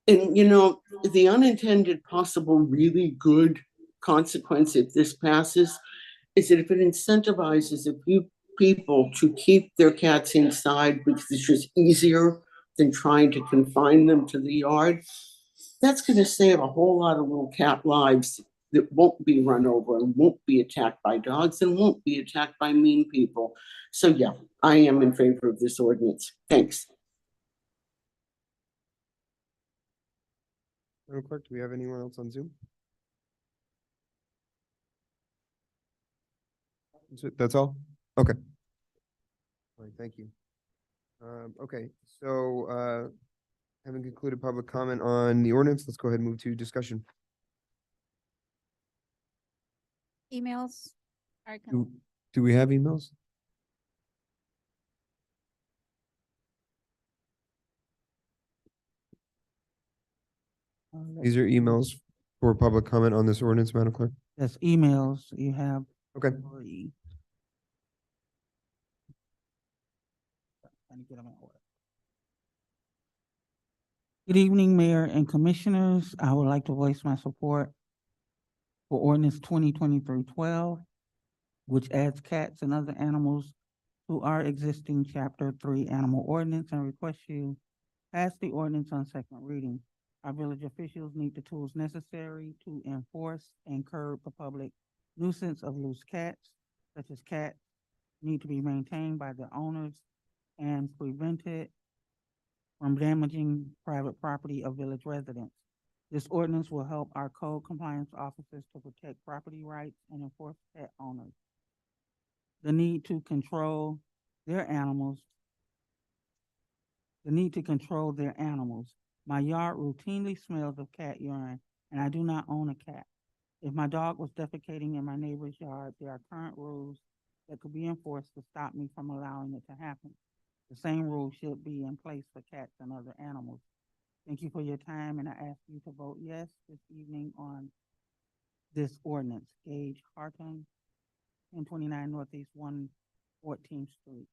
And, you know, the unintended possible really good consequence if this passes is that if it incentivizes a few people to keep their cats inside because it's just easier than trying to confine them to the yard, that's going to save a whole lot of little cat lives that won't be run over and won't be attacked by dogs and won't be attacked by mean people. So yeah, I am in favor of this ordinance. Thanks. Madam Clerk, do we have anyone else on Zoom? That's all? Okay. All right, thank you. Okay, so having concluded public comment on the ordinance, let's go ahead and move to discussion. Emails are Do we have emails? These are emails for public comment on this ordinance, Madam Clerk? Yes, emails you have. Okay. three. Trying to get them in order. Good evening, Mayor and Commissioners. I would like to voice my support for ordinance 2023-12, which adds cats and other animals to our existing Chapter 3 Animal Ordinance, and request you pass the ordinance on second reading. Our village officials need the tools necessary to enforce and curb the public nuisance of loose cats, such as cats need to be maintained by their owners and prevented from damaging private property of village residents. This ordinance will help our code compliance officers to protect property rights and enforce pet owners. The need to control their animals. My yard routinely smells of cat urine, and I do not own a cat. If my dog was defecating in my neighbor's yard, there are current rules that could be enforced to stop me from allowing it to happen. The same rules should be in place for cats and other animals. Thank you for your time, and I ask you to vote yes this evening on this ordinance. Gage Hartung, 1029 Northeast 114th Street.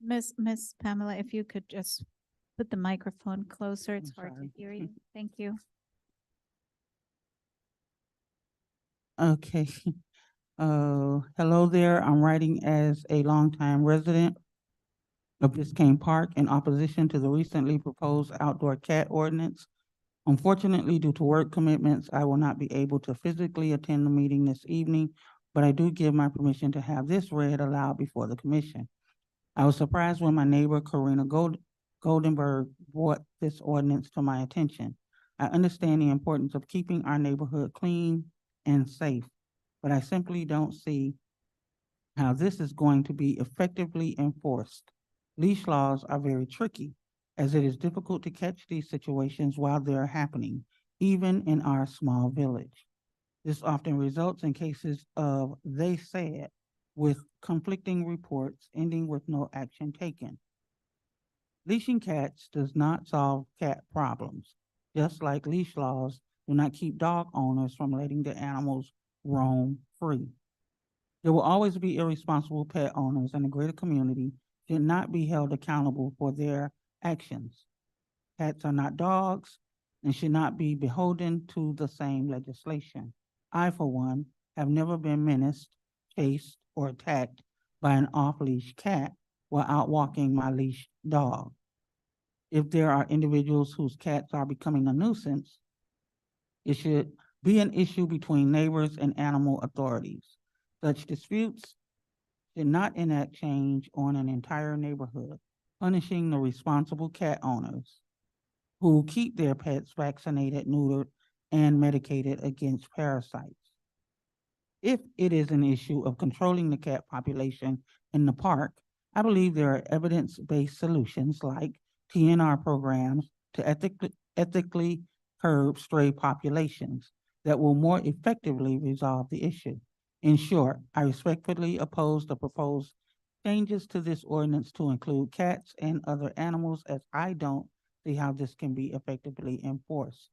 Miss Pamela, if you could just Put the microphone closer. It's I'm hard to sorry. hear you. Thank you. Okay. Hello there. I'm writing as a longtime resident of Biscayne Park in opposition to the recently proposed outdoor cat ordinance. Unfortunately, due to work commitments, I will not be able to physically attend the meeting this evening, but I do give my permission to have this read aloud before the commission. I was surprised when my neighbor Karina Goldenberg brought this ordinance to my attention. I understand the importance of keeping our neighborhood clean and safe, but I simply don't see how this is going to be effectively enforced. Leash laws are very tricky, as it is difficult to catch these situations while they're happening, even in our small village. This often results in cases of "they said," with conflicting reports ending with no action taken. Leashing cats does not solve cat problems, just like leash laws do not keep dog owners from letting their animals roam free. There will always be irresponsible pet owners, and the greater community should not be held accountable for their actions. Cats are not dogs and should not be beholden to the same legislation. I, for one, have never been menaced, chased, or attacked by an off-leash cat while out walking my leashed dog. If there are individuals whose cats are becoming a nuisance, it should be an issue between neighbors and animal authorities. Such disputes should not enact change on an entire neighborhood, punishing the responsible cat owners who keep their pets vaccinated, neutered, and medicated against parasites. If it is an issue of controlling the cat population in the park, I believe there are evidence-based solutions like TNR programs to ethically curb stray populations that will more effectively resolve the issue. In short, I respectfully oppose the proposed changes to this ordinance to include cats and other animals, as I don't see how this can be effectively enforced.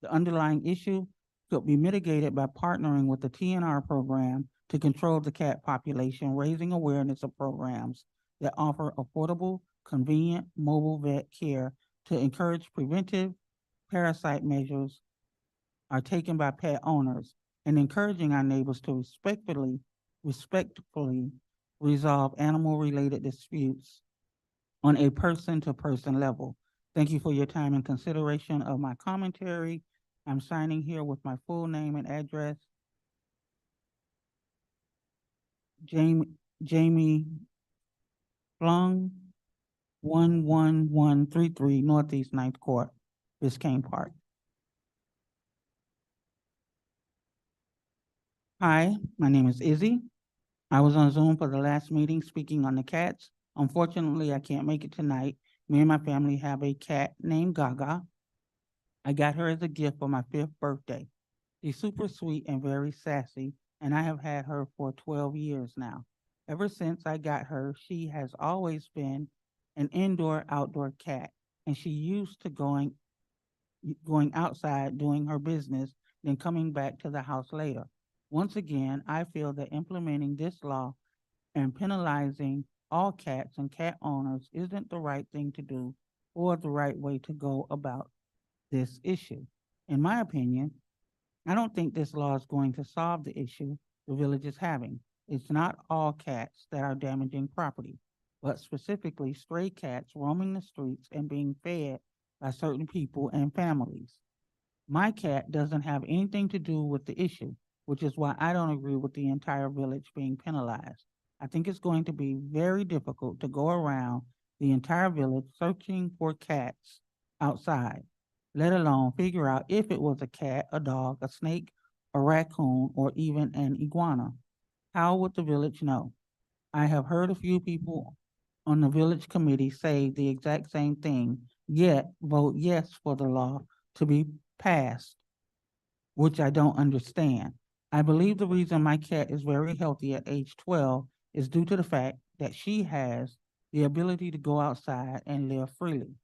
The underlying issue could be mitigated by partnering with the TNR program to control the cat population, raising awareness of programs that offer affordable, convenient mobile vet care to encourage preventive parasite measures are taken by pet owners, and encouraging our neighbors to respectfully resolve animal-related disputes on a person-to-person level. Thank you for your time and consideration of my commentary. I'm signing here with my full name and address. Jamie Flung, 11133 Northeast 9th Court, Biscayne Park. Hi, my name is Izzy. I was on Zoom for the last meeting speaking on the cats. Unfortunately, I can't make it tonight. Me and my family have a cat named Gaga. I got her as a gift for my 5th birthday. She's super sweet and very sassy, and I have had her for 12 years now. Ever since I got her, she has always been an indoor-outdoor cat, and she used to going outside doing her business, then coming back to the house later. Once again, I feel that implementing this law and penalizing all cats and cat owners isn't the right thing to do or the right way to go about this issue. In my opinion, I don't think this law is going to solve the issue the village is having. It's not all cats that are damaging property, but specifically stray cats roaming the streets and being fed by certain people and families. My cat doesn't have anything to do with the issue, which is why I don't agree with the entire village being penalized. I think it's going to be very difficult to go around the entire village searching for cats outside, let alone figure out if it was a cat, a dog, a snake, a raccoon, or even an iguana. How would the village know? I have heard a few people on the village committee say the exact same thing, yet vote yes for the law to be passed, which I don't understand. I believe the reason my cat is very healthy at age 12 is due to the fact that she has the ability to go outside and live freely.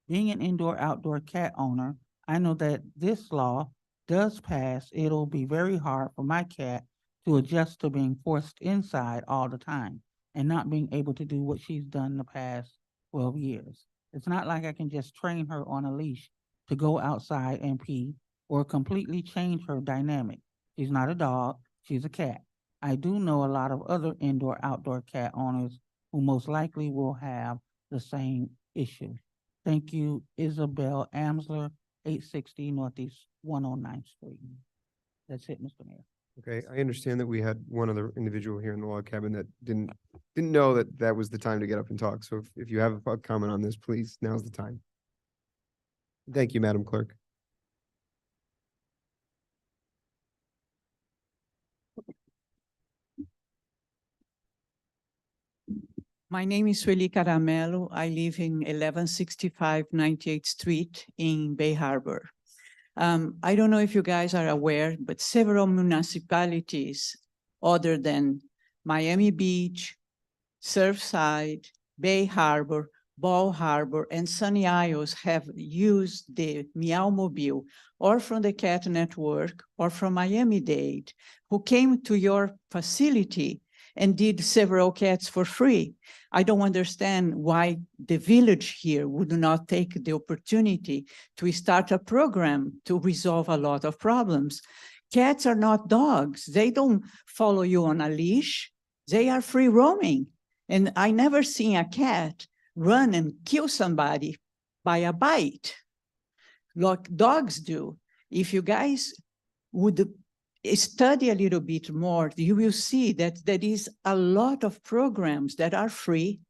Being an indoor-outdoor cat owner, I know that this law does pass, it'll be very hard for my cat to adjust to being forced inside all the time and not being able to do what she's done the past 12 years. It's not like I can just train her on a leash to go outside and pee or completely change her dynamic. She's not a dog, she's a cat. I do know a lot of other indoor-outdoor cat owners who most likely will have the same issue. Thank you, Isabel Amsler, 860 Northeast 109th Street. That's it, Mr. Mayor. Okay, I understand that we had one other individual here in the log cabin that didn't know that that was the time to get up and talk. So if you have a comment on this, please, now's the time. Thank you, Madam Clerk. My name is Sueli Caramelo. I live in 1165 98th Street in Bay Harbor. I don't know if you guys are aware, but several municipalities other than Miami Beach, Surfside, Bay Harbor, Ball Harbor, and Sunny Isles have used the Meow Mobile, or from the Cat Network, or from Miami-Dade, who came to your facility and did several cats for free. I don't understand why the village here would not take the opportunity to start a program to resolve a lot of problems. Cats are not dogs. They don't follow you on a leash. They are free roaming. And I never seen a cat run and kill somebody by a bite like dogs do. If you guys would study a little bit more, you will see that there is a lot of programs that are free.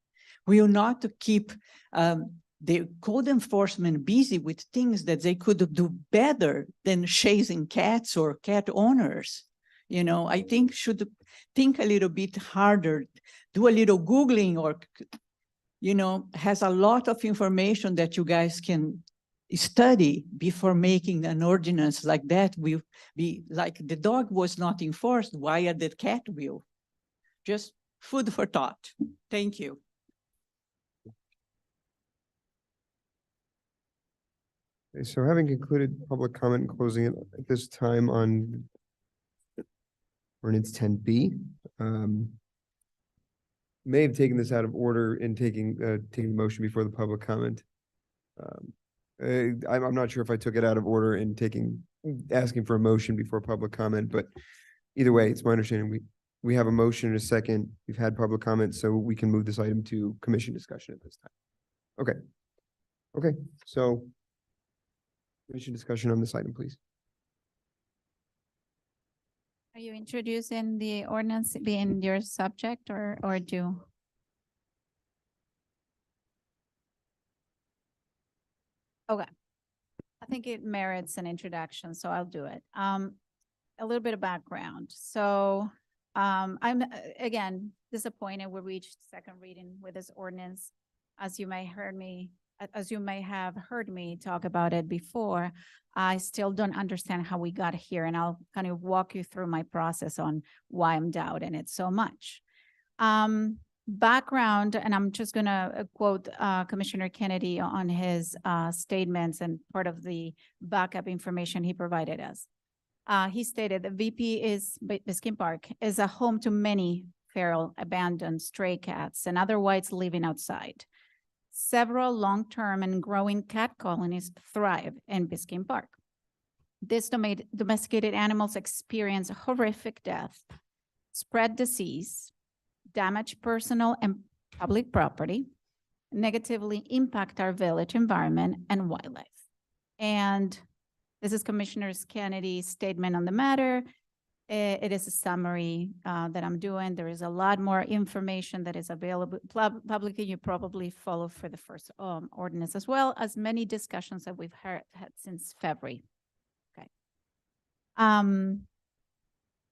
We will not keep the code enforcement busy with things that they could do better than chasing cats or cat owners. You know, I think should think a little bit harder, do a little Googling, or, you know, has a lot of information that you guys can study before making an ordinance like that. Will be like the dog was not enforced, why are the cat will? Just food for thought. Thank you. Okay, so having concluded public comment and closing it at this time on ordinance 10B, may have taken this out of order in taking the motion before the public comment. I'm not sure if I took it out of order in asking for a motion before public comment, but either way, it's my understanding we have a motion and a second. We've had public comment, so we can move this item to commission discussion at this time. Okay. Okay, so commission discussion on this item, please. Are you introducing the ordinance being your subject or do? Okay. I think it merits an introduction, so I'll do it. A little bit of background. So I'm again disappointed we reached second reading with this ordinance. As you may have heard me talk about it before, I still don't understand how we got here, and I'll kind of walk you through my process on why I'm doubting it so much. Background, and I'm just gonna quote Commissioner Kennedy on his statements and part of the backup information he provided us. He stated that Biscayne Park is a home to many feral, abandoned stray cats and otherwise living outside. Several long-term and growing cat colonies thrive in Biscayne Park. These domesticated animals experience horrific death, spread disease, damage personal and public property, negatively impact our village environment and wildlife. And this is Commissioner Kennedy's statement on the matter. It is a summary that I'm doing. There is a lot more information that is available publicly. You probably follow for the first ordinance, as well as many discussions that we've had since February. Okay.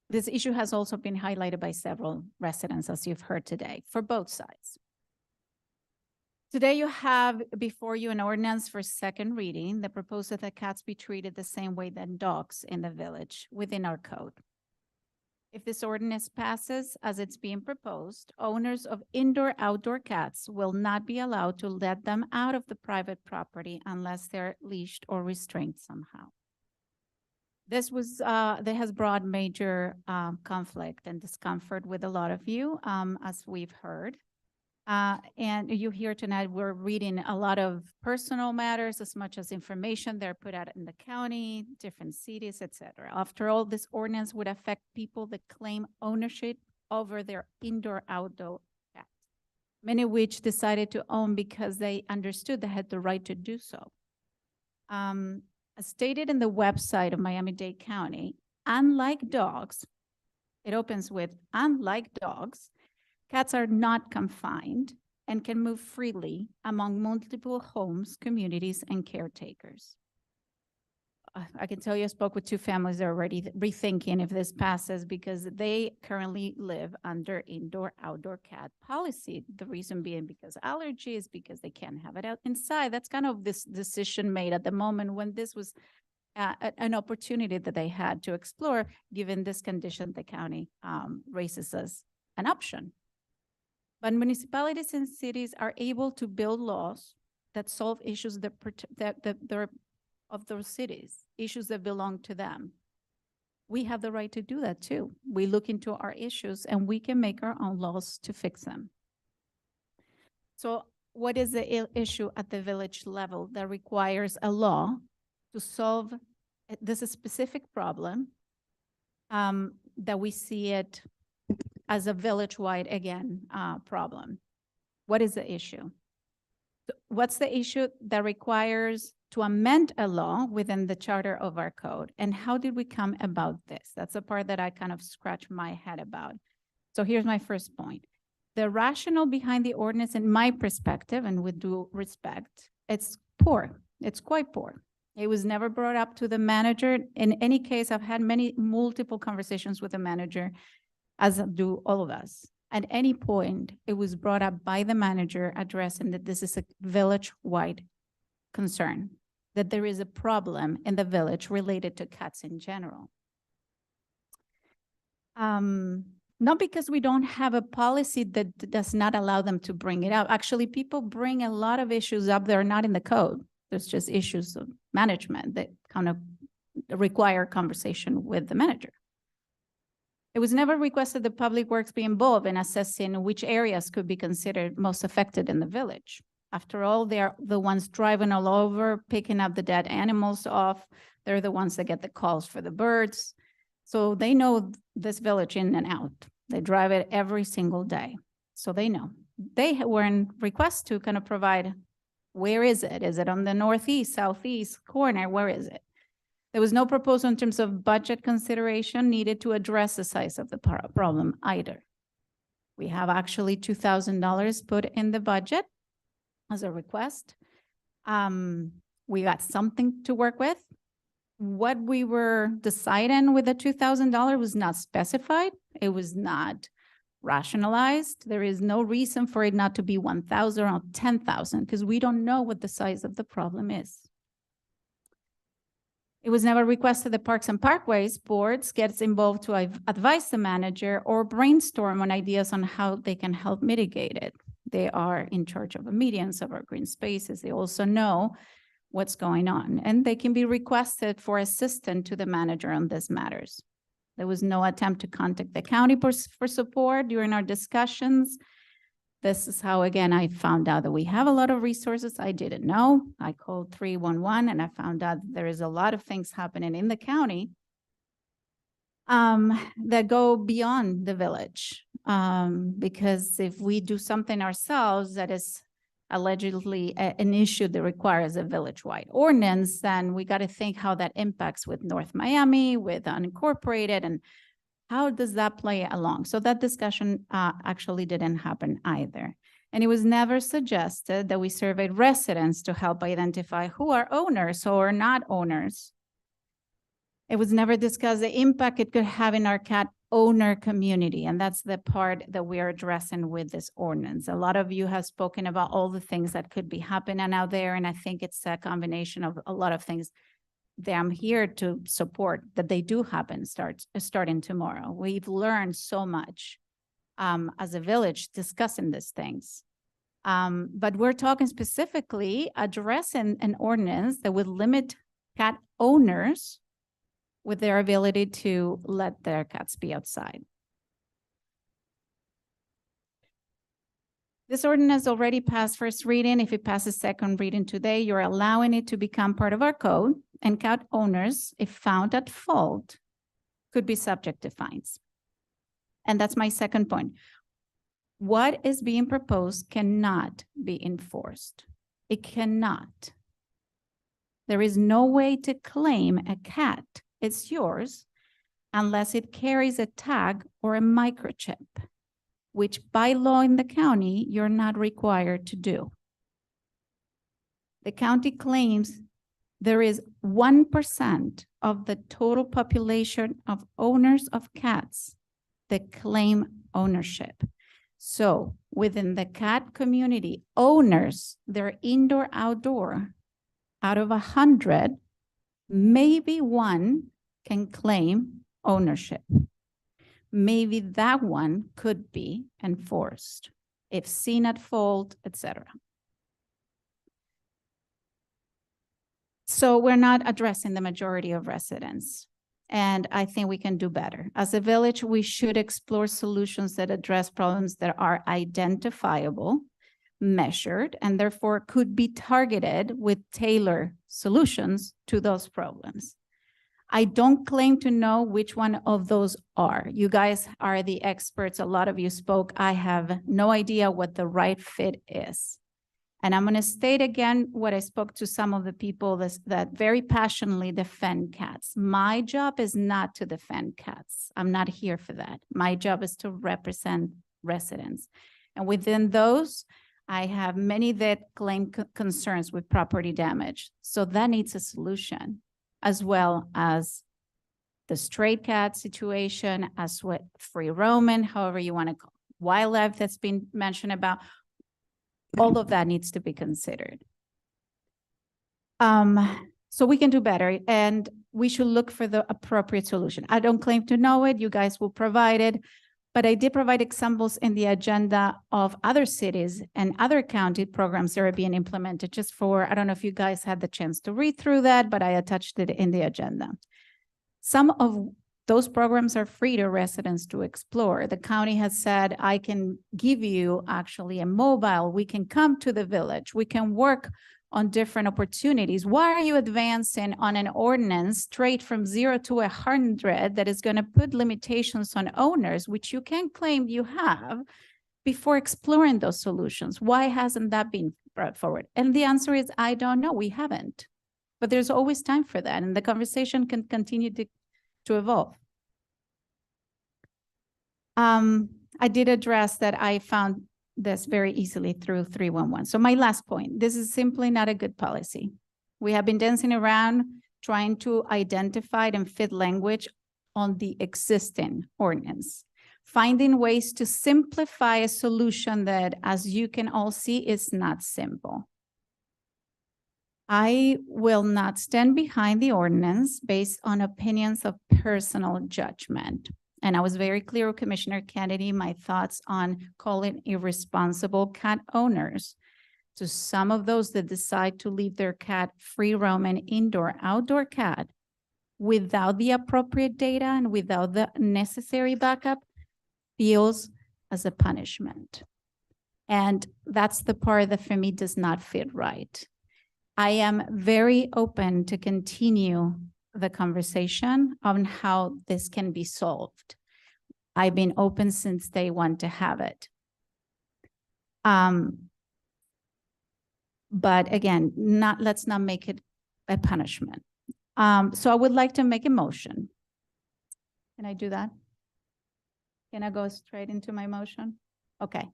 This issue has also been highlighted by several residents, as you've heard today, for both sides. Today you have before you an ordinance for second reading that proposes that cats be treated the same way than dogs in the village within our code. If this ordinance passes as it's being proposed, owners of indoor-outdoor cats will not be allowed to let them out of the private property unless they're leashed or restrained somehow. This has brought major conflict and discomfort with a lot of you, as we've heard. And you hear tonight, we're reading a lot of personal matters as much as information they're put out in the county, different cities, etc. After all, this ordinance would affect people that claim ownership over their indoor-outdoor cats, many of which decided to own because they understood they had the right to do so. As stated in the website of Miami-Dade County, unlike dogs, it opens with, unlike dogs, cats are not confined and can move freely among multiple homes, communities, and caretakers. I can tell you I spoke with two families that are already rethinking if this passes because they currently live under indoor-outdoor cat policy. The reason being because allergies, because they can't have it out inside. That's kind of this decision made at the moment when this was an opportunity that they had to explore, given this condition the county raises as an option. But municipalities and cities are able to build laws that solve issues that they're of those cities, issues that belong to them. We have the right to do that too. We look into our issues and we can make our own laws to fix them. So what is the issue at the village level that requires a law to solve this specific problem that we see it as a village-wide, again, problem? What is the issue? What's the issue that requires to amend a law within the charter of our code? And how did we come about this? That's the part that I kind of scratch my head about. So here's my first point. The rationale behind the ordinance, in my perspective, and with due respect, it's poor. It's quite poor. It was never brought up to the manager. In any case, I've had multiple conversations with the manager, as do all of us. At any point, it was brought up by the manager addressing that this is a village-wide concern, that there is a problem in the village related to cats in general. Not because we don't have a policy that does not allow them to bring it up. Actually, people bring a lot of issues up that are not in the code. There's just issues of management that kind of require conversation with the manager. It was never requested that Public Works be involved in assessing which areas could be considered most affected in the village. After all, they're the ones driving all over, picking up the dead animals off. They're the ones that get the calls for the birds. So they know this village in and out. They drive it every single day. So they know. They weren't requested to kind of provide, where is it? Is it on the northeast, southeast corner? Where is it? There was no proposal in terms of budget consideration needed to address the size of the problem either. We have actually $2,000 put in the budget as a request. We got something to work with. What we were deciding with the $2,000 was not specified. It was not rationalized. There is no reason for it not to be 1,000 or 10,000 because we don't know what the size of the problem is. It was never requested the Parks and Parkways boards gets involved to advise the manager or brainstorm on ideas on how they can help mitigate it. They are in charge of the medians of our green spaces. They also know what's going on, and they can be requested for assistance to the manager on these matters. There was no attempt to contact the county for support during our discussions. This is how, again, I found out that we have a lot of resources I didn't know. I called 311 and I found out there is a lot of things happening in the county that go beyond the village. Because if we do something ourselves that is allegedly an issue that requires a village-wide ordinance, then we got to think how that impacts with North Miami, with unincorporated, and how does that play along? So that discussion actually didn't happen either. And it was never suggested that we surveyed residents to help identify who are owners or not owners. It was never discussed the impact it could have in our cat owner community. And that's the part that we are addressing with this ordinance. A lot of you have spoken about all the things that could be happening out there. And I think it's a combination of a lot of things that I'm here to support that they do happen starting tomorrow. We've learned so much as a village discussing these things. But we're talking specifically addressing an ordinance that would limit cat owners with their ability to let their cats be outside. This ordinance already passed first reading. If it passes second reading today, you're allowing it to become part of our code, and cat owners, if found at fault, could be subject to fines. And that's my second point. What is being proposed cannot be enforced. It cannot. There is no way to claim a cat, it's yours, unless it carries a tag or a microchip, which by law in the county, you're not required to do. The county claims there is 1% of the total population of owners of cats that claim ownership. So within the cat community, owners, they're indoor, outdoor, out of 100, maybe one can claim ownership. Maybe that one could be enforced if seen at fault, etc. So we're not addressing the majority of residents. And I think we can do better. As a village, we should explore solutions that address problems that are identifiable, measured, and therefore could be targeted with tailored solutions to those problems. I don't claim to know which one of those are. You guys are the experts. A lot of you spoke. I have no idea what the right fit is. And I'm going to state again what I spoke to some of the people that very passionately defend cats. My job is not to defend cats. I'm not here for that. My job is to represent residents. And within those, I have many that claim concerns with property damage. So that needs a solution, as well as the stray cat situation, as what free roaming, however you want to call it, wildlife that's been mentioned about. All of that needs to be considered. So we can do better, and we should look for the appropriate solution. I don't claim to know it. You guys will provide it, but I did provide examples in the agenda of other cities and other county programs that are being implemented just for, I don't know if you guys had the chance to read through that, but I attached it in the agenda. Some of those programs are free to residents to explore. The county has said, I can give you actually a mobile. We can come to the village. We can work on different opportunities. Why are you advancing on an ordinance straight from 0 to 100 that is going to put limitations on owners, which you can claim you have, before exploring those solutions? Why hasn't that been brought forward? And the answer is, I don't know. We haven't. But there's always time for that. And the conversation can continue to evolve. I did address that I found this very easily through 311. So my last point, this is simply not a good policy. We have been dancing around trying to identify and fit language on the existing ordinance, finding ways to simplify a solution that, as you can all see, is not simple. I will not stand behind the ordinance based on opinions of personal judgment. And I was very clear with Commissioner Kennedy, my thoughts on calling irresponsible cat owners to some of those that decide to leave their cat free roaming indoor, outdoor cat without the appropriate data and without the necessary backup feels as a punishment. And that's the part that for me does not fit right. I am very open to continue the conversation on how this can be solved. I've been open since day one to have it. But again, let's not make it a punishment. So I would like to make a motion. Can I do that? Can I go straight into my motion? Okay.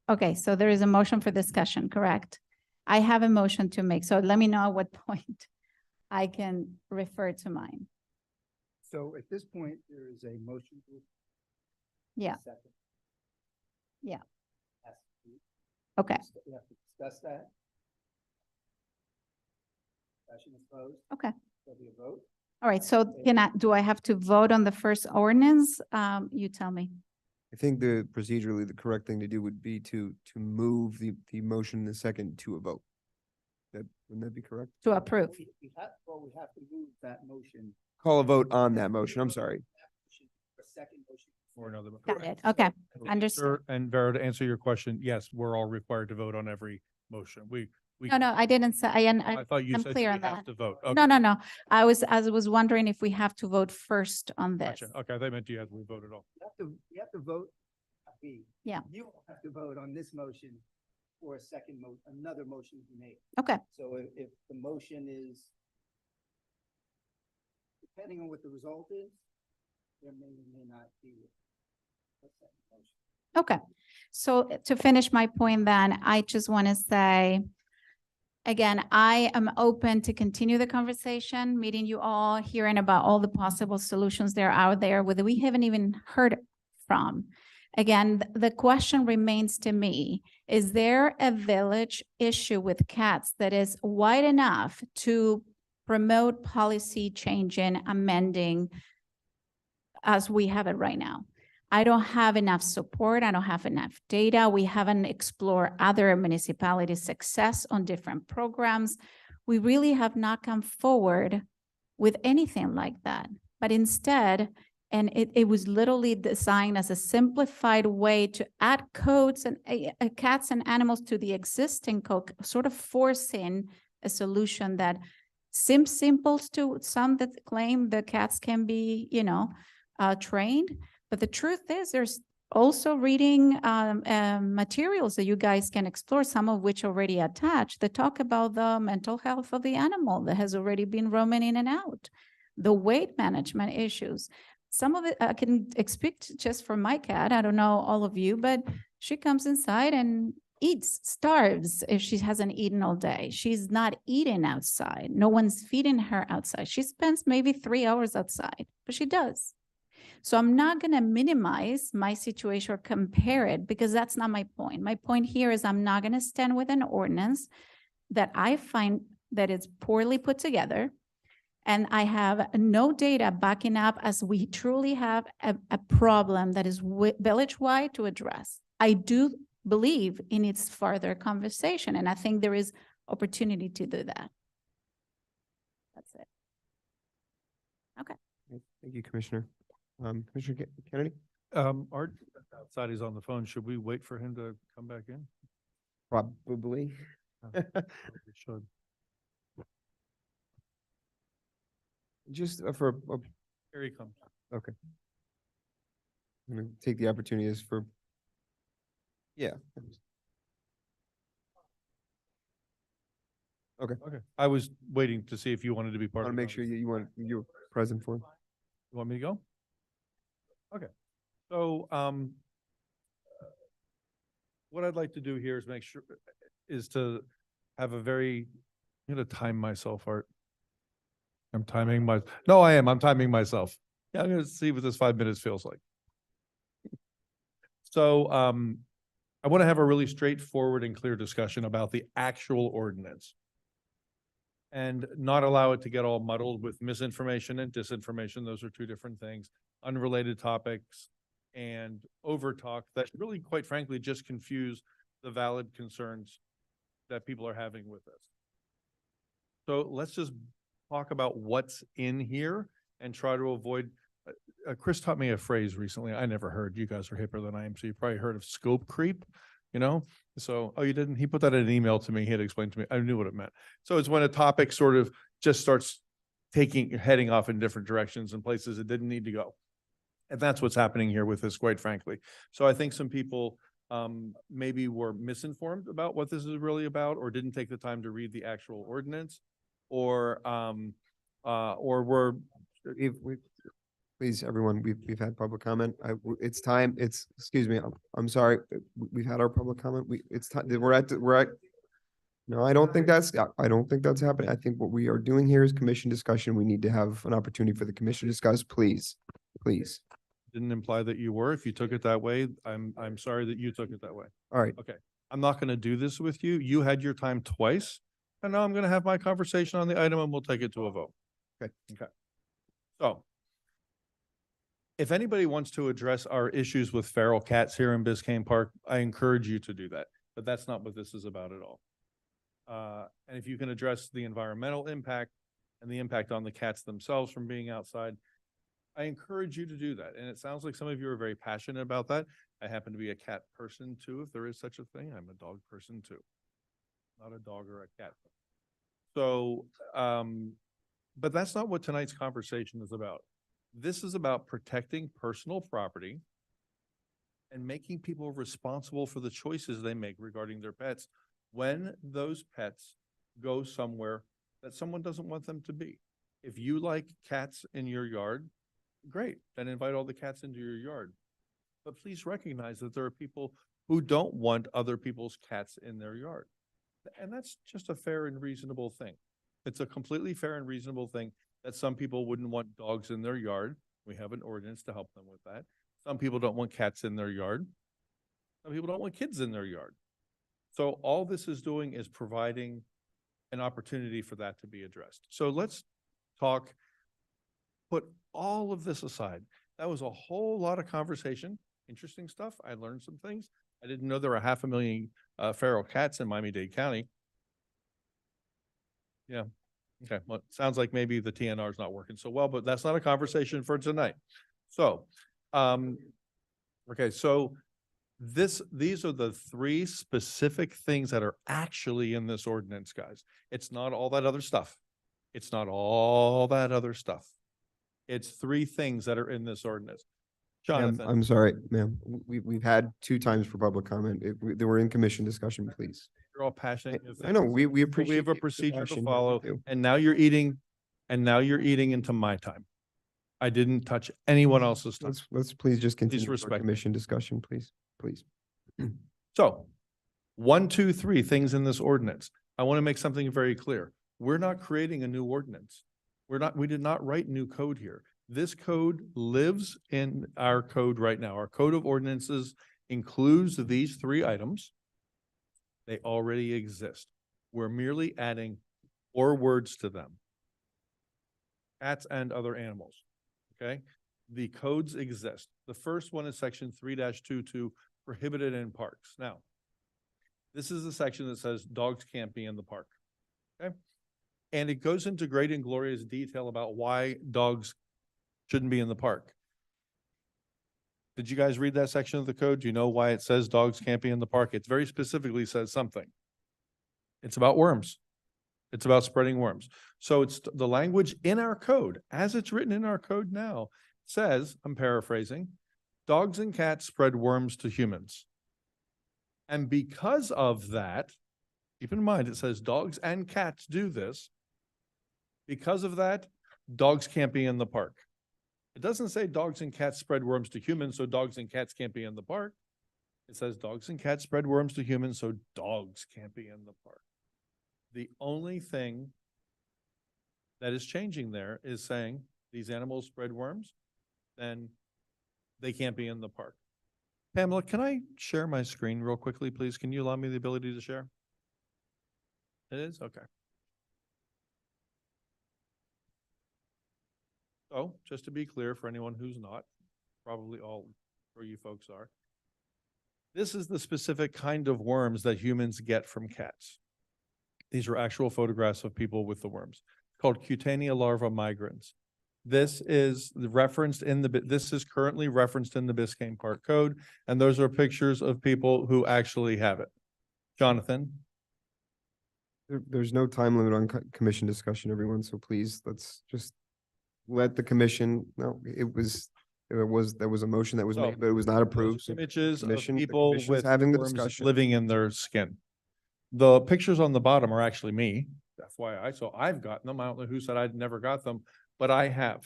Okay, so there is a motion for discussion, correct? I have a motion to make, so let me know at what point I can refer to mine. So at this point, there is a motion. Yeah. Second. Yeah. Has to be- Okay. We have to discuss that. Discussion is closed. Okay. There'll be a vote. All right, so do I have to vote on the first ordinance? You tell me. I think procedurally, the correct thing to do would be to move the motion in the second to a vote. Wouldn't that be correct? To approve. We have to move that motion. Call a vote on that motion. I'm sorry. A second motion for another. Got it. Okay, And understood. answer- And Vera, to answer your question, yes, we're all required to vote on every motion. We. No, I didn't say, I thought you I'm said clear we on have that. to vote. No, Okay, no. I was wondering if we have to vote first on this. gotcha. Okay, they meant you had, we voted all. You have to vote. B. Yeah. You don't have to vote on this motion for a second another motion to be made. Okay, So if the motion is, depending on what the result is, there may not be a second motion. okay. So to finish my point then, I just want to say, again, I am open to continue the conversation, meeting you all, hearing about all the possible solutions that are out there, whether we haven't even heard from. Again, the question remains to me, is there a village issue with cats that is wide enough to promote policy changing, amending as we have it right now? I don't have enough support. I don't have enough data. We haven't explored other municipalities' success on different programs. We really have not come forward with anything like that. But instead, and it was literally designed as a simplified way to add codes and cats and animals to the existing code, sort of forcing a solution that seems simple to some that claim the cats can be, trained. But the truth is, there's also reading materials that you guys can explore, some of which already attached, that talk about the mental health of the animal that has already been roaming in and out, the weight management issues. Some of it I can speak just for my cat. I don't know all of you, but she comes inside and eats, starves if she hasn't eaten all day. She's not eating outside. No one's feeding her outside. She spends maybe 3 hours outside, but she does. So I'm not going to minimize my situation or compare it because that's not my point. My point here is I'm not going to stand with an ordinance that I find that it's poorly put together. And I have no data backing up as we truly have a problem that is village-wide to address. I do believe in its further conversation, and I think there is opportunity to do that. That's it. Okay. Thank you, Commissioner. Commissioner Kennedy? Art, outside he's on the phone. Should we wait for him to come back in? Probably. We should. Just Here he comes. okay. I'm gonna take the opportunity as for, yeah. Okay. Okay. I was waiting to see if you wanted to be I part want of to it. make sure you're present for. You want me to go? Okay. So, what I'd like to do here is to have a very, I'm gonna time myself, Art. I'm timing I'm timing myself. Yeah, I'm gonna see what this 5 minutes feels like. So, I want to have a really straightforward and clear discussion about the actual ordinance. And not allow it to get all muddled with misinformation and disinformation. Those are two different things, unrelated topics and over talk that really, quite frankly, just confuse the valid concerns that people are having with this. So let's just talk about what's in here and try to avoid. Chris taught me a phrase recently. I never heard. You guys are hipper than I am, so you probably heard of scope creep. So, oh, you didn't? He put that in an email to me. He had explained to me. I knew what it meant. So it's when a topic sort of just starts heading off in different directions and places it didn't need to go. And that's what's happening here with this, quite frankly. So I think some people maybe were misinformed about what this is really about, or didn't take the time to read the actual ordinance, or were. Please, everyone, we've had public comment. It's time. Excuse me. I'm sorry. We've had our public comment. It's time. We're at. No, I don't think that's happening. I think what we are doing here is commission discussion. We need to have an opportunity for the commission to discuss, please. Didn't imply that you were. If you took it that way, I'm sorry that you took it that way. All right. Okay. I'm not going to do this with you. You had your time twice, and now I'm going to have my conversation on the item and we'll take it to a vote. Okay. So if anybody wants to address our issues with feral cats here in Biscayne Park, I encourage you to do that, but that's not what this is about at all. And if you can address the environmental impact and the impact on the cats themselves from being outside, I encourage you to do that. And it sounds like some of you are very passionate about that. I happen to be a cat person too, if there is such a thing. I'm a dog person too. Not a dog or a cat. So, but that's not what tonight's conversation is about. This is about protecting personal property and making people responsible for the choices they make regarding their pets when those pets go somewhere that someone doesn't want them to be. If you like cats in your yard, great, then invite all the cats into your yard. But please recognize that there are people who don't want other people's cats in their yard. And that's just a fair and reasonable thing. It's a completely fair and reasonable thing that some people wouldn't want dogs in their yard. We have an ordinance to help them with that. Some people don't want cats in their yard. Some people don't want kids in their yard. So all this is doing is providing an opportunity for that to be addressed. So let's talk, put all of this aside. That was a whole lot of conversation, interesting stuff. I learned some things. I didn't know there were 500,000 feral cats in Miami-Dade County. Yeah. Okay. Well, it sounds like maybe the TNR is not working so well, but that's not a conversation for tonight. So, okay. So these are the three specific things that are actually in this ordinance, guys. It's not all that other stuff. It's not all that other stuff. It's three things that are in this ordinance. Jonathan. I'm sorry, ma'am. We've had 2 times for public comment. They were in commission discussion, please. You're all passionate. I know, we appreciate. We have a the procedure to passion. follow, We do. and now you're eating into my time. I didn't touch anyone else's time. Let's please just continue our respect me. commission discussion, please. So 1, 2, 3 things in this ordinance. I want to make something very clear. We're not creating a new ordinance. We did not write new code here. This code lives in our code right now. Our code of ordinances includes these 3 items. They already exist. We're merely adding 4 words to them. Cats and other animals. Okay? The codes exist. The first one is section 3-22, prohibited in parks. Now, this is the section that says dogs can't be in the park. Okay? And it goes into great and glorious detail about why dogs shouldn't be in the park. Did you guys read that section of the code? Do you know why it says dogs can't be in the park? It very specifically says something. It's about worms. It's about spreading worms. So it's the language in our code, as it's written in our code now, says, I'm paraphrasing, dogs and cats spread worms to humans. And because of that, keep in mind, it says dogs and cats do this. Because of that, dogs can't be in the park. It doesn't say dogs and cats spread worms to humans, so dogs and cats can't be in the park. It says dogs and cats spread worms to humans, so dogs can't be in the park. The only thing that is changing there is saying these animals spread worms, then they can't be in the park. Pamela, can I share my screen real quickly, please? Can you allow me the ability to share? It is? Okay. So, just to be clear for anyone who's not, probably all where you folks are, this is the specific kind of worms that humans get from cats. These are actual photographs of people with the worms, called Cutanea larva migrans. This is referenced in this is currently referenced in the Biscayne Park Code, and those are pictures of people who actually have it. Jonathan? There's no time limit on commission discussion, everyone, so please, let's just let the commission, there was a motion that was made, but it was not approved. So Images of commission- the people commission's with having the worms discussion. living in their skin. The pictures on the bottom are actually me, FYI, so I've gotten them. I don't know who said I'd never got them, but I have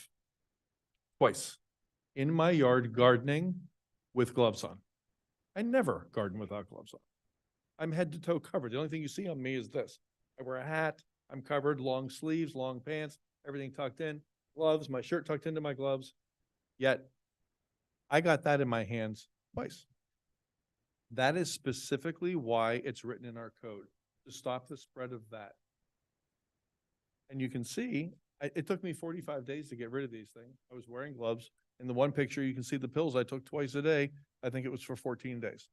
twice in my yard gardening with gloves on. I never garden without gloves on. I'm head to toe covered. The only thing you see on me is this. I wear a hat, I'm covered, long sleeves, long pants, everything tucked in, gloves, my shirt tucked into my gloves. Yet I got that in my hands twice. That is specifically why it's written in our code, to stop the spread of that. And you can see, it took me 45 days to get rid of these things. I was wearing gloves. In the one picture, you can see the pills I took twice a day. I think it was for 14 days.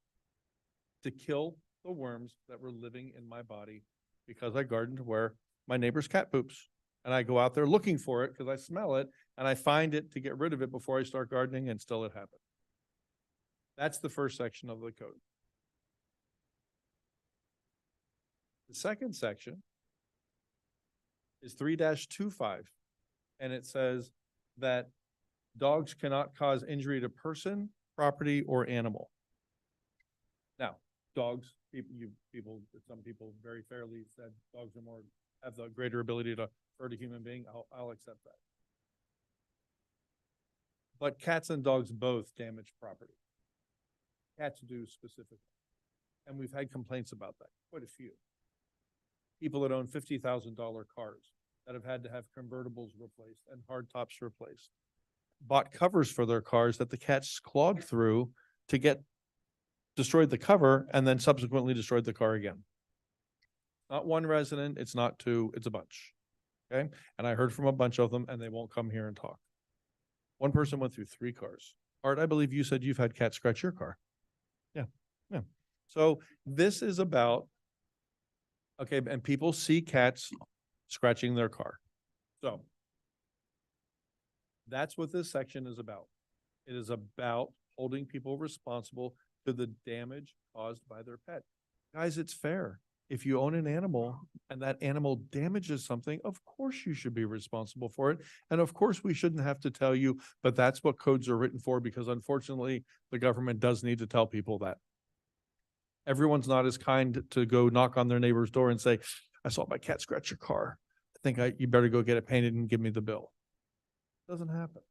To kill the worms that were living in my body because I gardened where my neighbor's cat poops. and I go out there looking for it because I smell it and I find it to get rid of it before I start gardening, and still it happens. That's the first section of the code. The second section is 3-25, and it says that dogs cannot cause injury to person, property, or animal. Now, dogs, some people very fairly said dogs are more, have the greater ability to hurt a human being. I'll accept that. But cats and dogs both damage property. Cats do specifically. And we've had complaints about that, quite a few. People that own $50,000 cars that have had to have convertibles replaced and hard tops replaced, bought covers for their cars that the cats clawed through to get destroyed the cover and then subsequently destroyed the car again. Not one resident, it's not two, it's a bunch. Okay. And I heard from a bunch of them and they won't come here and talk. One person went through 3 cars. Art, I believe you said you've had cats scratch your car. Yeah. Yeah. So this is about, okay, and people see cats scratching their car. So that's what this section is about. It is about holding people responsible to the damage caused by their pet. Guys, it's fair. If you own an animal and that animal damages something, of course you should be responsible for it. And of course we shouldn't have to tell you, but that's what codes are written for, because unfortunately the government does need to tell people that. Everyone's not as kind to go knock on their neighbor's door and say, I saw my cat scratch your car. I think you better go get it painted and give me the bill. Doesn't happen.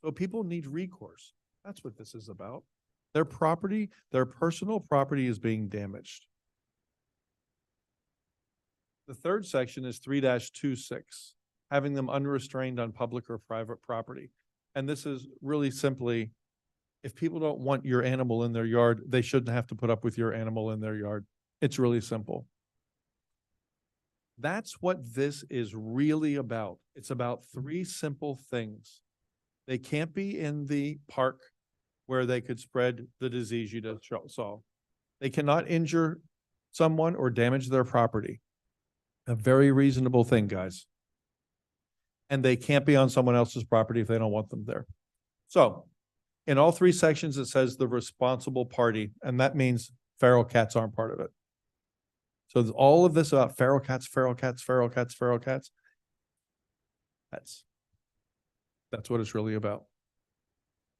So people need recourse. That's what this is about. Their property, their personal property is being damaged. The third section is 3-26, having them unrestrained on public or private property. And this is really simply, if people don't want your animal in their yard, they shouldn't have to put up with your animal in their yard. It's really simple. That's what this is really about. It's about 3 simple things. They can't be in the park where they could spread the disease you just saw. They cannot injure someone or damage their property. A very reasonable thing, guys. And they can't be on someone else's property if they don't want them there. So in all 3 sections, it says the responsible party, and that means feral cats aren't part of it. So there's all of this about feral cats, feral cats, feral cats, feral cats. That's what it's really about.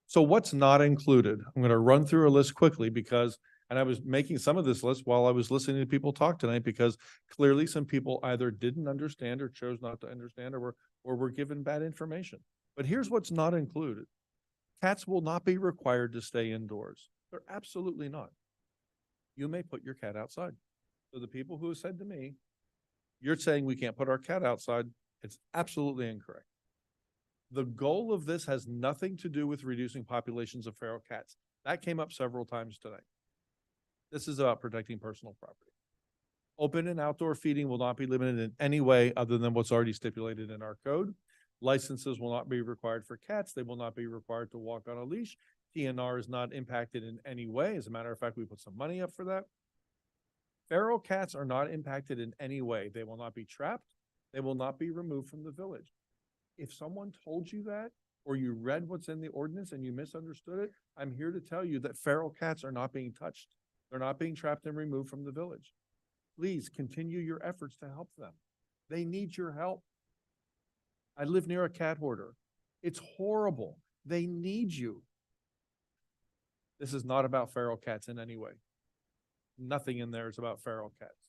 So what's not included? I'm going to run through a list quickly because, and I was making some of this list while I was listening to people talk tonight, because clearly some people either didn't understand or chose not to understand, or were given bad information. But here's what's not included. Cats will not be required to stay indoors. They're absolutely not. You may put your cat outside. So the people who have said to me, you're saying we can't put our cat outside, it's absolutely incorrect. The goal of this has nothing to do with reducing populations of feral cats. That came up several times tonight. This is about protecting personal property. Open and outdoor feeding will not be limited in any way other than what's already stipulated in our code. Licenses will not be required for cats. They will not be required to walk on a leash. TNR is not impacted in any way. As a matter of fact, we put some money up for that. Feral cats are not impacted in any way. They will not be trapped. They will not be removed from the village. If someone told you that, or you read what's in the ordinance and you misunderstood it, I'm here to tell you that feral cats are not being touched. They're not being trapped and removed from the village. Please continue your efforts to help them. They need your help. I live near a cat hoarder. It's horrible. They need you. This is not about feral cats in any way. Nothing in there is about feral cats.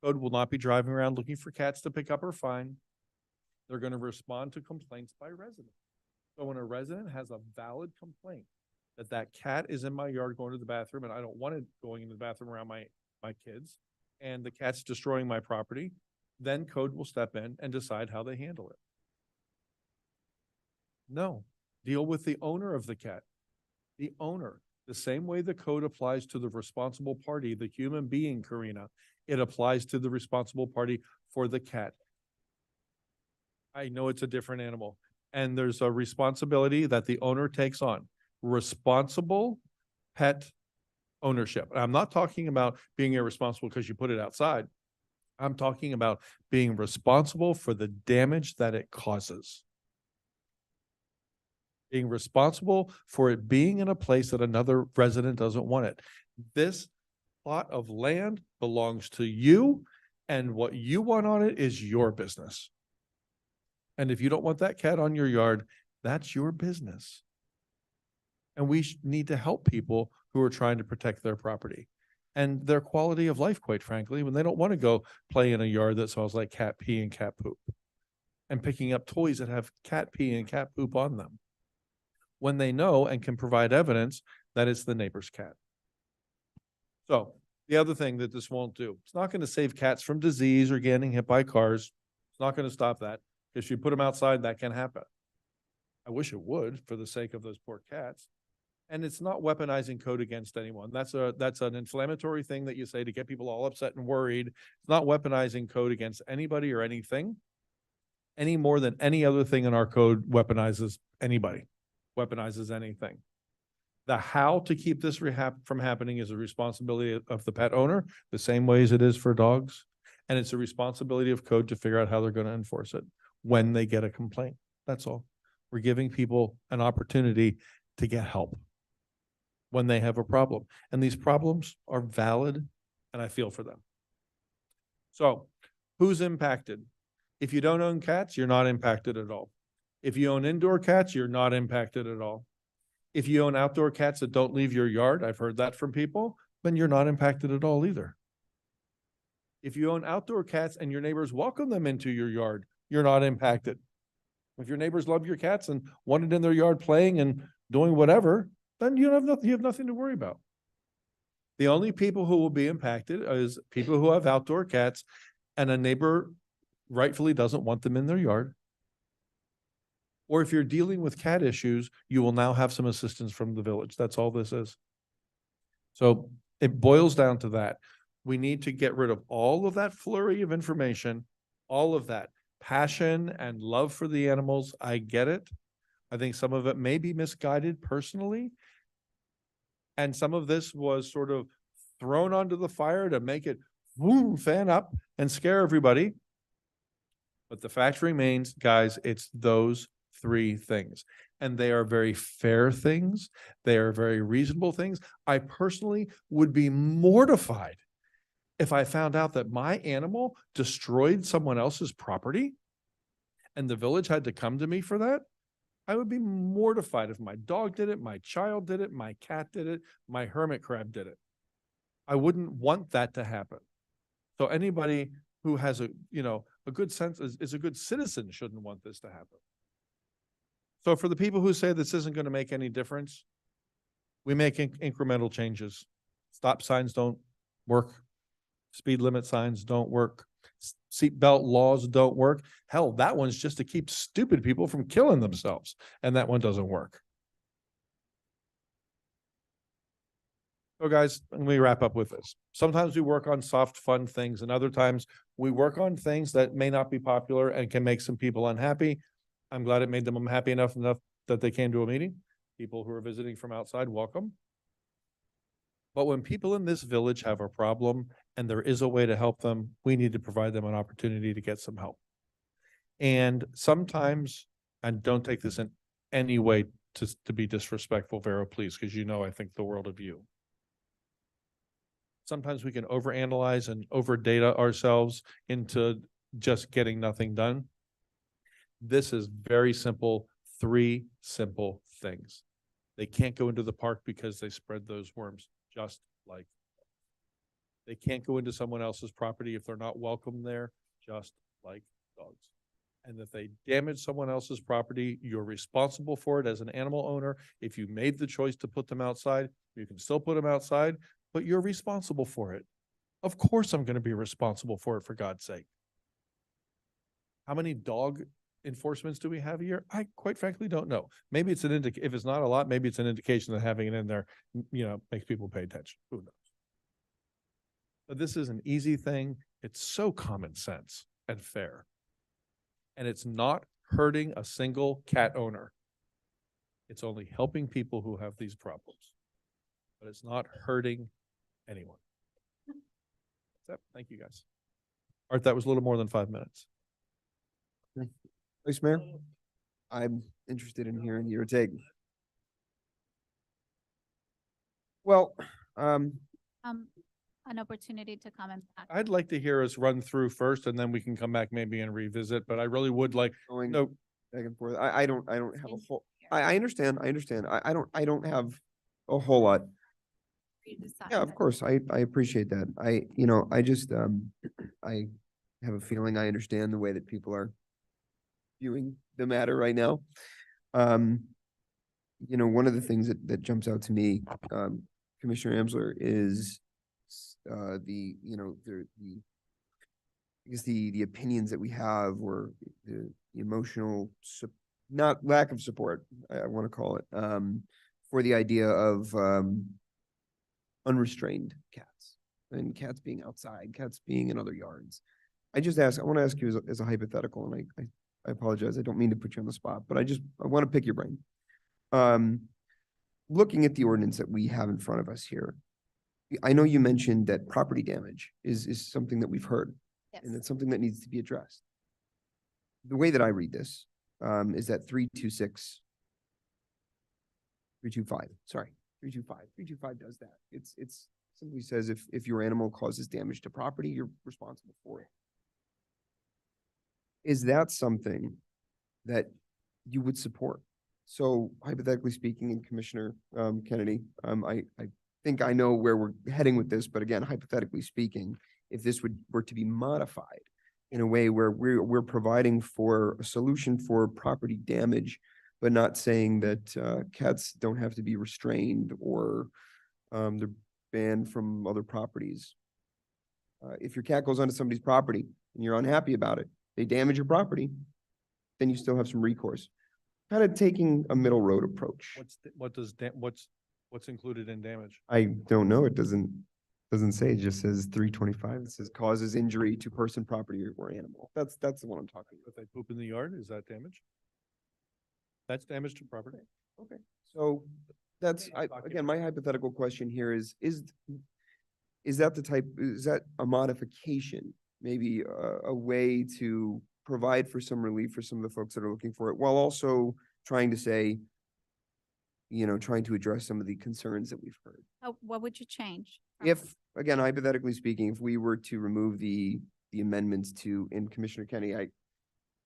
Code will not be driving around looking for cats to pick up or fine. They're going to respond to complaints by residents. So when a resident has a valid complaint that that cat is in my yard going to the bathroom and I don't want it going into the bathroom around my kids, and the cat's destroying my property, then code will step in and decide how they handle it. No, deal with the owner of the cat. The owner, the same way the code applies to the responsible party, the human being, Karina, it applies to the responsible party for the cat. I know it's a different animal, and there's a responsibility that the owner takes on. Responsible pet ownership. I'm not talking about being irresponsible because you put it outside. I'm talking about being responsible for the damage that it causes. Being responsible for it being in a place that another resident doesn't want it. This plot of land belongs to you, and what you want on it is your business. And if you don't want that cat on your yard, that's your business. And we need to help people who are trying to protect their property and their quality of life, quite frankly, when they don't want to go play in a yard that smells like cat pee and cat poop and picking up toys that have cat pee and cat poop on them, when they know and can provide evidence that it's the neighbor's cat. So the other thing that this won't do, it's not going to save cats from disease or getting hit by cars. It's not going to stop that. If you put them outside, that can happen. I wish it would, for the sake of those poor cats. And it's not weaponizing code against anyone. That's an inflammatory thing that you say to get people all upset and worried. It's not weaponizing code against anybody or anything, any more than any other thing in our code weaponizes anybody, weaponizes anything. The how to keep this from happening is a responsibility of the pet owner, the same way as it is for dogs. And it's a responsibility of code to figure out how they're going to enforce it when they get a complaint. That's all. We're giving people an opportunity to get help when they have a problem. And these problems are valid, and I feel for them. So who's impacted? If you don't own cats, you're not impacted at all. If you own indoor cats, you're not impacted at all. If you own outdoor cats that don't leave your yard, I've heard that from people, then you're not impacted at all either. If you own outdoor cats and your neighbors welcome them into your yard, you're not impacted. If your neighbors love your cats and want it in their yard playing and doing whatever, then you have nothing to worry about. The only people who will be impacted is people who have outdoor cats and a neighbor rightfully doesn't want them in their yard. Or if you're dealing with cat issues, you will now have some assistance from the village. That's all this is. So it boils down to that. We need to get rid of all of that flurry of information, all of that passion and love for the animals. I get it. I think some of it may be misguided personally. And some of this was sort of thrown onto the fire to make it fan up and scare everybody. But the fact remains, guys, it's those three things. And they are very fair things. They are very reasonable things. I personally would be mortified if I found out that my animal destroyed someone else's property and the village had to come to me for that. I would be mortified if my dog did it, my child did it, my cat did it, my hermit crab did it. I wouldn't want that to happen. So anybody who has a good sense is a good citizen shouldn't want this to happen. So for the people who say this isn't going to make any difference, we make incremental changes. Stop signs don't work. Speed limit signs don't work. Seatbelt laws don't work. Hell, that one's just to keep stupid people from killing themselves. And that one doesn't work. So guys, let me wrap up with this. Sometimes we work on soft, fun things, and other times we work on things that may not be popular and can make some people unhappy. I'm glad it made them unhappy enough that they came to a meeting. People who are visiting from outside, welcome. But when people in this village have a problem and there is a way to help them, we need to provide them an opportunity to get some help. And sometimes, and don't take this in any way to be disrespectful, Vero, please, because I think the world of you. Sometimes we can overanalyze and overdata ourselves into just getting nothing done. This is very simple, 3 simple things. They can't go into the park because they spread those worms, just like they can't go into someone else's property if they're not welcome there, just like dogs. And if they damage someone else's property, you're responsible for it as an animal owner. If you made the choice to put them outside, you can still put them outside, but you're responsible for it. Of course I'm going to be responsible for it, for God's sake. How many dog enforcements do we have a year? I quite frankly don't know. Maybe it's if it's not a lot, maybe it's an indication that having it in there, makes people pay attention. Who knows? But this is an easy thing. It's so common sense and fair. And it's not hurting a single cat owner. It's only helping people who have these problems. But it's not hurting anyone. That's it. Thank you, guys. Art, that was a little more than 5 minutes. Vice Mayor, I'm interested in hearing your take. Well, An opportunity to comment back. I'd like to hear us run through first and then we can come back maybe and revisit, but I really would like, going no, back and forth. I don't have a whole, I understand. I don't have a whole lot. You decide. Yeah, of course. I appreciate that. I just, I have a feeling I understand the way that people are viewing the matter right now. One of the things that jumps out to me, Commissioner Amsler, is the I guess the opinions that we have, or the emotional, not lack of support, I want to call it, for the idea of unrestrained cats, and cats being outside, cats being in other yards. I want to ask you as a hypothetical, and I apologize, I don't mean to put you on the spot, but I want to pick your brain. Looking at the ordinance that we have in front of us here, I know you mentioned that property damage is something that we've heard, and it's something that needs to be addressed. The way that I read this, is that 325 does that. It's simply says if your animal causes damage to property, you're responsible for it. Is that something that you would support? So hypothetically speaking, and Commissioner Kennedy, I think I know where we're heading with this, but again, hypothetically speaking, if this were to be modified in a way where we're providing for a solution for property damage, but not saying that cats don't have to be restrained or they're banned from other properties. If your cat goes onto somebody's property and you're unhappy about it, they damage your property, then you still have some recourse. Kind of taking a middle road approach. What's included in damage? I don't know. It doesn't say, it just says 325. It says causes injury to person, property, or animal. That's the one I'm talking about. If they poop in the yard, is that damage? That's damage to property. Okay. So that's, again, my hypothetical question here is that a modification, maybe a way to provide for some relief for some of the folks that are looking for it, while also trying to say, trying to address some of the concerns that we've heard. What would you change? If, again, hypothetically speaking, if we were to remove the amendments to, and Commissioner Kenny,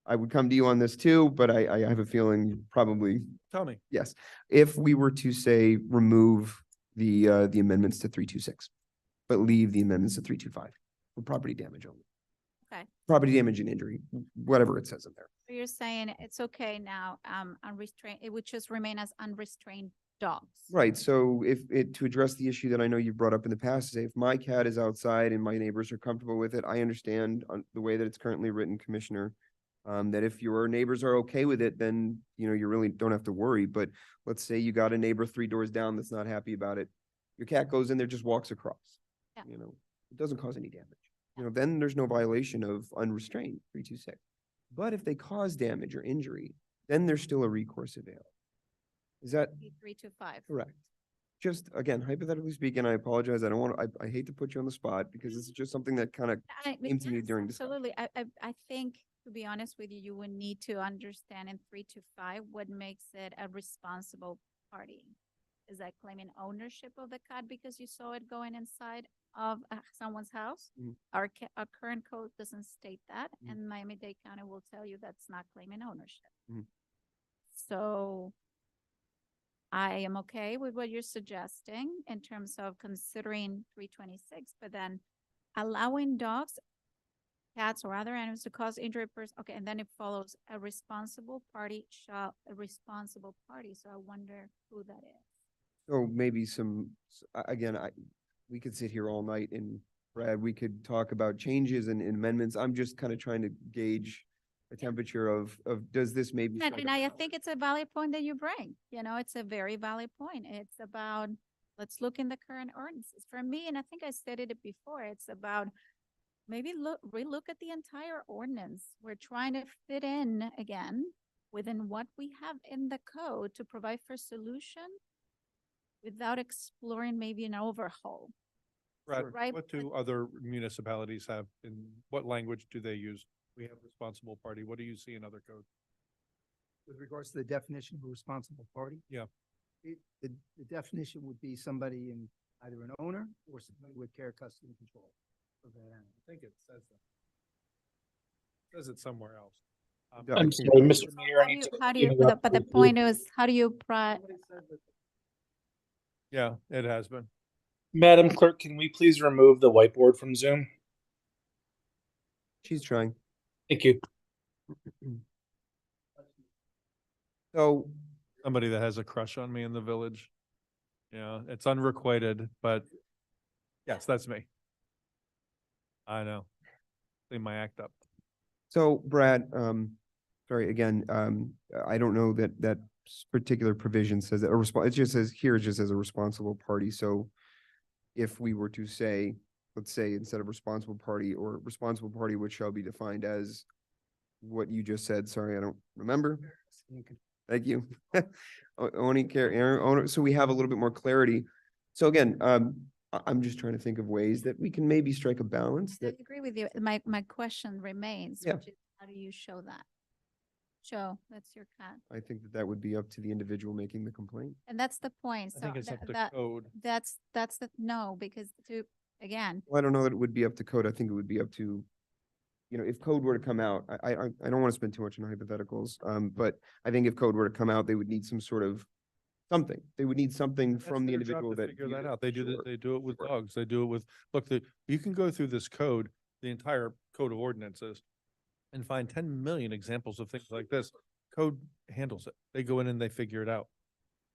I would come to you on this too, but I have a feeling you probably. Tell me. Yes. If we were to say, remove the amendments to 326, but leave the amendments to 325 for property damage only. Okay. Property damage and injury, whatever it says in there. So you're saying it's okay now, unrestrained, it would just remain as unrestrained dogs. Right, so to address the issue that I know you've brought up in the past, say if my cat is outside and my neighbors are comfortable with it, I understand the way that it's currently written, Commissioner, that if your neighbors are okay with it, then, you really don't have to worry. But let's say you got a neighbor 3 doors down that's not happy about it. Your cat goes in there, just walks across. Yeah. It doesn't cause any damage. Then there's no violation of unrestrained 326. But if they cause damage or injury, then there's still a recourse available. Is that 325. correct? Just again, hypothetically speaking, I apologize. I hate to put you on the spot because this is just something that kind of came to me Yes, during discussion. absolutely. I think, to be honest with you, you would need to understand in 325 what makes it a responsible party. Is that claiming ownership of the cat because you saw it going inside of someone's house? Mhm. Our current code doesn't state that, Mhm. and Miami-Dade County will tell you that's not claiming ownership. Mhm. So I am okay with what you're suggesting in terms of considering 326, but then allowing dogs, cats, or other animals to cause injury person. Okay, and then it follows a responsible party a responsible party. So I wonder who that is. So maybe again, we could sit here all night and Brad, we could talk about changes and amendments. I'm just kind of trying to gauge a temperature of does this maybe. And I think it's a valid point that you bring. It's a very valid point. It's about, let's look in the current ordinances. For me, and I think I stated it before, it's about maybe relook at the entire ordinance. We're trying to fit in again within what we have in the code to provide for solution without exploring maybe an overhaul. Brad, right? what do other municipalities have and what language do they use? We have responsible party. What do you see in other codes? With regards to the definition of a responsible party? Yeah. The definition would be somebody in either an owner or somebody with care, custody, and control of that animal. I think it says that. It says it somewhere else. Yeah, I I'm think sorry, it's- Mr. Mayor, I need to How do you, interrupt but the briefly. point is, how do you Yeah, it has been. Madam Clerk, can we please remove the whiteboard from Zoom? She's trying. Thank you. So Somebody that has a crush on me in the village. Yeah, it's unrequited, but yes, that's me. I know. Clean my act up. So Brad, sorry, again, I don't know that that particular provision says that a response, it just says, here it just says a responsible party. So if we were to say, let's say instead of responsible party or responsible party, which shall be defined as what you just said, sorry, I don't remember. Thank you. Owning care, owner, so we have a little bit more clarity. So again, I'm just trying to think of ways that we can maybe strike a balance I that, agree with you. My question remains, Yeah. which is, how do you show that? Joe, that's your cat. I think that that would be up to the individual making the complaint. And that's the point. I So think it's up to that, code. that's the, no, because again, Well, I don't know that it would be up to code. I think it would be up to, if code were to come out, I don't want to spend too much on hypotheticals. But I think if code were to come out, they would need some sort of something. They would need something That's from the their job individual to that. figure viewed that it. out. They do Sure. they do it with Sure. dogs. They do it with, look, you can go through this code, the entire code of ordinances and find 10 million examples of things like this. Code handles it. They go in and they figure it out.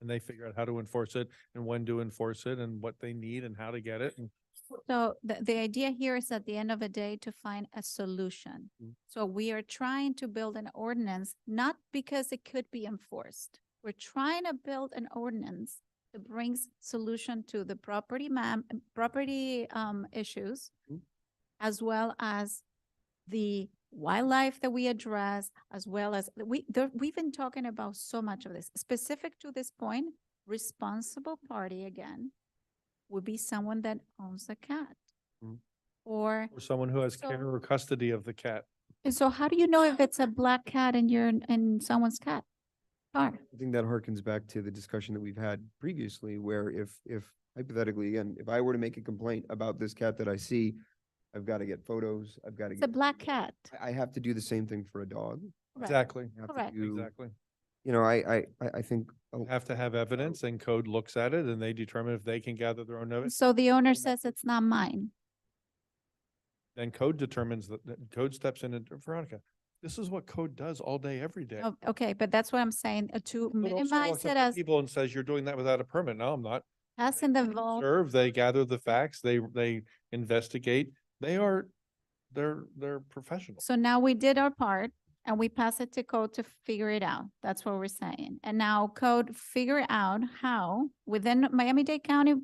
And they figure out how to enforce it and when to enforce it and what they need and how to get it. And so the idea here is at the end of the day to find a solution. So we are trying to build an ordinance, not because it could be enforced. We're trying to build an ordinance that brings solution to the property issues, as well as the wildlife that we address, as well as we've been talking about so much of this. Specific to this point, responsible party again would be someone that owns a cat. Mhm. Or, or someone who has So- care or custody of the cat. and so how do you know if it's a black cat in someone's car? I think that harkens back to the discussion that we've had previously, where if hypothetically, again, if I were to make a complaint about this cat that I see, I've got to get photos, I've got to It's a get. black cat. I have to do the same thing for a dog. Correct. Exactly. I have to Correct. do- Exactly. I think. You have to have evidence and code looks at it and they determine if they can gather their own evidence. So the owner says it's not mine. Then code determines that code steps in and Veronica, this is what code does all day, every day. Oh, okay, but that's what I'm saying, to Code also minimize walks up it to as people and says, you're doing that without a permit. No, I'm not. us in the vault. Serve, they gather the facts, they investigate. They're professionals. So now we did our part and we pass it to code to figure it out. That's what we're saying. And now code figure out how within Miami-Dade County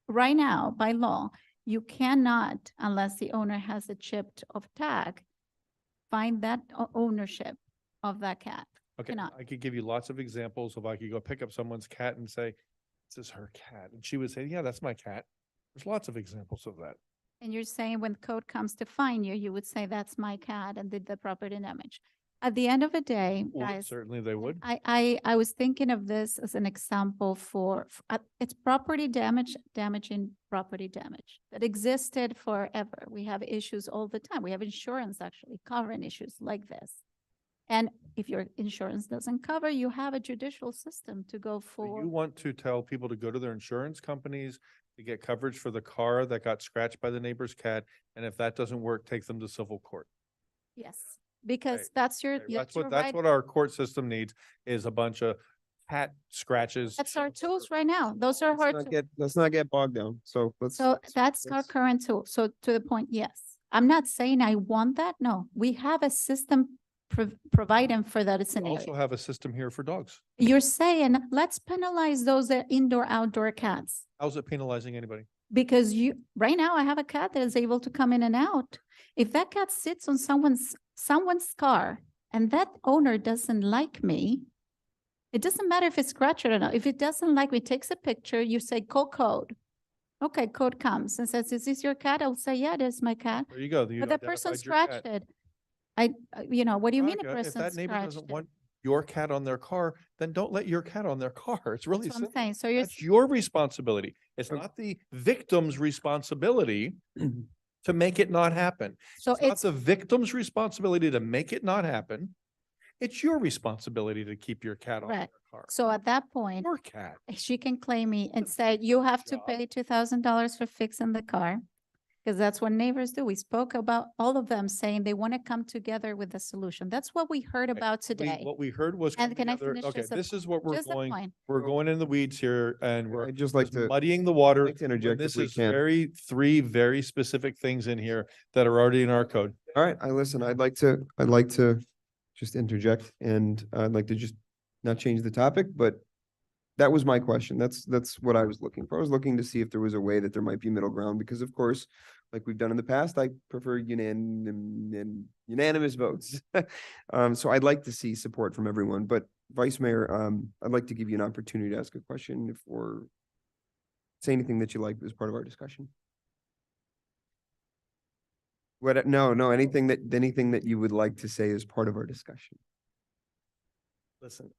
right now by law, you cannot, unless the owner has a chipped of tag, find that ownership of that cat. Okay, Cannot. I could give you lots of examples of I could go pick up someone's cat and say, this is her cat. And she would say, yeah, that's my cat. There's lots of examples of that. And you're saying when code comes to find you, you would say that's my cat and did the property damage. At the end of the day, Well, guys, certainly they would. I was thinking of this as an example it's property damage, damaging property damage that existed forever. We have issues all the time. We have insurance actually covering issues like this. And if your insurance doesn't cover, you have a judicial system to go So for. you want to tell people to go to their insurance companies to get coverage for the car that got scratched by the neighbor's cat. And if that doesn't work, take them to civil court. Yes, because Right, that's your, Right, that's your That's right. what our court system needs is a bunch of cat scratches. That's our tools right now. Those are our. Let's not get bogged down. So So that's our current tool. So to the point, yes. I'm not saying I want that. No, we have a system providing for that We scenario. also have a system here for dogs. You're saying, let's penalize those that indoor, outdoor cats. How's it penalizing anybody? Because right now I have a cat that is able to come in and out. If that cat sits on someone's car and that owner doesn't like me, it doesn't matter if it's scratched or not. If it doesn't like me, takes a picture, you say call code. Okay, code comes and says, is this your cat? I'll say, yeah, that's my cat. There you go. You But the person identified your cat. scratched it. What do you mean a Veronica, if person that neighbor scratched doesn't it? want your cat on their car, then don't let your cat on their car. It's really That's what I'm simple. saying. So you're, That's your responsibility. It's not the victim's responsibility to make it not happen. so It's not it's, the victim's responsibility to make it not happen. It's your responsibility to keep your cat on their Right. car. so at that point, Your cat. she can claim me and say, you have to job. pay $2,000 for fixing the car. Because that's what neighbors do. We spoke about all of them saying they want to come together with a solution. That's what we heard about today. What we heard was. And come can I together- finish Okay, just a this is point? what we're Just a going, point. we're going in the weeds here and we're I'd just like to. muddying the water. like to when interject if This we is can. three very specific things in here that are already in our code. All right, I'd like to just interject and I'd like to just not change the topic, but that was my question. That's what I was looking for. I was looking to see if there was a way that there might be middle ground, because of course, like we've done in the past, I prefer unanimous votes. So I'd like to see support from everyone, but Vice Mayor, I'd like to give you an opportunity to ask a question or say anything that you like as part of our discussion. No, anything that you would like to say as part of our discussion. Listen,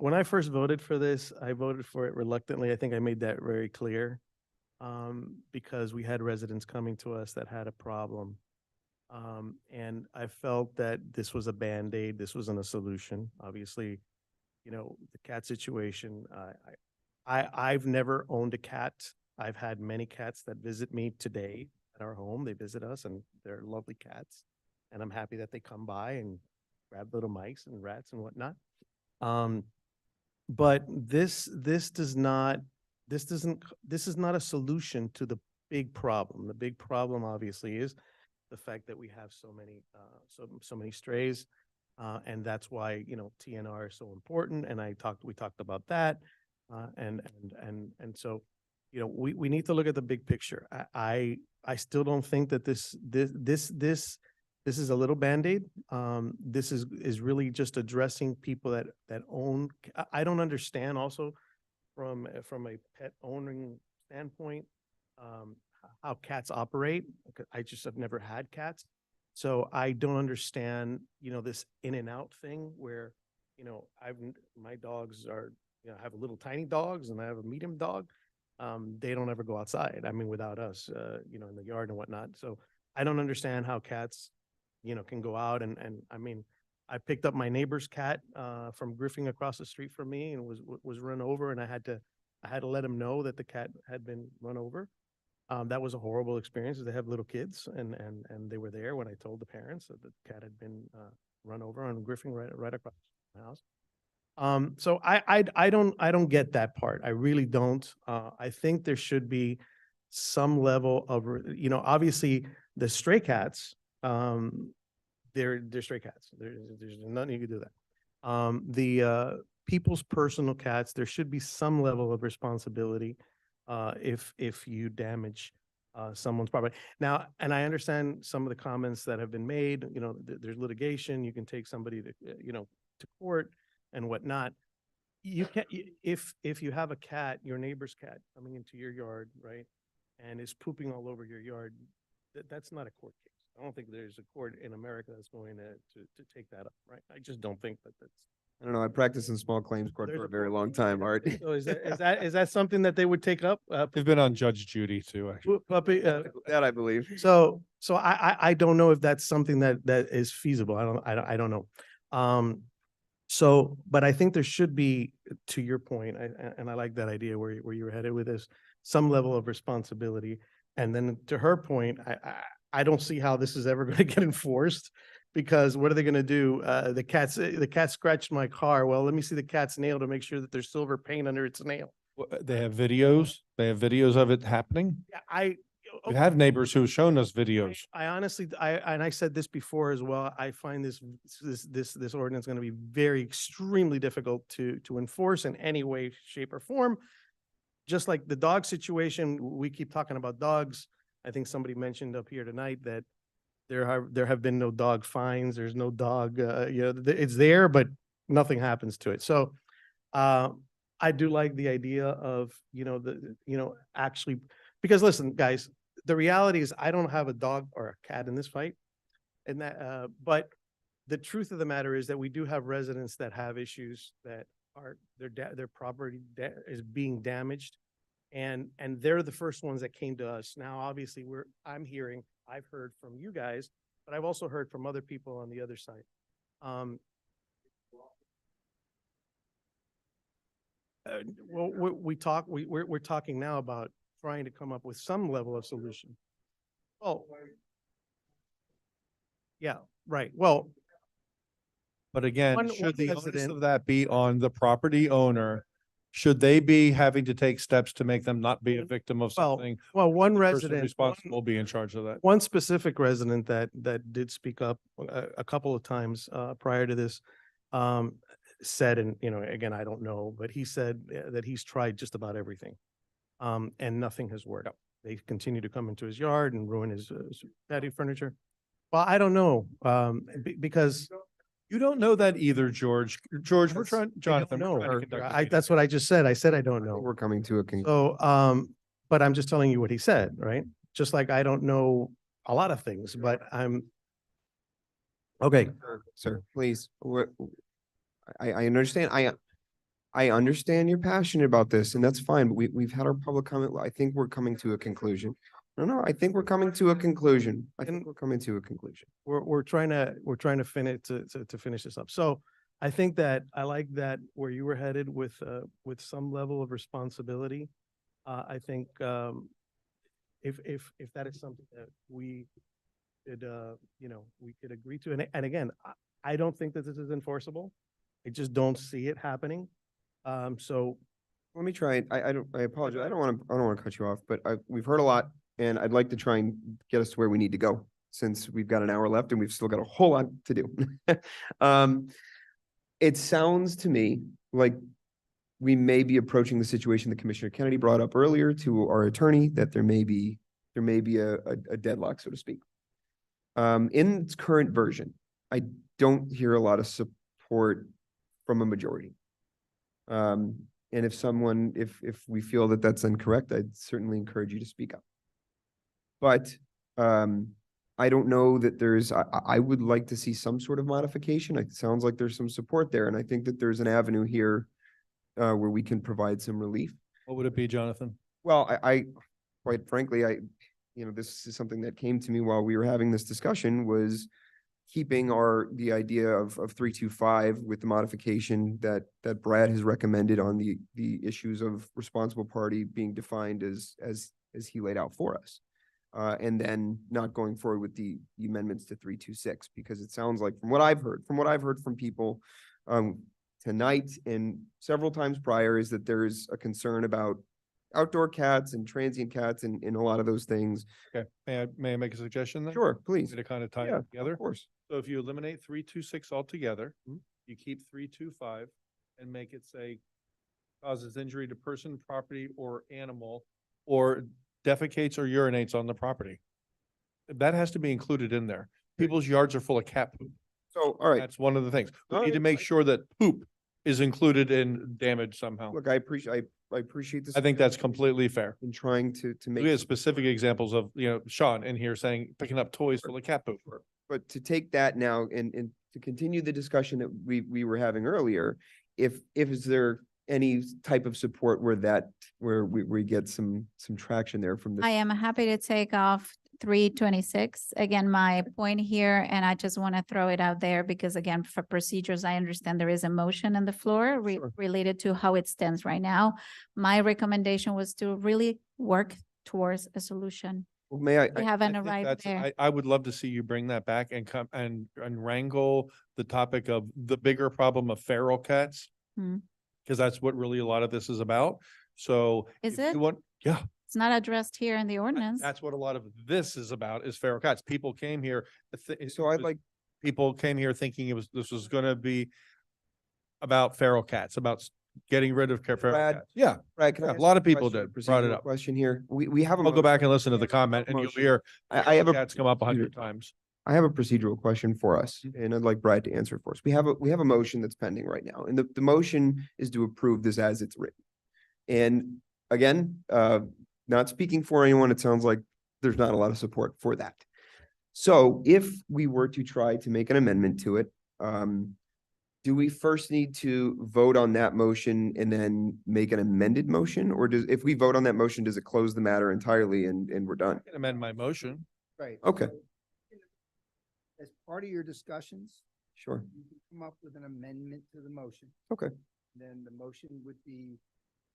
when I first voted for this, I voted for it reluctantly. I think I made that very clear. Because we had residents coming to us that had a problem. And I felt that this was a Band-Aid. This wasn't a solution. Obviously, the cat situation, I've never owned a cat. I've had many cats that visit me today at our home. They visit us and they're lovely cats. And I'm happy that they come by and grab little mice and rats and whatnot. But this is not a solution to the big problem. The big problem obviously is the fact that we have so many strays. And that's why, TNR is so important. And we talked about that. And so, we need to look at the big picture. I still don't think that this is a little Band-Aid. This is really just addressing people that own. I don't understand also from a pet owning standpoint, how cats operate. I just have never had cats. So I don't understand, this in and out thing where, my dogs are, I have little tiny dogs and I have a medium dog. They don't ever go outside. I mean, without us, in the yard and whatnot. So I don't understand how cats, can go out and I mean, I picked up my neighbor's cat from Griffin across the street from me and was run over, and I had to let him know that the cat had been run over. That was a horrible experience. They have little kids, and they were there when I told the parents that the cat had been run over on Griffin right across my house. So I don't get that part. I really don't. I think there should be some level of obviously the stray cats. They're stray cats. There's nothing you can do that. The people's personal cats, there should be some level of responsibility if you damage someone's property. Now, and I understand some of the comments that have been made. There's litigation. You can take somebody to court and whatnot. You can't if you have a cat, your neighbor's cat coming into your yard, right, and is pooping all over your yard. That's not a court case. I don't think there's a court in America that's going to take that up, right? I just don't think that's. I don't know. I practiced in small claims court for a very long time, Art. So is that something that they would take up? They've been on Judge Judy too, actually. Puppy, that I believe. So I don't know if that's something that is feasible. I don't know. So, but I think there should be, to your point, and I like that idea where you were headed with this, some level of responsibility. And then to her point, I don't see how this is ever going to get enforced, because what are they going to do? The cat scratched my car. Well, let me see the cat's nail to make sure that there's silver paint under its nail. They have videos. They have videos of it happening. We have neighbors who've shown us videos. I honestly, I said this before as well. I find this ordinance going to be very extremely difficult to enforce in any way, shape, or form. Just like the dog situation, we keep talking about dogs. I think somebody mentioned up here tonight that there have been no dog fines. There's no dog, it's there, but nothing happens to it. So I do like the idea of, actually, because listen, guys, the reality is I don't have a dog or a cat in this fight. And that, but the truth of the matter is that we do have residents that have issues that are, their property is being damaged. And they're the first ones that came to us. Now, obviously, I've heard from you guys, but I've also heard from other people on the other side. Well, we're talking now about trying to come up with some level of solution. Oh. Yeah, right. Well. But again, One should the onus resident- of that be on the property owner? Should they be having to take steps to make them not be a victim of something? Well, one The person resident. responsible will be in charge of that. One specific resident that did speak up a couple of times prior to this said, and again, I don't know, but he said that he's tried just about everything. And nothing has worked. They continue to come into his yard and ruin his patio furniture. Well, I don't know, because You don't know that either, George. George, we're trying, Jonathan. no, we're trying to conduct this that's what I just said. I said I don't know. We're coming to a conclusion. So, but I'm just telling you what he said, right? Just like I don't know a lot of things, but okay. Sir, please, I understand, I understand you're passionate about this, and that's fine, but we've had our public comment. I think we're coming to a conclusion. No, I think we're coming to a conclusion. I think we're coming to a conclusion. We're trying to finish to finish this up. So I think that I like that where you were headed with some level of responsibility. I think if that is something that we could we could agree to, and again, I don't think that this is enforceable. I just don't see it happening. So let me try. I apologize. I don't want to cut you off, but we've heard a lot, and I'd like to try and get us to where we need to go, since we've got an hour left and we've still got a whole lot to do. It sounds to me like we may be approaching the situation that Commissioner Kennedy brought up earlier to our attorney, that there may be a deadlock, so to speak. In its current version, I don't hear a lot of support from a majority. And if we feel that that's incorrect, I'd certainly encourage you to speak up. But I don't know that I would like to see some sort of modification. It sounds like there's some support there, and I think that there's an avenue here where we can provide some relief. What would it be, Jonathan? Well, I quite frankly, this is something that came to me while we were having this discussion, was keeping the idea of 325 with the modification that Brad has recommended on the issues of responsible party being defined as he laid out for us. And then not going forward with the amendments to 326, because it sounds like from what I've heard from people tonight and several times prior, is that there's a concern about outdoor cats and transient cats and a lot of those things. Okay, may I make a suggestion then? Sure, please. To kind of tie Yeah, it together? of course. So if you eliminate 326 altogether, you keep 325 and make it say causes injury to person, property, or animal, or defecates or urinates on the property. That has to be included in there. People's yards are full of cat poop. So, all right. That's one of the things. We All need to right. make sure that poop is included in damage somehow. Look, I appreciate this. I think that's completely fair. In trying to make. We have specific examples of, Sean in here saying, picking up toys full of cat poop. But to take that now and to continue the discussion that we were having earlier, is there any type of support where we get some traction there from this? I am happy to take off 326. Again, my point here, and I just want to throw it out there because again, for procedures, I understand there is a motion on the floor related to how it stands right now. My recommendation was to really work towards a solution. Well, may I? We haven't I think arrived there. I would love to see you bring that back and come and wrangle the topic of the bigger problem of feral cats. Because that's what really a lot of this is about. So. Is if you it? want- Yeah. It's not addressed here in the ordinance. That's what a lot of this is about, is feral cats. People came here. So I'd like. People came here thinking this was gonna be about feral cats, about getting rid of feral Brad, cats. Yeah. Brad, can I Yeah, ask a lot you of people question, did, brought it procedural up. Question here. We have a. I'll go back and listen to the comment and you'll motion. hear I have a. cats come up 100 times. I have a procedural question for us, and I'd like Brad to answer it for us. We have a motion that's pending right now, and the motion is to approve this as it's written. And again, not speaking for anyone, it sounds like there's not a lot of support for that. So if we were to try to make an amendment to it, do we first need to vote on that motion and then make an amended motion? Or if we vote on that motion, does it close the matter entirely and we're done? I can amend my motion. Right. Okay, As part of your discussions, sure. you can come up with an amendment to the motion. Okay. Then the motion would be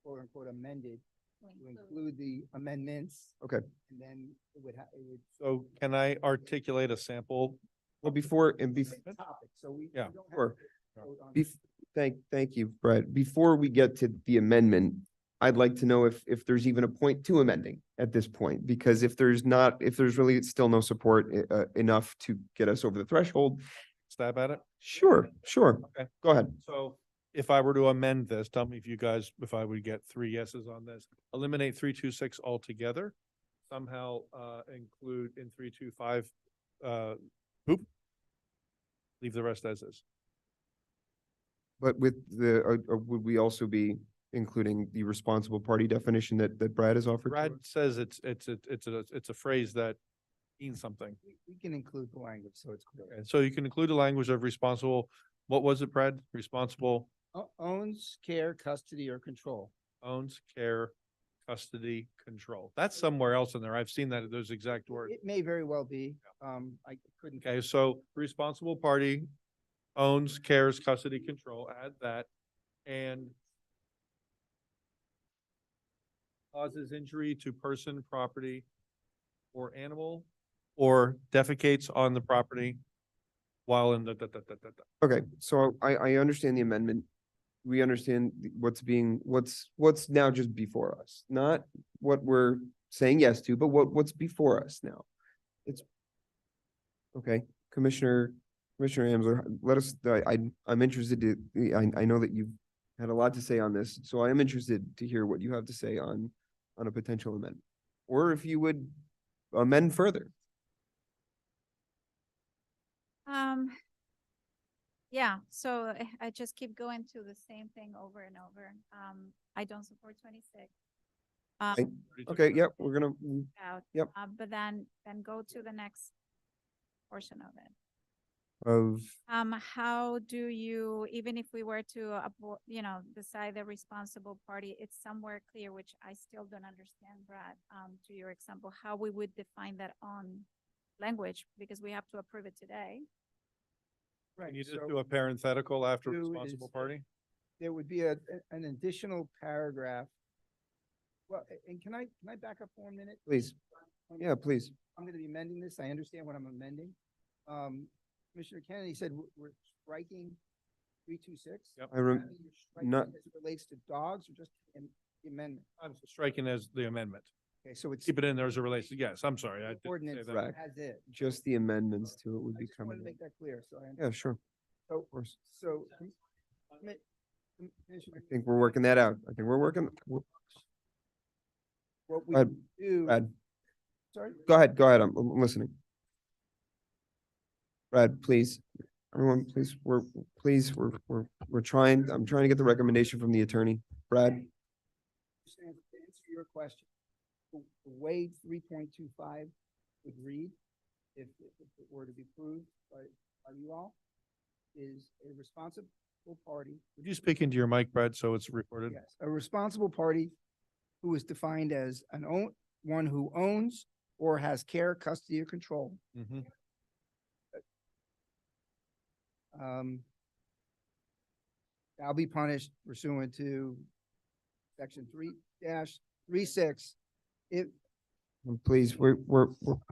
quote unquote amended to include the amendments. Okay. And then it would. So can I articulate a sample? Well, before, and before. Topic, so we. Yeah. we don't have Sure. to vote on- Thank you, Brett. Before we get to the amendment, I'd like to know if there's even a point to amending at this point, because if there's really still no support enough to get us over the threshold. Stab at it? Sure. Okay. Go ahead. So if I were to amend this, tell me if I would get 3 yeses on this, eliminate 326 altogether, somehow include in 325 poop. Leave the rest as is. But with would we also be including the responsible party definition that Brad has offered? to Brad us? says it's a phrase that means something. We can include the language, so it's clear. And so you can include the language of responsible, what was it, Brad? Responsible Owns, care, custody, or control. owns, care, custody, control. That's somewhere else in there. I've seen that, those exact words. It may very well be, I couldn't. Okay, so responsible party owns, cares, custody, control, add that, and causes injury to person, property, or animal, or defecates on the property while in the. Okay, so I understand the amendment. We understand what's now just before us, not what we're saying yes to, but what's before us now. It's okay, Commissioner Amsler, let us, I'm interested I know that you've had a lot to say on this, so I am interested to hear what you have to say on a potential amendment. Or if you would amend further. Yeah, so I just keep going to the same thing over and over. I don't support 26. Okay, okay, yep, we're gonna, Out. yep, But then go to the next portion of it. of, How do you, even if we were to, decide the responsible party, it's somewhere clear, which I still don't understand, Brad, to your example, how we would define that on language, because we have to approve it today. Can you just do a parenthetical after do responsible is- party? There would be an additional paragraph. Well, and can I back up for a minute? please, yeah, please. I'm gonna be amending this. I understand what I'm amending. Commissioner Kennedy said we're striking 326. Yep. Not- As it relates to dogs or just the amendment? I'm striking as the amendment. Okay, so it's. Keep it in there as a relation. Yes, I'm sorry. I didn't say Ordinance that. Correct. as it. Just the amendments to it would I be just wanted to coming. make that clear, so I. Yeah, sure, So, of course. so. I think we're working that out. I think we're working. What we Brad, do. Brad, Sorry? go ahead, I'm listening. Brad, please, everyone, please, we're trying, I'm trying to get the recommendation from the attorney. Brad, To answer your question, the way 3.25 would read, if it were to be approved by you all, is a responsible party. Would you speak into your mic, Brad, so it's recorded? Yes, a responsible party who is defined as one who owns or has care, custody, or control. Mhm. Shall be punished pursuant to section 3-36. If, please,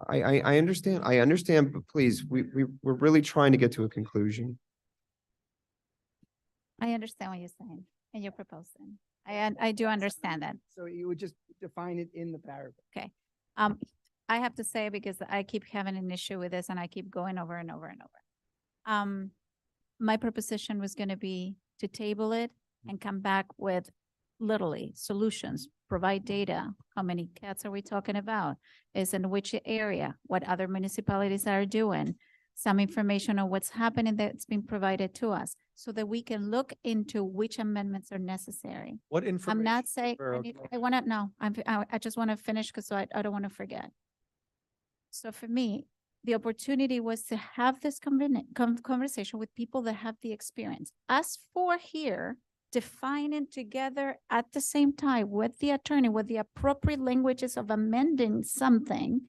I understand, but please, we're really trying to get to a conclusion. I understand what you're saying and you're proposing. I do understand that. so you would just define it in the paragraph. Okay. I have to say, because I keep having an issue with this and I keep going over and over and over. My proposition was gonna be to table it and come back with literally solutions, provide data. How many cats are we talking about? Is in which area? What other municipalities are doing? some information on what's happening that's been provided to us so that we can look into which amendments are necessary. What information? I'm not saying, Vera, I want to, no, I just want to finish because I don't want to forget. So for me, the opportunity was to have this conversation with people that have the experience. Us four here defining together at the same time with the attorney, with the appropriate languages of amending something.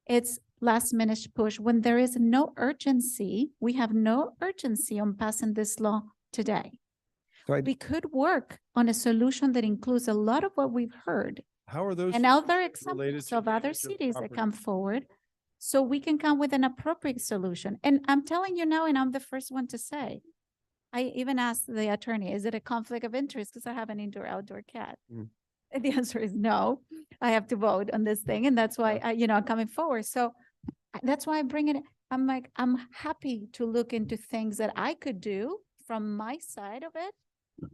It's last minute push when there is no urgency. We have no urgency on passing this law today. So We could work on a solution that includes a lot of what we've heard How are those? and other related examples to of other damage cities that property? come forward. So we can come with an appropriate solution. And I'm telling you now, and I'm the first one to say, I even asked the attorney, is it a conflict of interest? Because I have an indoor-outdoor cat. Mm. And the answer is no. I have to vote on this thing. And that's why I'm coming forward. So that's why I bring it. I'm like, I'm happy to look into things that I could do from my side of it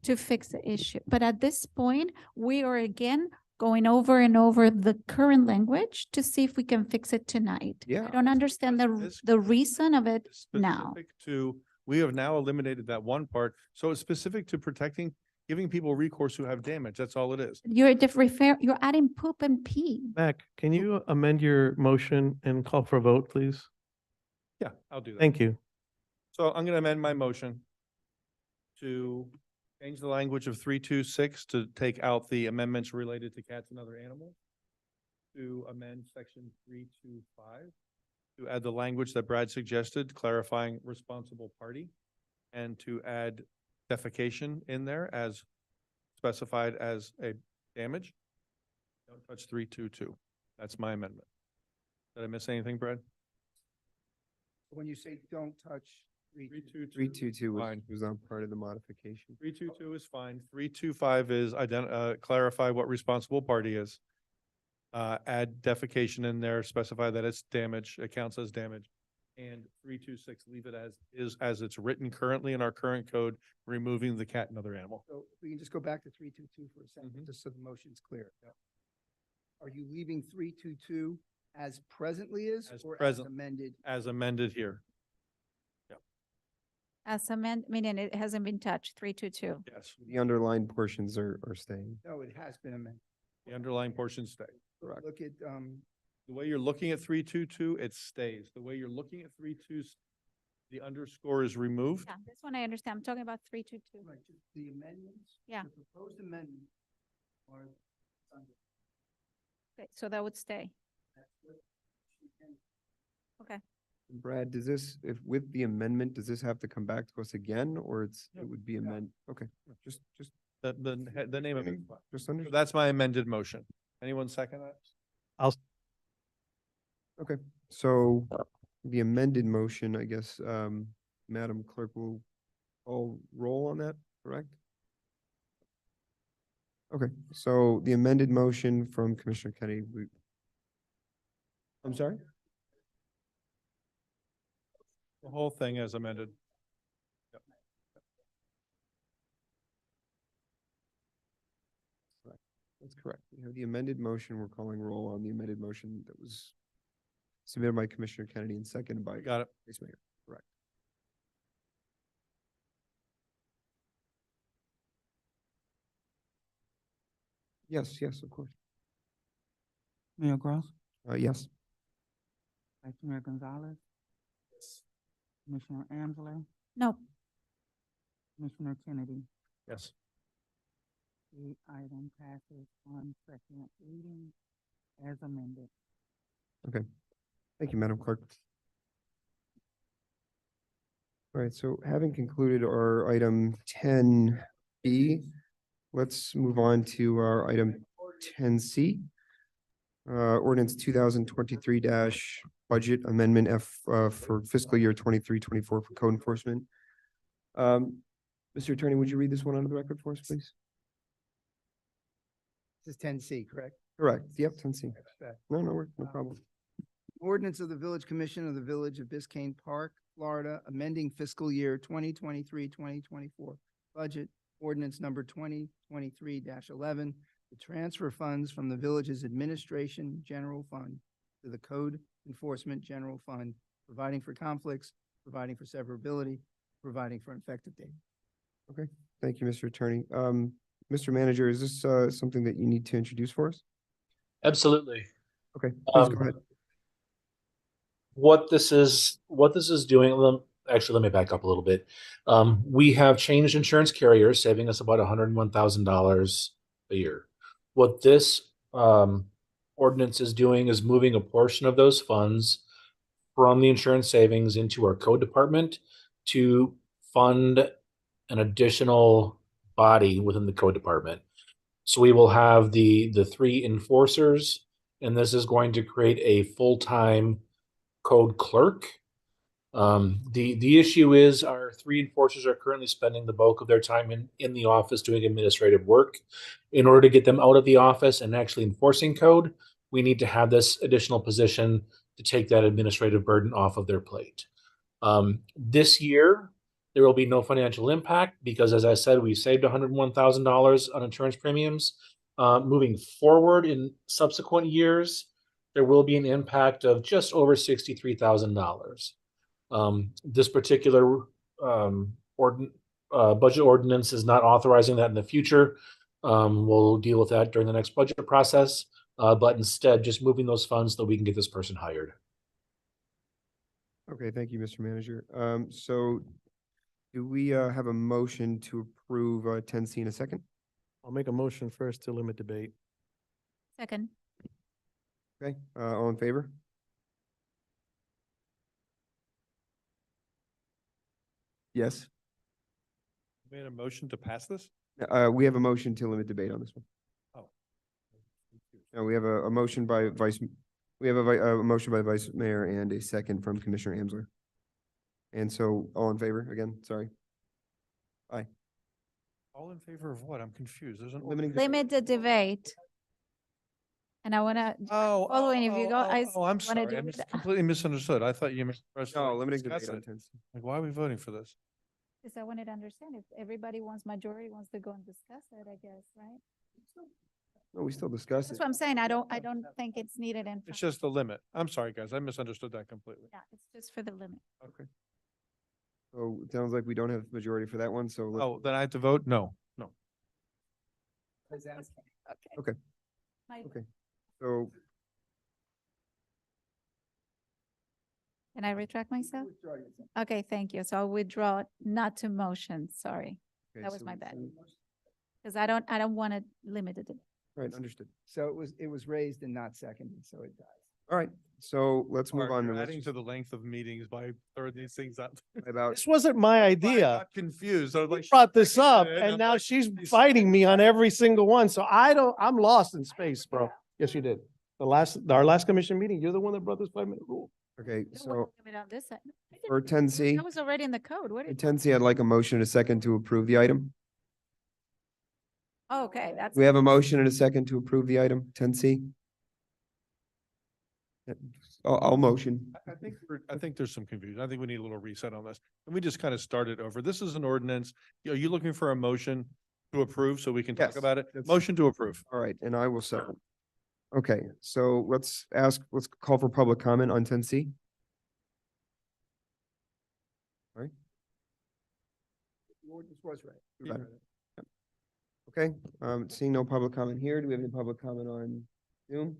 to fix the issue. But at this point, we are again going over and over the current language to see if we can fix it tonight. Yeah. I don't understand the reason of it now. Specific to, we have now eliminated that one part. So it's specific to protecting, giving people recourse who have damage. That's all it is. You're you're adding poop and pee. Mac, can you amend your motion and call for a vote, please? Yeah, I'll do that. Thank you. So I'm going to amend my motion to change the language of 326 to take out the amendments related to cats and other animals, to amend section 325, to add the language that Brad suggested, clarifying responsible party, and to add defecation in there as specified as a damage. Don't touch 322. That's my amendment. Did I miss anything, Brad? When you say don't touch 322 was not part of the modification. 322 is fine. 325 is clarify what responsible party is. Add defecation in there, specify that it's damage, it counts as damage. And 326, leave it as it's written currently in our current code, removing the cat and other animal. So we can just go back to 322 for a second, Mhm. just so the motion's clear. Are you leaving 322 as presently is As or as present. amended? As amended here. As meaning it hasn't been touched, 322. Yes. The underlined portions are staying. No, it has been amended. The underlying portions stay. Correct. Look at, The way you're looking at 322, it stays. The way you're looking at 32, the underscore is removed. Yeah, this one I understand. I'm talking about 322. right, just the amendments. Yeah. The proposed amendment are under. Okay, so that would stay. That's what she can- Okay. Brad, does this, if with the amendment, does this have to come back to us again, or it would be amend? Okay, just, The name of it. just under. That's my amended motion. Anyone second that? Okay, so the amended motion, I guess, Madam Clerk will all roll on that, correct? Okay, so the amended motion from Commissioner Kenny, I'm sorry? The whole thing as amended. That's correct. We have the amended motion. We're calling roll on the amended motion that was submitted by Commissioner Kennedy and seconded by Got it. Vice Mayor. Correct. Yes, yes, of course. Mayor Gross, Yes. Vice Mayor Gonzalez. Commissioner Angela, No, Commissioner Kennedy. Yes. The item passes on second reading as amended. Okay. Thank you, Madam Clerk. All right, so having concluded our item 10B, let's move on to our item 10C. Ordinance 2023 budget amendment F for fiscal year 23-24 for code enforcement. Mr. Attorney, would you read this one onto the record for us, please? This is 10C, correct? Correct. Yep, 10C. Okay. No, no problem. Ordinance of the Village Commission of the Village of Biscayne Park, Florida, amending fiscal year 2023-2024 budget, ordinance number 2023-11, to transfer funds from the village's administration general fund to the code enforcement general fund providing for conflicts, providing for severability, providing for an effective date. Okay, thank you, Mr. Attorney. Mr. Manager, is this something that you need to introduce for us? Absolutely. Okay, please go ahead. What this is doing, actually, let me back up a little bit. We have changed insurance carriers, saving us about $101,000 a year. What this ordinance is doing is moving a portion of those funds from the insurance savings into our code department to fund an additional body within the code department. So we will have the 3 enforcers, and this is going to create a full-time code clerk. The issue is our 3 enforcers are currently spending the bulk of their time in the office doing administrative work. In order to get them out of the office and actually enforcing code, we need to have this additional position to take that administrative burden off of their plate. This year, there will be no financial impact because, as I said, we saved $101,000 on insurance premiums. Moving forward in subsequent years, there will be an impact of just over $63,000. This particular budget ordinance is not authorizing that in the future. We'll deal with that during the next budget process, but instead just moving those funds so we can get this person hired. Okay, thank you, Mr. Manager. So do we have a motion to approve 10C in a second? I'll make a motion first to limit debate. Second. Okay, all in favor? Yes. Made a motion to pass this? We have a motion to limit debate on this one. Oh. No, we have a motion by a motion by Vice Mayor and a second from Commissioner Amsler. And so all in favor again, sorry. Aye. All in favor of what? I'm confused. There's an. Limit the debate. And I wanna, following if you go, I I'm wanna sorry. do I that. completely misunderstood. I thought you meant. No, limiting discuss debate on it. 10C. Like, why are we voting for this? Because I wanted to understand if everybody majority wants to go and discuss it, I guess, right? No, we still discuss it. That's what I'm saying. I don't think it's needed in. It's just the limit. I'm sorry, guys. I misunderstood that completely. Yeah, it's just for the limit. Okay. So it sounds like we don't have majority for that one, so. Oh, then I have to vote? No, no. Okay, My- okay. So Can I retract myself? Okay, thank you. So I'll withdraw not to motion, sorry. Okay, That was so- my bad. Because I don't want to limit it. Right, understood. So it was raised and not seconded, so it dies. All right, so let's move Mark, on. you're to let's adding just- to the length of meetings by throwing these things out. About, This wasn't my I idea. got confused. I was You like. brought this up And and I'm now like, she's fighting me on every single one. So I'm lost in space, bro. Yes, you did. Our last commission meeting, you're the one that brought this 5-minute rule. okay, Don't so wanna limit on this side. I didn't- for 10C, That was already in the code. What for is? 10C, I'd like a motion and a second to approve the item. Oh, okay, that's. We have a motion and a second to approve the item, 10C. I'll motion. I think there's some confusion. I think we need a little reset on this. And we just kind of started over. This is an ordinance. Are you looking for a motion to approve so we can talk Yes, about it? that's- Motion to approve. All right, and I will second. Okay, so let's call for public comment on 10C. All right. The ordinance was right. You got it. Yep. Okay, seeing no public comment here, do we have any public comment on Zoom?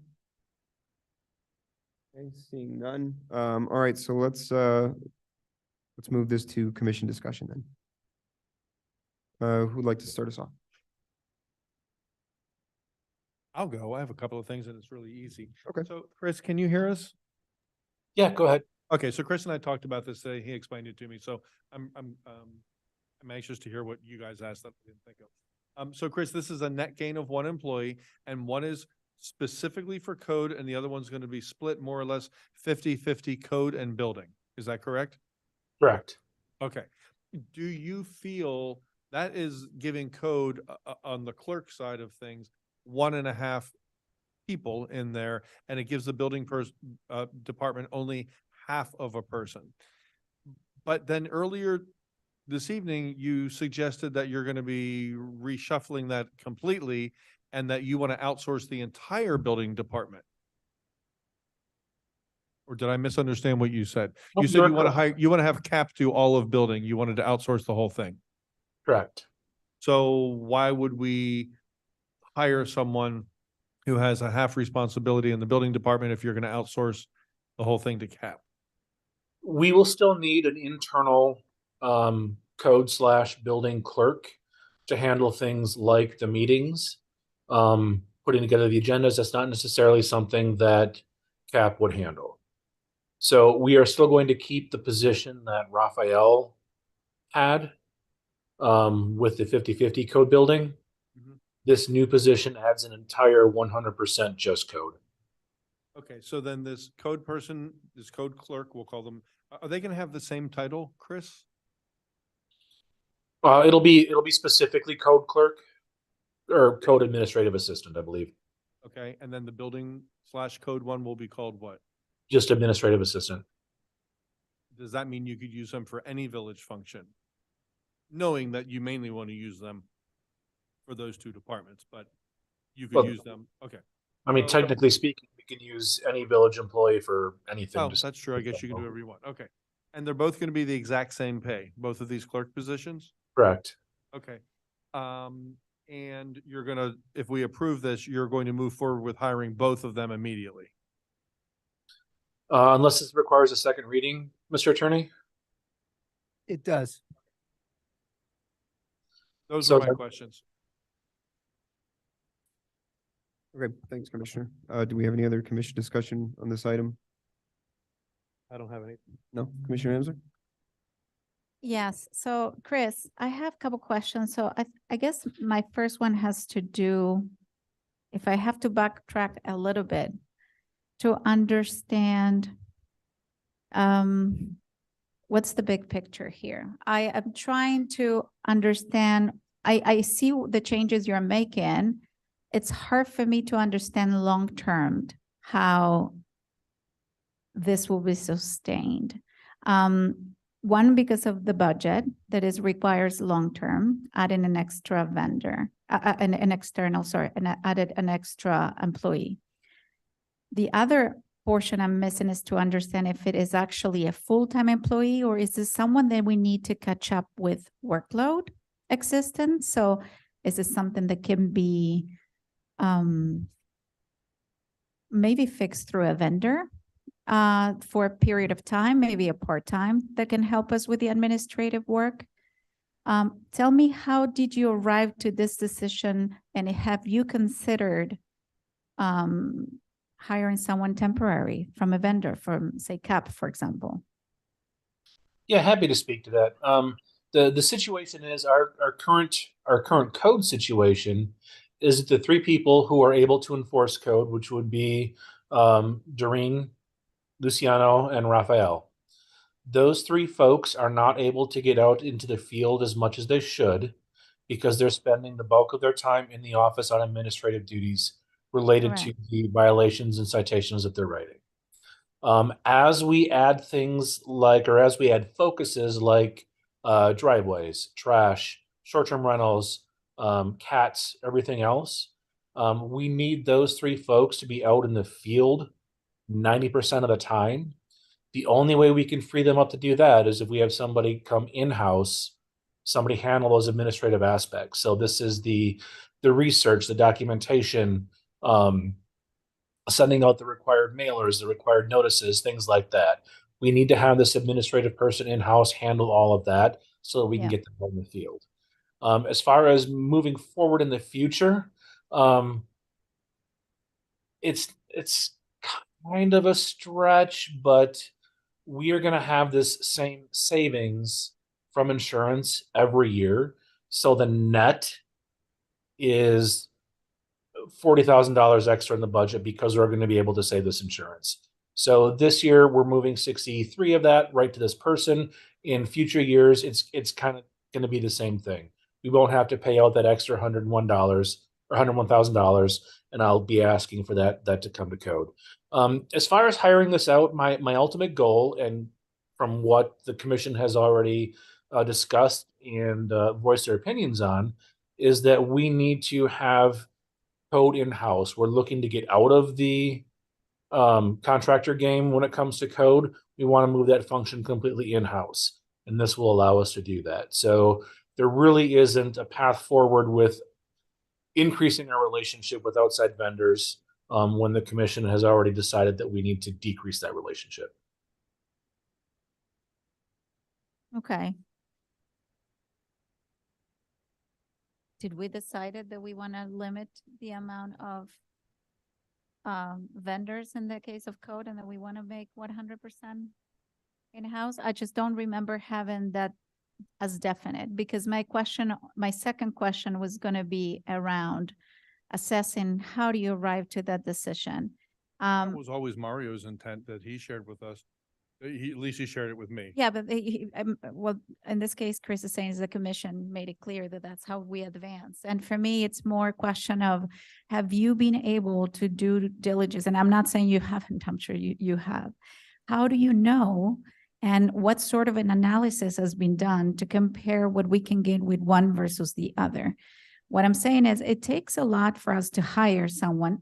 Okay, seeing none. All right, so let's move this to commission discussion then. Who'd like to start us off? I'll go. I have a couple of things and it's really easy. Okay. So Chris, can you hear us? Yeah, go ahead. Okay, so Chris and I talked about this today. He explained it to me. So I'm anxious to hear what you guys asked that I didn't think of. So Chris, this is a net gain of 1 employee and one is specifically for code and the other one's going to be split more or less 50-50 code and building. Is that correct? Correct. Okay. Do you feel that is giving code on the clerk side of things 1.5 people in there and it gives the building department only half of a person? But then earlier this evening, you suggested that you're going to be reshuffling that completely and that you want to outsource the entire building department. Or did I misunderstand what you said? Nope, You said you're you want to correct. hire, you want to have CAP do all of building. You wanted to outsource the whole thing. Correct. So why would we hire someone who has a half responsibility in the building department if you're going to outsource the whole thing to CAP? We will still need an internal code/building clerk to handle things like the meetings, putting together the agendas. That's not necessarily something that CAP would handle. So we are still going to keep the position that Raphael had with the 50/50 code building. This new position adds an entire 100% just code. Okay, so then this code person, this code clerk, we'll call them, are they going to have the same title, Chris? It'll be specifically code clerk or code administrative assistant, I believe. Okay, and then the building/code one will be called what? Just administrative assistant. Does that mean you could use them for any village function? Knowing that you mainly want to use them for those two departments, but you could Well, use them, okay. I mean, technically speaking, we can use any village employee for anything. Oh, just- that's true. I guess you can do whatever you want. Okay. And they're both going to be the exact same pay, both of these clerk positions? Correct. Okay. And you're gonna, if we approve this, you're going to move forward with hiring both of them immediately. Unless this requires a second reading, Mr. Attorney? It does. Those So are my then- questions. Okay, thanks, Commissioner. Do we have any other commission discussion on this item? I don't have any. No, Commissioner Amzer? Yes, so Chris, I have a couple questions. So I guess my first one has to do, if I have to backtrack a little bit to understand what's the big picture here? I am trying to understand, I see the changes you're making. It's hard for me to understand long-term how this will be sustained. One, because of the budget that is requires long-term, adding an extra vendor, an external, sorry, and added an extra employee. The other portion I'm missing is to understand if it is actually a full-time employee or is this someone that we need to catch up with workload existence? So is this something that can be maybe fixed through a vendor for a period of time, maybe a part-time that can help us with the administrative work? Tell me, how did you arrive to this decision, and have you considered hiring someone temporary from a vendor, from say CAP, for example? Yeah, happy to speak to that. The situation is our current code situation is that the three people who are able to enforce code, which would be Doreen, Luciano, and Raphael. Those three folks are not able to get out into the field as much as they should because they're spending the bulk of their time in the office on administrative duties related to the violations and citations that they're writing. As we add things like, or as we add focuses like driveways, trash, short-term rentals, cats, everything else, we need those three folks to be out in the field 90% of the time. The only way we can free them up to do that is if we have somebody come in-house, somebody handle those administrative aspects. So this is the research, the documentation, sending out the required mailers, the required notices, things like that. We need to have this administrative person in-house handle all of that so that we can get them out in the field. As far as moving forward in the future, it's kind of a stretch, but we are going to have this same savings from insurance every year. So the net is $40,000 extra in the budget because we're going to be able to save this insurance. So this year we're moving 63 of that right to this person. In future years, it's kind of going to be the same thing. We won't have to pay out that extra $101 or $101,000, and I'll be asking for that to come to code. As far as hiring this out, my ultimate goal, and from what the commission has already discussed and voiced their opinions on, is that we need to have code in-house. We're looking to get out of the contractor game when it comes to code. We want to move that function completely in-house, and this will allow us to do that. So there really isn't a path forward with increasing our relationship with outside vendors when the commission has already decided that we need to decrease that relationship. Okay. Did we decided that we want to limit the amount of vendors in the case of code and that we want to make 100% in-house? I just don't remember having that as definite, because my second question was going to be around assessing how do you arrive to that decision? That was always Mario's intent that he shared with us. At least he shared it with me. Yeah, but well, in this case, Chris is saying is the commission made it clear that that's how we advance. And for me, it's more a question of, have you been able to do diligence? And I'm not saying you haven't, I'm sure you have. How do you know? And what sort of an analysis has been done to compare what we can get with one versus the other? What I'm saying is it takes a lot for us to hire someone.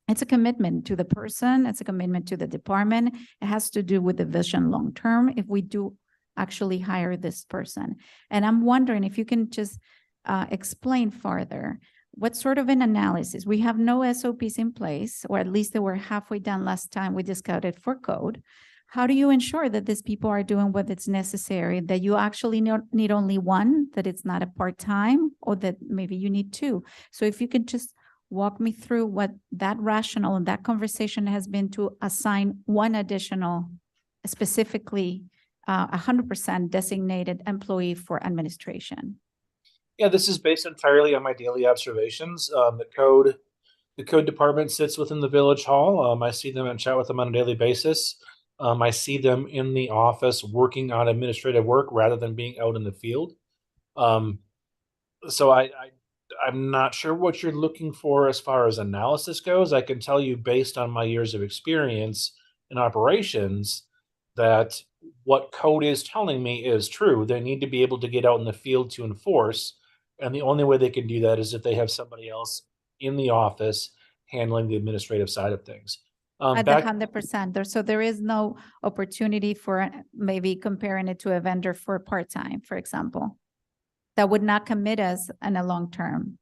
It's a commitment to the person. It's a commitment to the department. It has to do with the vision long-term if we do actually hire this person. And I'm wondering if you can just explain further what sort of an analysis. We have no SOPs in place, or at least they were halfway done last time we discussed it for code. How do you ensure that these people are doing what is necessary, that you actually need only one, that it's not a part-time, or that maybe you need two? So if you could just walk me through what that rationale and that conversation has been to assign one additional, specifically 100% designated employee for administration. Yeah, this is based entirely on my daily observations. The code department sits within the village hall. I see them and chat with them on a daily basis. I see them in the office working on administrative work rather than being out in the field. So I'm not sure what you're looking for as far as analysis goes. I can tell you based on my years of experience in operations that what code is telling me is true. They need to be able to get out in the field to enforce. And the only way they can do that is if they have somebody else in the office handling the administrative side of things. At the 100%, so there is no opportunity for maybe comparing it to a vendor for part-time, for example, that would not commit us in a long term.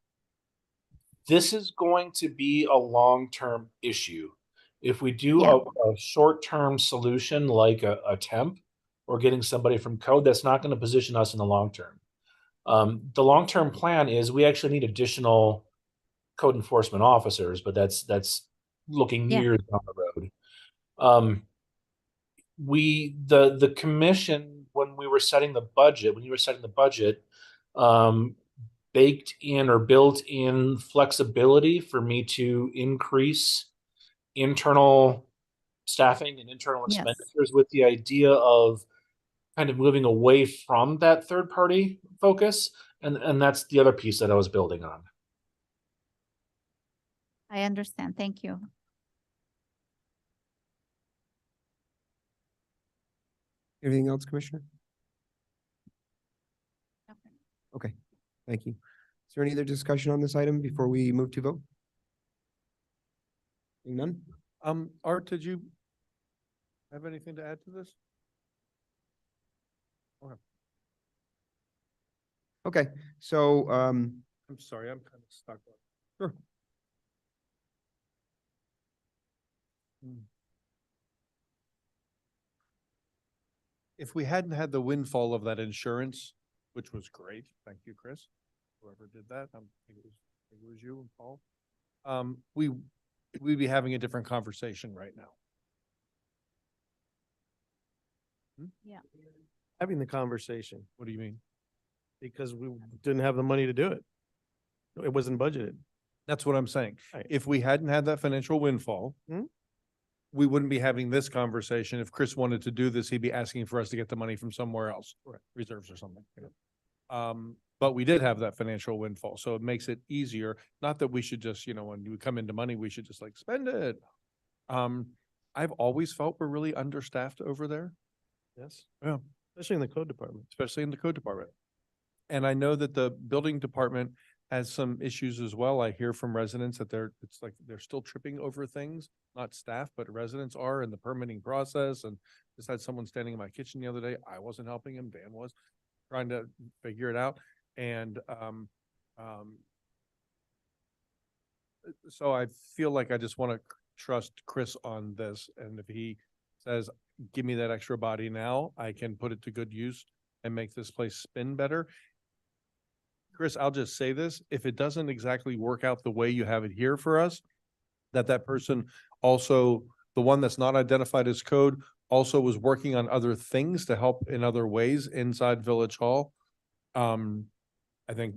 This is going to be a long-term issue. If we do a short-term solution like a temp or getting somebody from code, that's not going to position us in the long term. The long-term plan is we actually need additional code enforcement officers, but that's looking years down the road. The commission, when you were setting the budget, baked in or built in flexibility for me to increase internal staffing and internal expenditures with the idea of kind of moving away from that third party focus. And that's the other piece that I was building on. I understand. Thank you. Anything else, Commissioner? Okay, thank you. Is there any other discussion on this item before we move to vote? None? Art, did you have anything to add to this? Okay, so, I'm sorry, I'm kind of stuck. Sure. If we hadn't had the windfall of that insurance, which was great, thank you, Chris, whoever did that, I think it was you and Paul. We'd be having a different conversation right now. Yeah. Having the conversation. What do you mean? Because we didn't have the money to do it. It wasn't budgeted. That's what I'm saying. Right. If we hadn't had that financial windfall, we wouldn't be having this conversation. If Chris wanted to do this, he'd be asking for us to get the money from somewhere else, reserves or something. But we did have that financial windfall, so it makes it easier. Not that we should just, when we come into money, we should just like spend it. I've always felt we're really understaffed over there. Yes. Yeah. Especially in the code department. Especially in the code department. And I know that the building department has some issues as well. I hear from residents that it's like they're still tripping over things, not staff, but residents are in the permitting process. And just had someone standing in my kitchen the other day. I wasn't helping him, Dan was trying to figure it out. And, so I feel like I just want to trust Chris on this. And if he says, give me that extra body now, I can put it to good use and make this place spin better. Chris, I'll just say this, if it doesn't exactly work out the way you have it here for us, that person also, the one that's not identified as code, also was working on other things to help in other ways inside Village Hall. I think,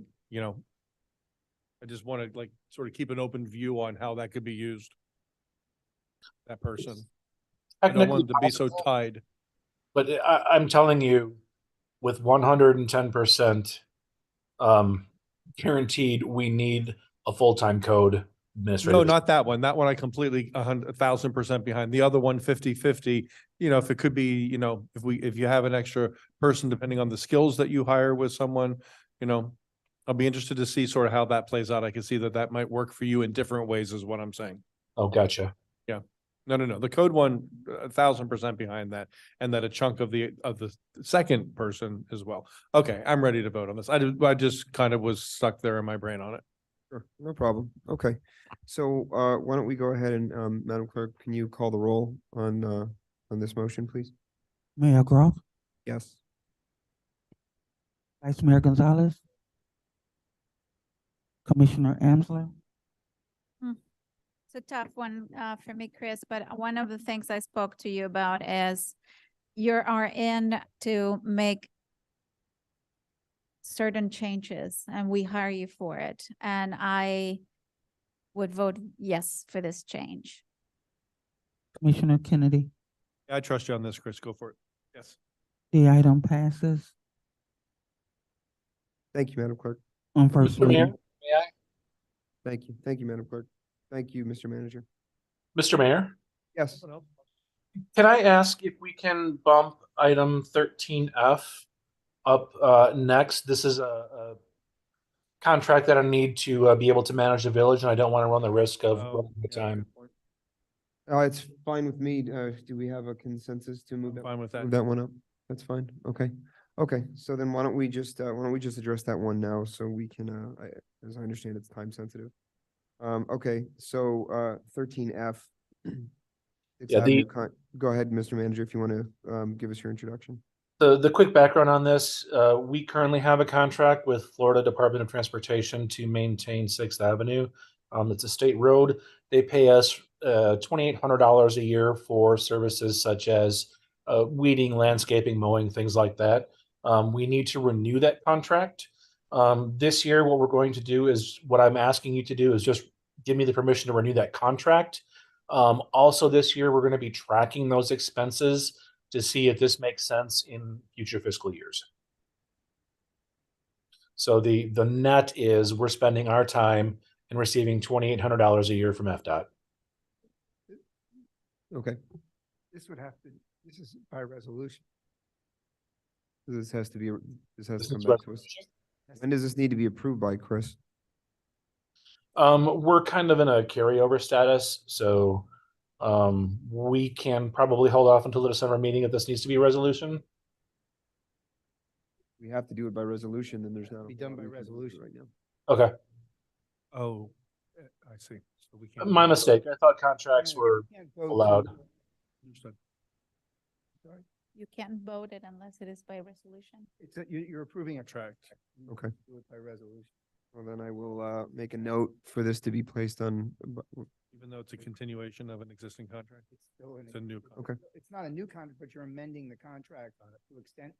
I just want to like sort of keep an open view on how that could be used. That person. I don't want them to be so tied. But I'm telling you, with 110% guaranteed, we need a full-time code administrator. No, not that one. That one I completely 1,000% behind. The other one 50-50, if it could be, if you have an extra person, depending on the skills that you hire with someone, I'll be interested to see sort of how that plays out. I can see that might work for you in different ways is what I'm saying. Oh, gotcha. Yeah. No. The code one, 1,000% behind that, and that a chunk of the second person as well. Okay, I'm ready to vote on this. I just kind of was stuck there in my brain on it. Sure, no problem. Okay. So, why don't we go ahead and, Madam Clerk, can you call the roll on this motion, please? Mayor Groff, Yes. Vice Mayor Gonzalez, Commissioner Amsler, It's a tough one for me, Chris, but one of the things I spoke to you about is you are in to make certain changes and we hire you for it. And I would vote yes for this change. Commissioner Kennedy. I trust you on this, Chris. Go for it. Yes. The item passes Thank you, Madam Clerk. on first Mr. Mayor, reading. may I? Thank you. Thank you, Madam Clerk. Thank you, Mr. Manager. Mr. Mayor, Yes. can I ask if we can bump item 13F up next? This is a contract that I need to be able to manage the village, and I don't want to run the risk of running out of time. It's fine with me. Do we have a consensus to move that? Fine with that. Move that one up? That's fine. Okay. Okay, so then why don't we just address that one now so we can, as I understand, it's time sensitive. Okay, so 13F. Go ahead, Mr. Manager, if you want to give us your introduction. The quick background on this, we currently have a contract with Florida Department of Transportation to maintain 6th Avenue. It's a state road. They pay us $2,800 a year for services such as weeding, landscaping, mowing, things like that. We need to renew that contract. This year, what we're going to do is, what I'm asking you to do is just give me the permission to renew that contract. Also this year, we're going to be tracking those expenses to see if this makes sense in future fiscal years. So the net is we're spending our time and receiving $2,800 a year from FDOT. Okay, This is by resolution. this has to be, this has This to is come back to us. resolution. When does this need to be approved by, Chris? We're kind of in a carryover status, so we can probably hold off until the December meeting if this needs to be a resolution. We have to do it by resolution, then there's not. Be done by resolution right now. Okay, Oh, I see. So we can't. my mistake. I thought contracts were allowed. Understood. You can't vote it unless it is by resolution. You're approving a track. Okay. Do it by resolution. Well, then I will make a note for this to be placed on. Even though it's a continuation of an existing contract? It's still It's a new. Okay. It's not a new contract, but you're amending the contract to extend,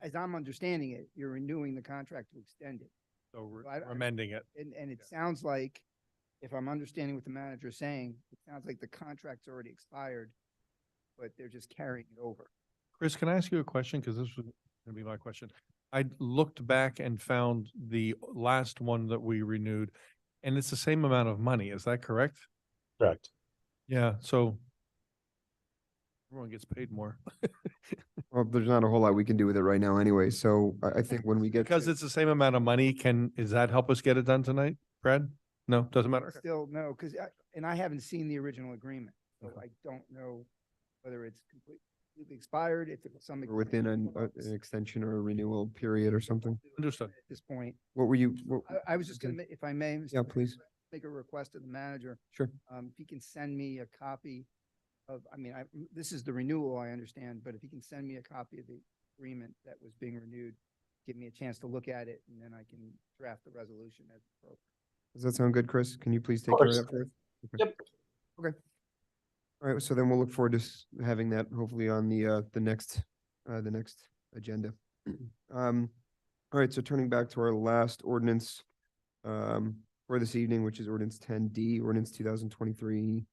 as I'm understanding it, you're renewing the contract to extend it. So we're So we're amending it. And it sounds like, if I'm understanding what the manager's saying, it sounds like the contract's already expired, but they're just carrying it over. Chris, can I ask you a question? Because this was going to be my question. I looked back and found the last one that we renewed, and it's the same amount of money. Is that correct? Correct. Yeah, so Everyone gets paid more. Well, there's not a whole lot we can do with it right now anyway, so I think when we get Because to, it's the same amount of money, does that help us get it done tonight, Brad? No, doesn't matter. Still, no, because I haven't seen the original agreement, so I don't know whether it's completely expired, if it was some. we're within an extension or a renewal period or something. Understood. At this point, What were you? I was just gonna, if I may. Mr. Yeah, Mayor, please. Make a request to the manager. Sure. If he can send me a copy of, this is the renewal, I understand, but if he can send me a copy of the agreement that was being renewed, give me a chance to look at it, and then I can draft the resolution as appropriate. Does that sound good, Chris? Can you please take care of that for us? Okay. Yep. Okay. All right, so then we'll look forward to having that hopefully on the next agenda. All right, so turning back to our last ordinance for this evening, which is ordinance 10D, ordinance 2023,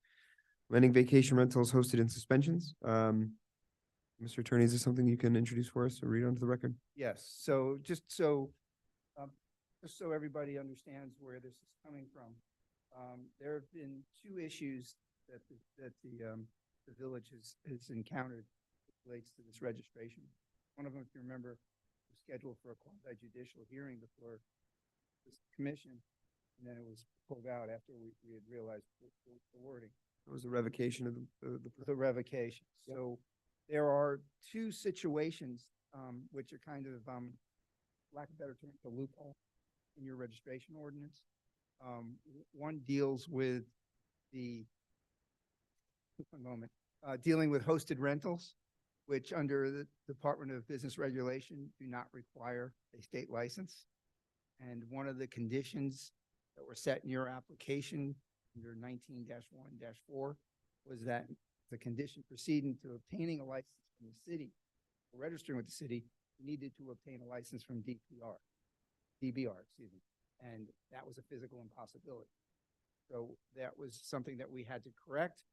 lending vacation rentals hosted in suspensions. Mr. Attorney, is this something you can introduce for us or read onto the record? Yes, so just so everybody understands where this is coming from, there have been two issues that the village has encountered as it relates to this registration. One of them, if you remember, was scheduled for a quasi judicial hearing before this commission, and then it was pulled out after we had realized the wording. It was the revocation of The revocation. So there are two situations, which are kind of, lack of a better term, the loophole in your registration ordinance. One deals with dealing with hosted rentals, which under the Department of Business Regulation do not require a state license. And one of the conditions that were set in your application under 19-1-4 was that the condition proceeding to obtaining a license from the city, or registering with the city, you needed to obtain a license from DBR, excuse me. And that was a physical impossibility. So that was something that we had to correct.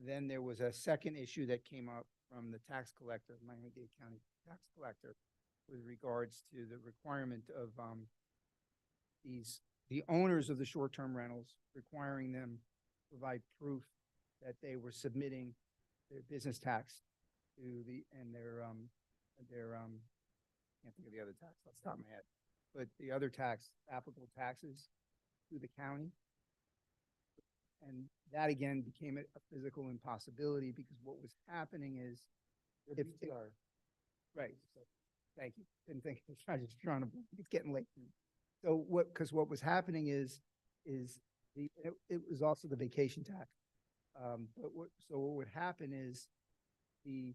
Then there was a second issue that came up from the tax collector, Miami-Dade County tax collector, with regards to the requirement of the owners of the short-term rentals, requiring them provide proof that they were submitting their business tax to their can't think of the other tax off the top of my head, but the other applicable taxes to the county. And that again became a physical impossibility, because what was happening is right. So, thank you. Didn't think, I was just trying to, it's getting late. So because what was happening is it was also the vacation tax. But what would happen is the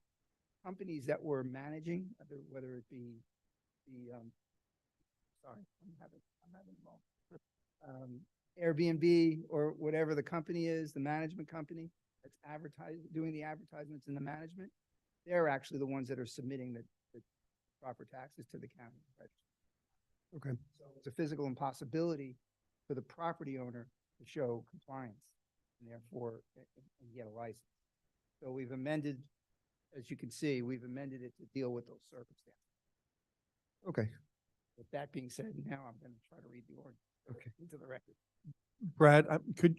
companies that were managing, whether it be Airbnb or whatever the company is, the management company that's doing the advertisements and the management, they're actually the ones that are submitting the proper taxes to the county. Right? Okay. So it's a physical impossibility for the property owner to show compliance and therefore and get a license. So we've amended, as you can see, we've amended it to deal with those circumstances. Okay. With that being said, now I'm going to try to read the ordinance into the record. Brad,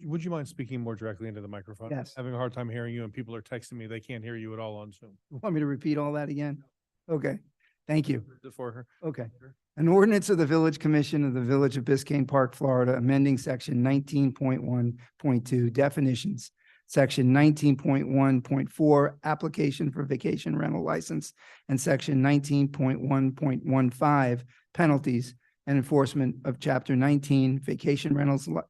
would you mind speaking more directly into the microphone? Yes. Having a hard time hearing you, and people are texting me, they can't hear you at all on Zoom. You want me to repeat all that again? Okay, thank you. For her. Okay. An ordinance of the Village Commission of the Village of Biscayne Park, Florida, amending section 19.1.2 definitions, section 19.1.4 application for vacation rental license, and section 19.1.15 penalties and enforcement of chapter 19 vacation rental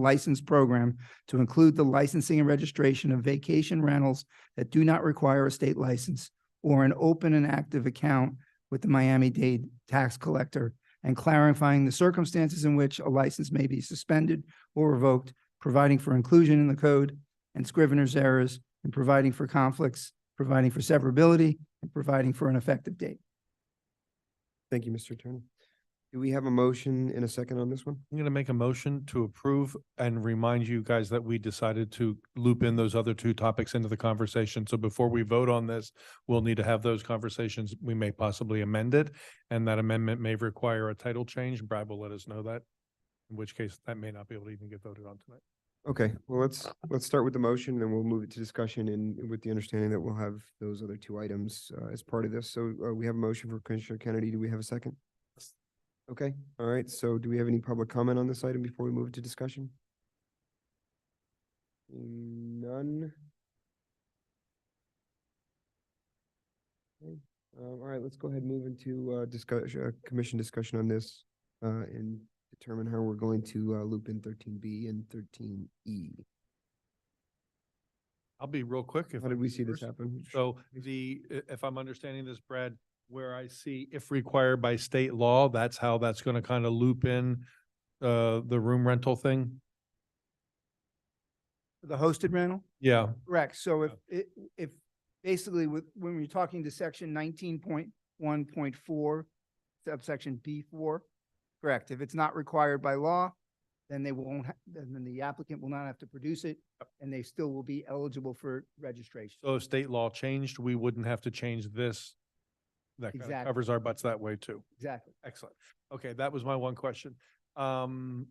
license program to include the licensing and registration of vacation rentals that do not require a state license or an open and active account with the Miami-Dade tax collector, and clarifying the circumstances in which a license may be suspended or revoked, providing for inclusion in the code and scrivener's errors, and providing for conflicts, providing for severability, and providing for an effective date. Thank you, Mr. Attorney. Do we have a motion in a second on this one? I'm going to make a motion to approve and remind you guys that we decided to loop in those other two topics into the conversation. So before we vote on this, we'll need to have those conversations. We may possibly amend it, and that amendment may require a title change. Brad will let us know that, in which case that may not be able to even get voted on tonight. Okay, well, let's start with the motion, then we'll move it to discussion and with the understanding that we'll have those other two items as part of this. So we have a motion for Commissioner Kennedy. Do we have a second? Okay, all right. So do we have any public comment on this item before we move to discussion? None. Okay, all right, let's go ahead and move into commission discussion on this and determine how we're going to loop in 13B and 13E. I'll be real quick. How did we see this happen? So if I'm understanding this, Brad, where I see if required by state law, that's how that's gonna kind of loop in the room rental thing? The hosted rental? Yeah, Correct. So if basically when we're talking to section 19.1.4, subsection B4, correct. If it's not required by law, then they won't, then the applicant will not have to produce it and they still will be eligible for registration. so if state law changed, we wouldn't have to change this. That kind of Exactly. covers our butts that way too. Exactly. Excellent. Okay, that was my one question. And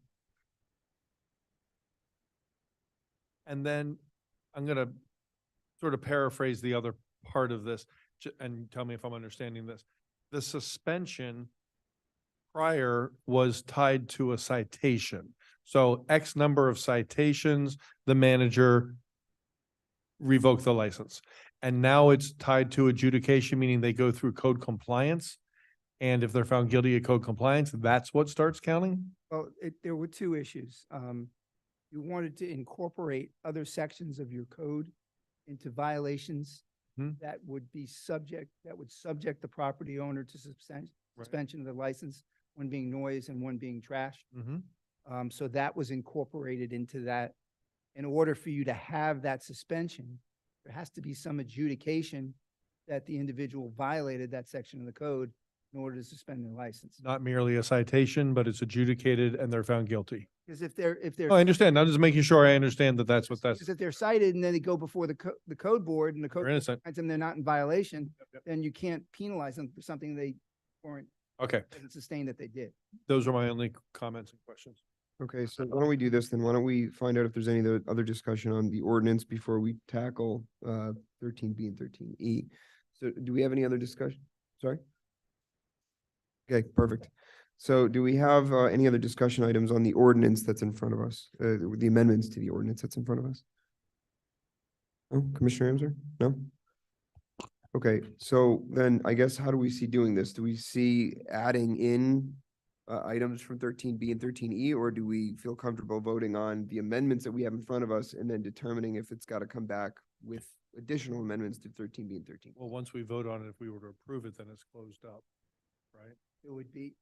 then I'm gonna sort of paraphrase the other part of this and tell me if I'm understanding this. The suspension prior was tied to a citation. So X number of citations, the manager revoked the license. And now it's tied to adjudication, meaning they go through code compliance. And if they're found guilty of code compliance, that's what starts counting? Well, there were two issues. You wanted to incorporate other sections of your code into violations that would subject the property owner to suspension of the license, one being noise and one being trash. So that was incorporated into that. In order for you to have that suspension, there has to be some adjudication that the individual violated that section of the code in order to suspend their license. Not merely a citation, but it's adjudicated and they're found guilty. Because if they're Oh, I understand. I'm just making sure I understand that that's what that's. Because if they're cited and then they go before the code board and the code They're innocent. finds them they're not in violation, then you can't penalize them for something they weren't. Okay. Doesn't sustain that they did. Those are my only comments and questions. Okay, so why don't we do this then? Why don't we find out if there's any other discussion on the ordinance before we tackle 13B and 13E? So do we have any other discussion? Sorry? Okay, perfect. So do we have any other discussion items on the ordinance that's in front of us? The amendments to the ordinance that's in front of us? No, Commissioner Amser? No? Okay, so then I guess how do we see doing this? Do we see adding in items from 13B and 13E, or do we feel comfortable voting on the amendments that we have in front of us and then determining if it's got to come back with additional amendments to 13B and 13? Well, once we vote on it, if we were to approve it, then it's closed up, right? It would be.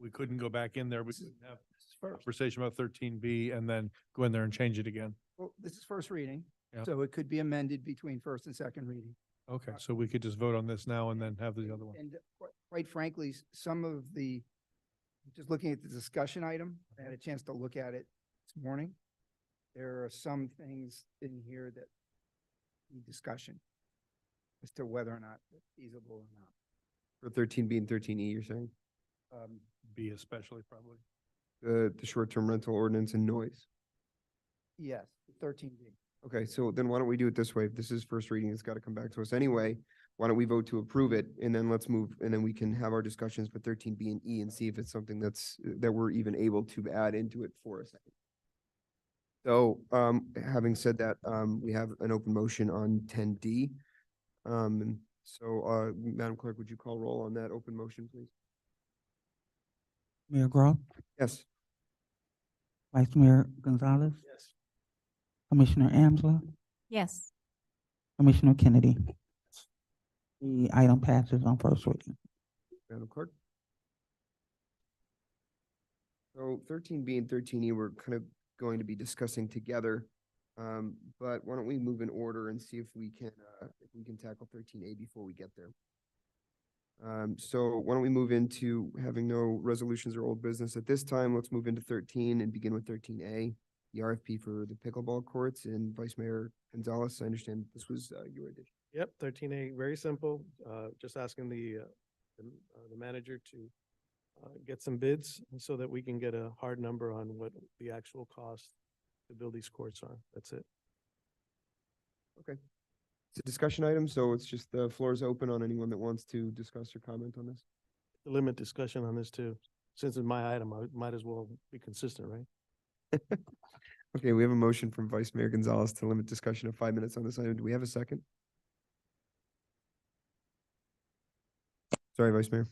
We couldn't go back in there. We couldn't have a conversation about 13B and then go in there and change it again. Well, this is first reading, Yeah. so it could be amended between first and second reading. Okay, so we could just vote on this now and then have the other one. And quite frankly, some of the, just looking at the discussion item, I had a chance to look at it this morning. There are some things in here that need discussion as to whether or not they're feasible or not. For 13B and 13E, you're saying? B especially probably. The short-term rental ordinance and noise? Yes, 13B. Okay, so then why don't we do it this way? If this is first reading, it's got to come back to us anyway. Why don't we vote to approve it and then let's move, and then we can have our discussions with 13B and E and see if it's something that we're even able to add into it for a second. So, having said that, we have an open motion on 10D. So, Madam Clerk, would you call roll on that open motion, please? Mayor Groff, Yes. Vice Mayor Gonzalez. Yes. Commissioner Amsler, Yes. Commissioner Kennedy. The item passes on first reading. Madam Clerk? So 13B and 13E, we're kind of going to be discussing together. But why don't we move in order and see if we can tackle 13A before we get there. So why don't we move into having no resolutions or old business at this time? Let's move into 13 and begin with 13A, the RFP for the pickleball courts. And Vice Mayor Gonzalez, I understand this was your addition. Yep, 13A, very simple. Just asking the manager to get some bids so that we can get a hard number on what the actual cost to build these courts on. That's it. Okay. It's a discussion item, so it's just the floor is open on anyone that wants to discuss or comment on this. Limit discussion on this too. Since it's my item, I might as well be consistent, right? Okay, we have a motion from Vice Mayor Gonzalez to limit discussion of 5 minutes on this item. Do we have a second? Sorry, Vice Mayor.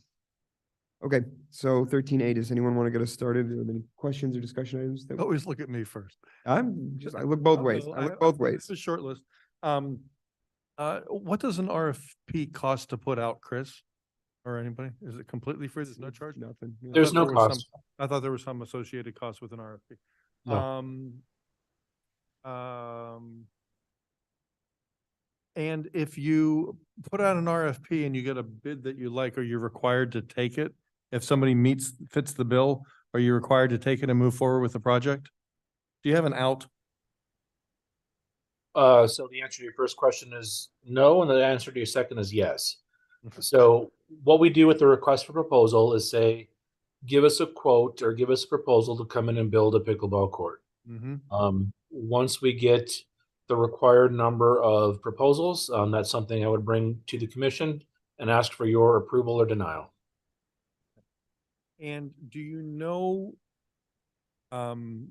Okay, so 13A, does anyone want to get us started? Are there any questions or discussion items? that- Always look at me first. I look both ways. I look both ways. It's a short list. What does an RFP cost to put out, Chris? Or anybody? Is it completely free? There's no charge? Nothing. I There's thought no there was cost. I thought there was some associated cost with an RFP. No. And if you put out an RFP and you get a bid that you like, are you required to take it? If somebody fits the bill, are you required to take it and move forward with the project? Do you have an out? So the answer to your first question is no, and the answer to your second is yes. So what we do with the request for proposal is say, give us a quote or give us a proposal to come in and build a pickleball court. Once we get the required number of proposals, that's something I would bring to the commission and ask for your approval or denial. And do you know, can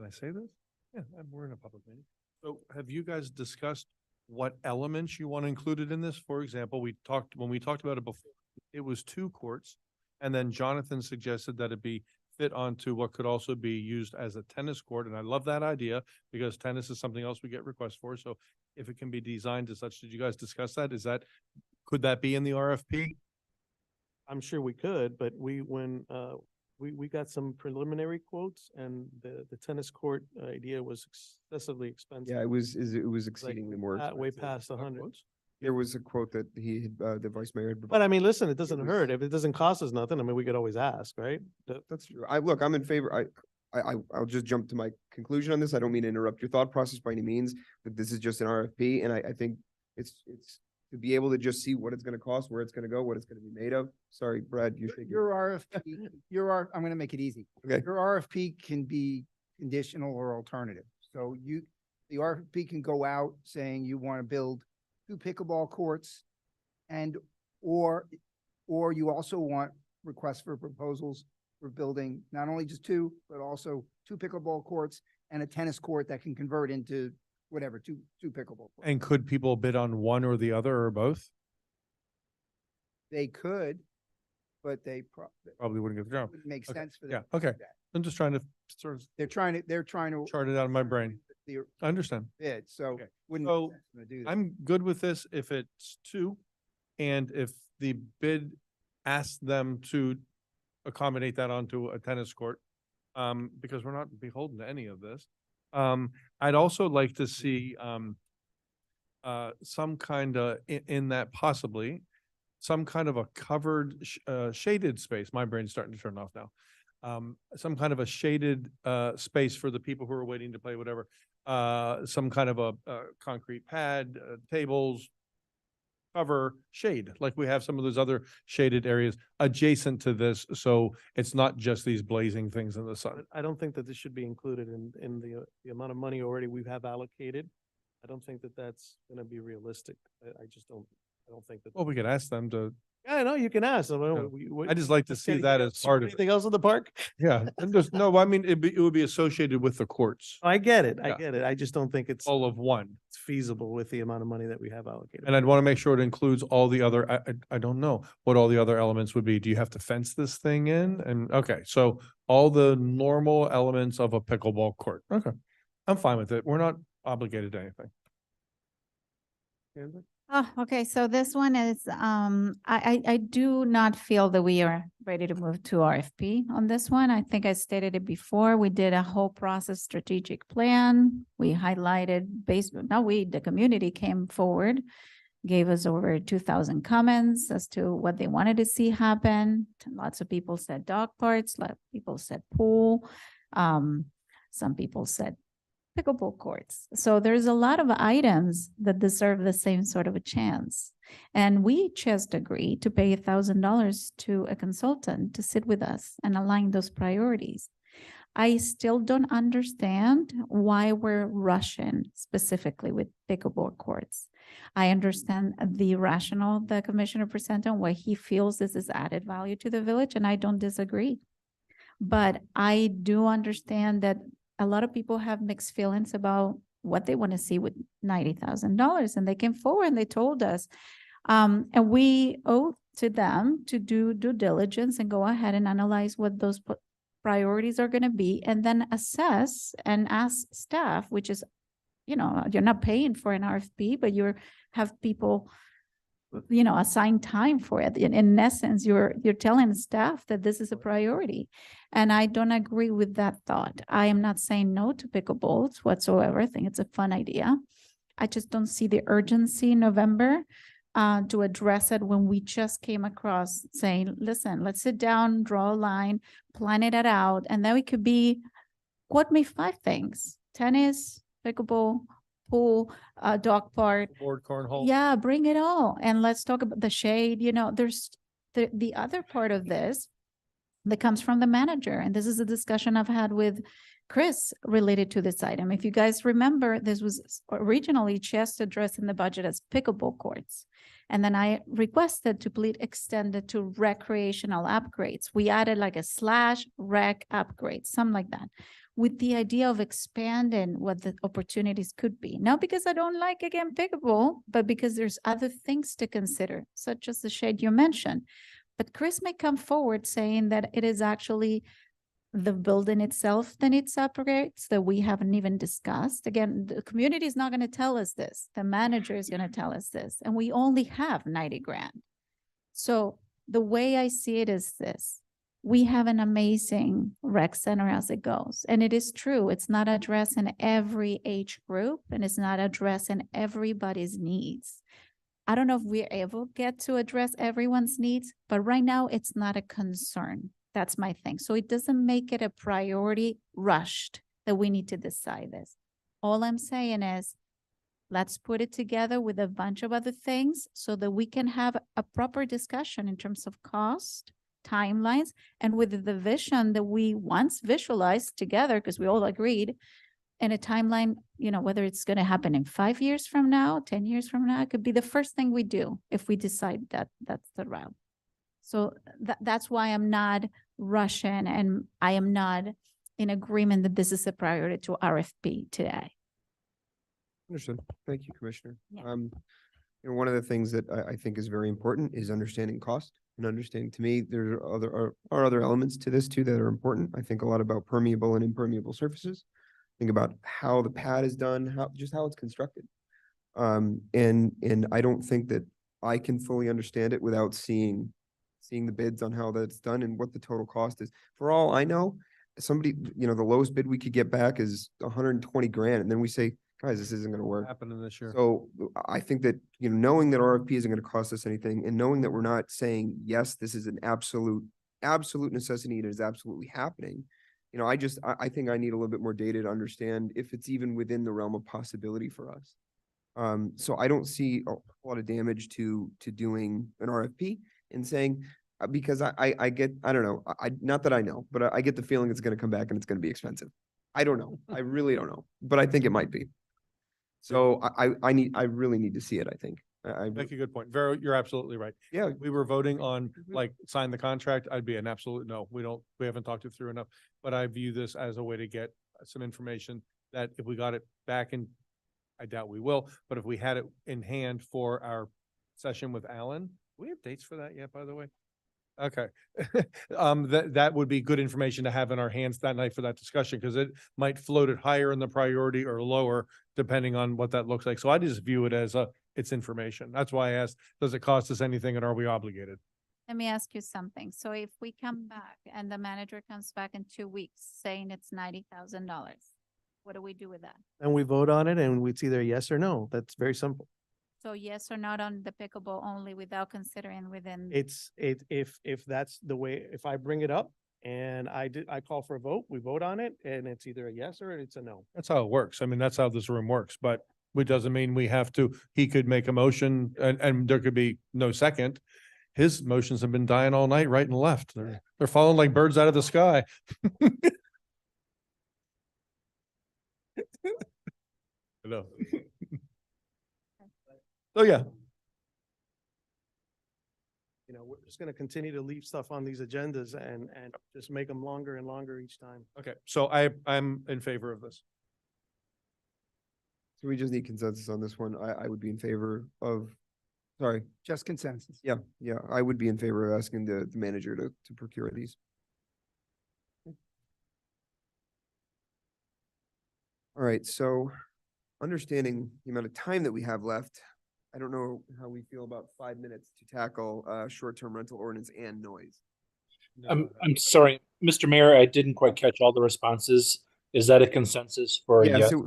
I say this? Yeah, we're in a public meeting. So have you guys discussed what elements you want included in this? For example, when we talked about it before, it was 2 courts. And then Jonathan suggested that it be fit onto what could also be used as a tennis court. And I love that idea because tennis is something else we get requests for. So if it can be designed as such, did you guys discuss that? Could that be in the RFP? I'm sure we could, but we got some preliminary quotes and the tennis court idea was excessively expensive. Yeah, it was exceedingly more. Way expensive. past 100. There was a quote that the Vice Mayor had. But I mean, listen, it doesn't was- hurt. If it doesn't cost us nothing, I mean, we could always ask, right? That's true. I'm in favor. I'll just jump to my conclusion on this. I don't mean to interrupt your thought process by any means, but this is just an RFP, and I think it's to be able to just see what it's gonna cost, where it's gonna go, what it's gonna be made of. Sorry, Brad, you think. Your RFP, I'm gonna make it easy. Okay. Your RFP can be conditional or alternative. So the RFP can go out saying you want to build 2 pickleball courts or you also want requests for proposals for building not only just 2, but also 2 pickleball courts and a tennis court that can convert into whatever, two pickleball courts. And could people bid on one or the other or both? They could, but they Probably wouldn't get the job. wouldn't make Okay. sense for Yeah, them. to do okay. that. I'm just trying to sort of They're trying to chart it out in my brain. the I understand. bid, so Okay. wouldn't So, make sense for them to do that. I'm good with this if it's 2, and if the bid asks them to accommodate that onto a tennis court, because we're not beholden to any of this. I'd also like to see, some kind of, in that possibly, some kind of a covered, shaded space. My brain's starting to turn off now. Some kind of a shaded, space for the people who are waiting to play, whatever. Some kind of a concrete pad, tables, cover, shade, like we have some of those other shaded areas adjacent to this, so it's not just these blazing things in the sun. I don't think that this should be included in the amount of money already we have allocated. I don't think that that's gonna be realistic. I just don't, I don't think that. Well, we could ask them to, Yeah, I know, you can ask them. I just like to see that as part of it. Anything else in the park? Yeah, and there's, no, I mean, it would be associated with the courts, I get it, Yeah. I just don't think it's all of one. feasible with the amount of money that we have allocated. And I'd want to make sure it includes all the other, I don't know what all the other elements would be. Do you have to fence this thing in? And, okay, so all the normal elements of a pickleball court. Okay, I'm fine with it. We're not obligated to anything. Oh, okay, so this one is, I do not feel that we are ready to move to RFP on this one. I think I stated it before. We did a whole process strategic plan. We highlighted the community came forward, gave us over 2,000 comments as to what they wanted to see happen. Lots of people said dog parks, a lot of people said pool. Some people said pickleball courts. So there's a lot of items that deserve the same sort of a chance. And we just agreed to pay $1,000 to a consultant to sit with us and align those priorities. I still don't understand why we're rushing specifically with pickleball courts. I understand the rationale the commissioner presented on why he feels this is added value to the village, and I don't disagree. But I do understand that a lot of people have mixed feelings about what they want to see with $90,000, and they came forward and they told us. And we owe to them to do due diligence and go ahead and analyze what those priorities are going to be, and then assess and ask staff, which is, you know, you're not paying for an RFP, but you have people, you know, assign time for it. In essence, you're telling staff that this is a priority. And I don't agree with that thought. I am not saying no to pickleballs whatsoever. I think it's a fun idea. I just don't see the urgency in November to address it when we just came across saying, listen, let's sit down, draw a line, plan it out, and then we could be, quote me 5 things: tennis, pickleball, pool, dog park. Board cornhole. Yeah, bring it all. And let's talk about the shade. You know, there's the other part of this that comes from the manager. And this is a discussion I've had with Chris related to this item. If you guys remember, this was originally just addressed in the budget as pickleball courts. And then I requested to please extend it to recreational upgrades. We added like a /rec upgrade, something like that, with the idea of expanding what the opportunities could be. Not because I don't like, again, pickleball, but because there's other things to consider, such as the shade you mentioned. But Chris may come forward saying that it is actually the building itself that needs upgrades that we haven't even discussed. Again, the community is not going to tell us this. The manager is going to tell us this, and we only have 90 grand. So the way I see it is this: we have an amazing rec center as it goes. And it is true, it's not addressing every age group, and it's not addressing everybody's needs. I don't know if we're able to get to address everyone's needs, but right now it's not a concern. That's my thing. So it doesn't make it a priority rushed that we need to decide this. All I'm saying is, let's put it together with a bunch of other things so that we can have a proper discussion in terms of cost, timelines, and with the vision that we once visualized together, because we all agreed, and a timeline, you know, whether it's going to happen in 5 years from now, 10 years from now, it could be the first thing we do if we decide that that's the route. So that's why I'm not rushing, and I am not in agreement that this is a priority to RFP today. Understood. Thank you, Commissioner. Yeah. You know, one of the things that I think is very important is understanding cost and understanding. To me, there are other elements to this too that are important. I think a lot about permeable and impermeable surfaces. Think about how the pad is done, how it's constructed. And I don't think that I can fully understand it without seeing the bids on how that's done and what the total cost is. For all I know, somebody, you know, the lowest bid we could get back is 120 grand. And then we say, guys, this isn't going to work. Happening this year. So I think that, you know, knowing that RFP isn't going to cost us anything, and knowing that we're not saying, yes, this is an absolute necessity, and it is absolutely happening. You know, I think I need a little bit more data to understand if it's even within the realm of possibility for us. So I don't see a lot of damage to doing an RFP and saying, because I get, I don't know, not that I know, but I get the feeling it's going to come back and it's going to be expensive. I don't know. I really don't know, but I think it might be. So I really need to see it, I think. Make a good point. Vero, you're absolutely right. Yeah. We were voting on like sign the contract. I'd be an absolute no. We haven't talked it through enough, but I view this as a way to get some information that if we got it back in, I doubt we will, but if we had it in hand for our session with Alan, do we have dates for that yet, by the way? Okay. That would be good information to have in our hands that night for that discussion, because it might float it higher in the priority or lower, depending on what that looks like. So I just view it as it's information. That's why I asked, does it cost us anything and are we obligated? Let me ask you something. So if we come back and the manager comes back in 2 weeks saying it's $90,000, what do we do with that? And we vote on it and it's either yes or no. That's very simple. So yes or not on the pickleball only without considering within. If that's the way, if I bring it up and I call for a vote, we vote on it and it's either a yes or it's a no. That's how it works. I mean, that's how this room works, but it doesn't mean we have to, he could make a motion and there could be no second. His motions have been dying all night, right and left. They're falling like birds out of the sky. know. So, yeah, You know, we're just gonna continue to leave stuff on these agendas and just make them longer and longer each time. okay, so I'm in favor of this. So we just need consensus on this one. I would be in favor of, sorry, Just consensus. yeah, I would be in favor of asking the manager to procure these. All right, so understanding the amount of time that we have left, I don't know how we feel about 5 minutes to tackle short-term rental ordinance and noise. I'm sorry, Mr. Mayor, I didn't quite catch all the responses. Is that a consensus for a Yeah, yes? so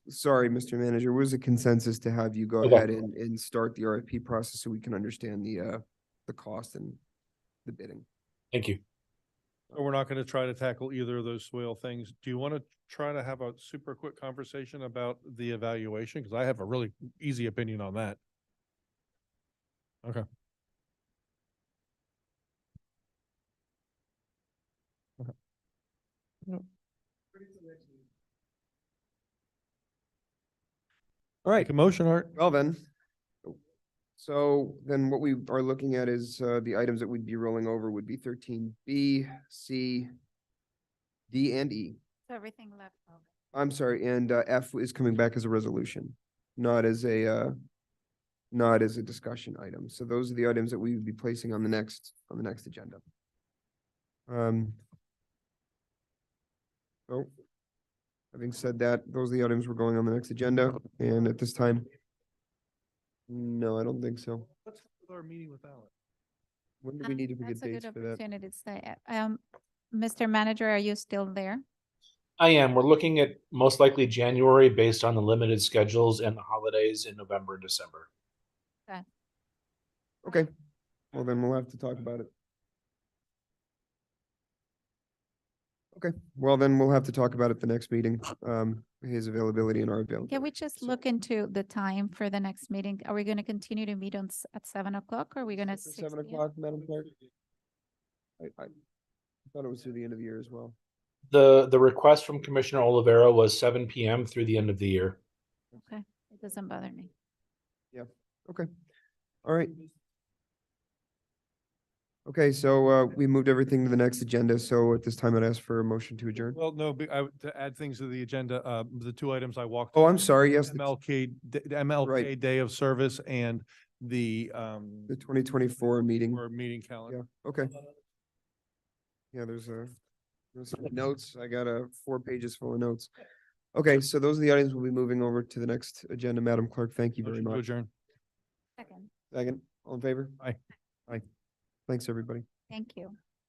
sorry, Mr. Manager, was a consensus to have you go Okay. ahead and start the RFP process so we can understand the cost and the bidding. Thank you. So we're not gonna try to tackle either of those swale things. Do you want to try to have a super quick conversation about the evaluation? Because I have a really easy opinion on that. Okay. All right, motion, Art. Well then, so then what we are looking at is the items that we'd be rolling over would be 13B, C, D, and E. So everything left over. I'm sorry, and F is coming back as a resolution, not as a discussion item. So those are the items that we would be placing on the next agenda. So having said that, those are the items we're going on the next agenda, and at this time, no, I don't think so. What's our meeting with Alan? When do we need to get That's a good dates for that? opportunity to say, Mr. Manager, are you still there? I am. We're looking at most likely January based on the limited schedules and the holidays in November and December. Okay. Okay, well then we'll have to talk about it. Okay, well then we'll have to talk about it the next meeting, his availability and our availability. Can we just look into the time for the next meeting? Are we going to continue to meet at 7 o'clock or are we going to? 7 o'clock, Madam Clerk? I thought it was through the end of the year as well. The request from Commissioner Olivera was 7 PM through the end of the year. Okay, it doesn't bother me. Yeah, okay, all right. Okay, so we moved everything to the next agenda, so at this time I'd ask for a motion to adjourn. Well, no, to add things to the agenda, the two items I walked. Oh, I'm sorry, yes, the MLK Day of Service and the 2024 meeting. or meeting calendar. Yeah, okay. Yeah, there's some notes. I got 4 pages full of notes. Okay, so those are the items we'll be moving over to the next agenda. Madam Clerk, thank you very Motion to much. adjourn. Second. Second, all in favor? Aye. Aye. Thanks, everybody. Thank you.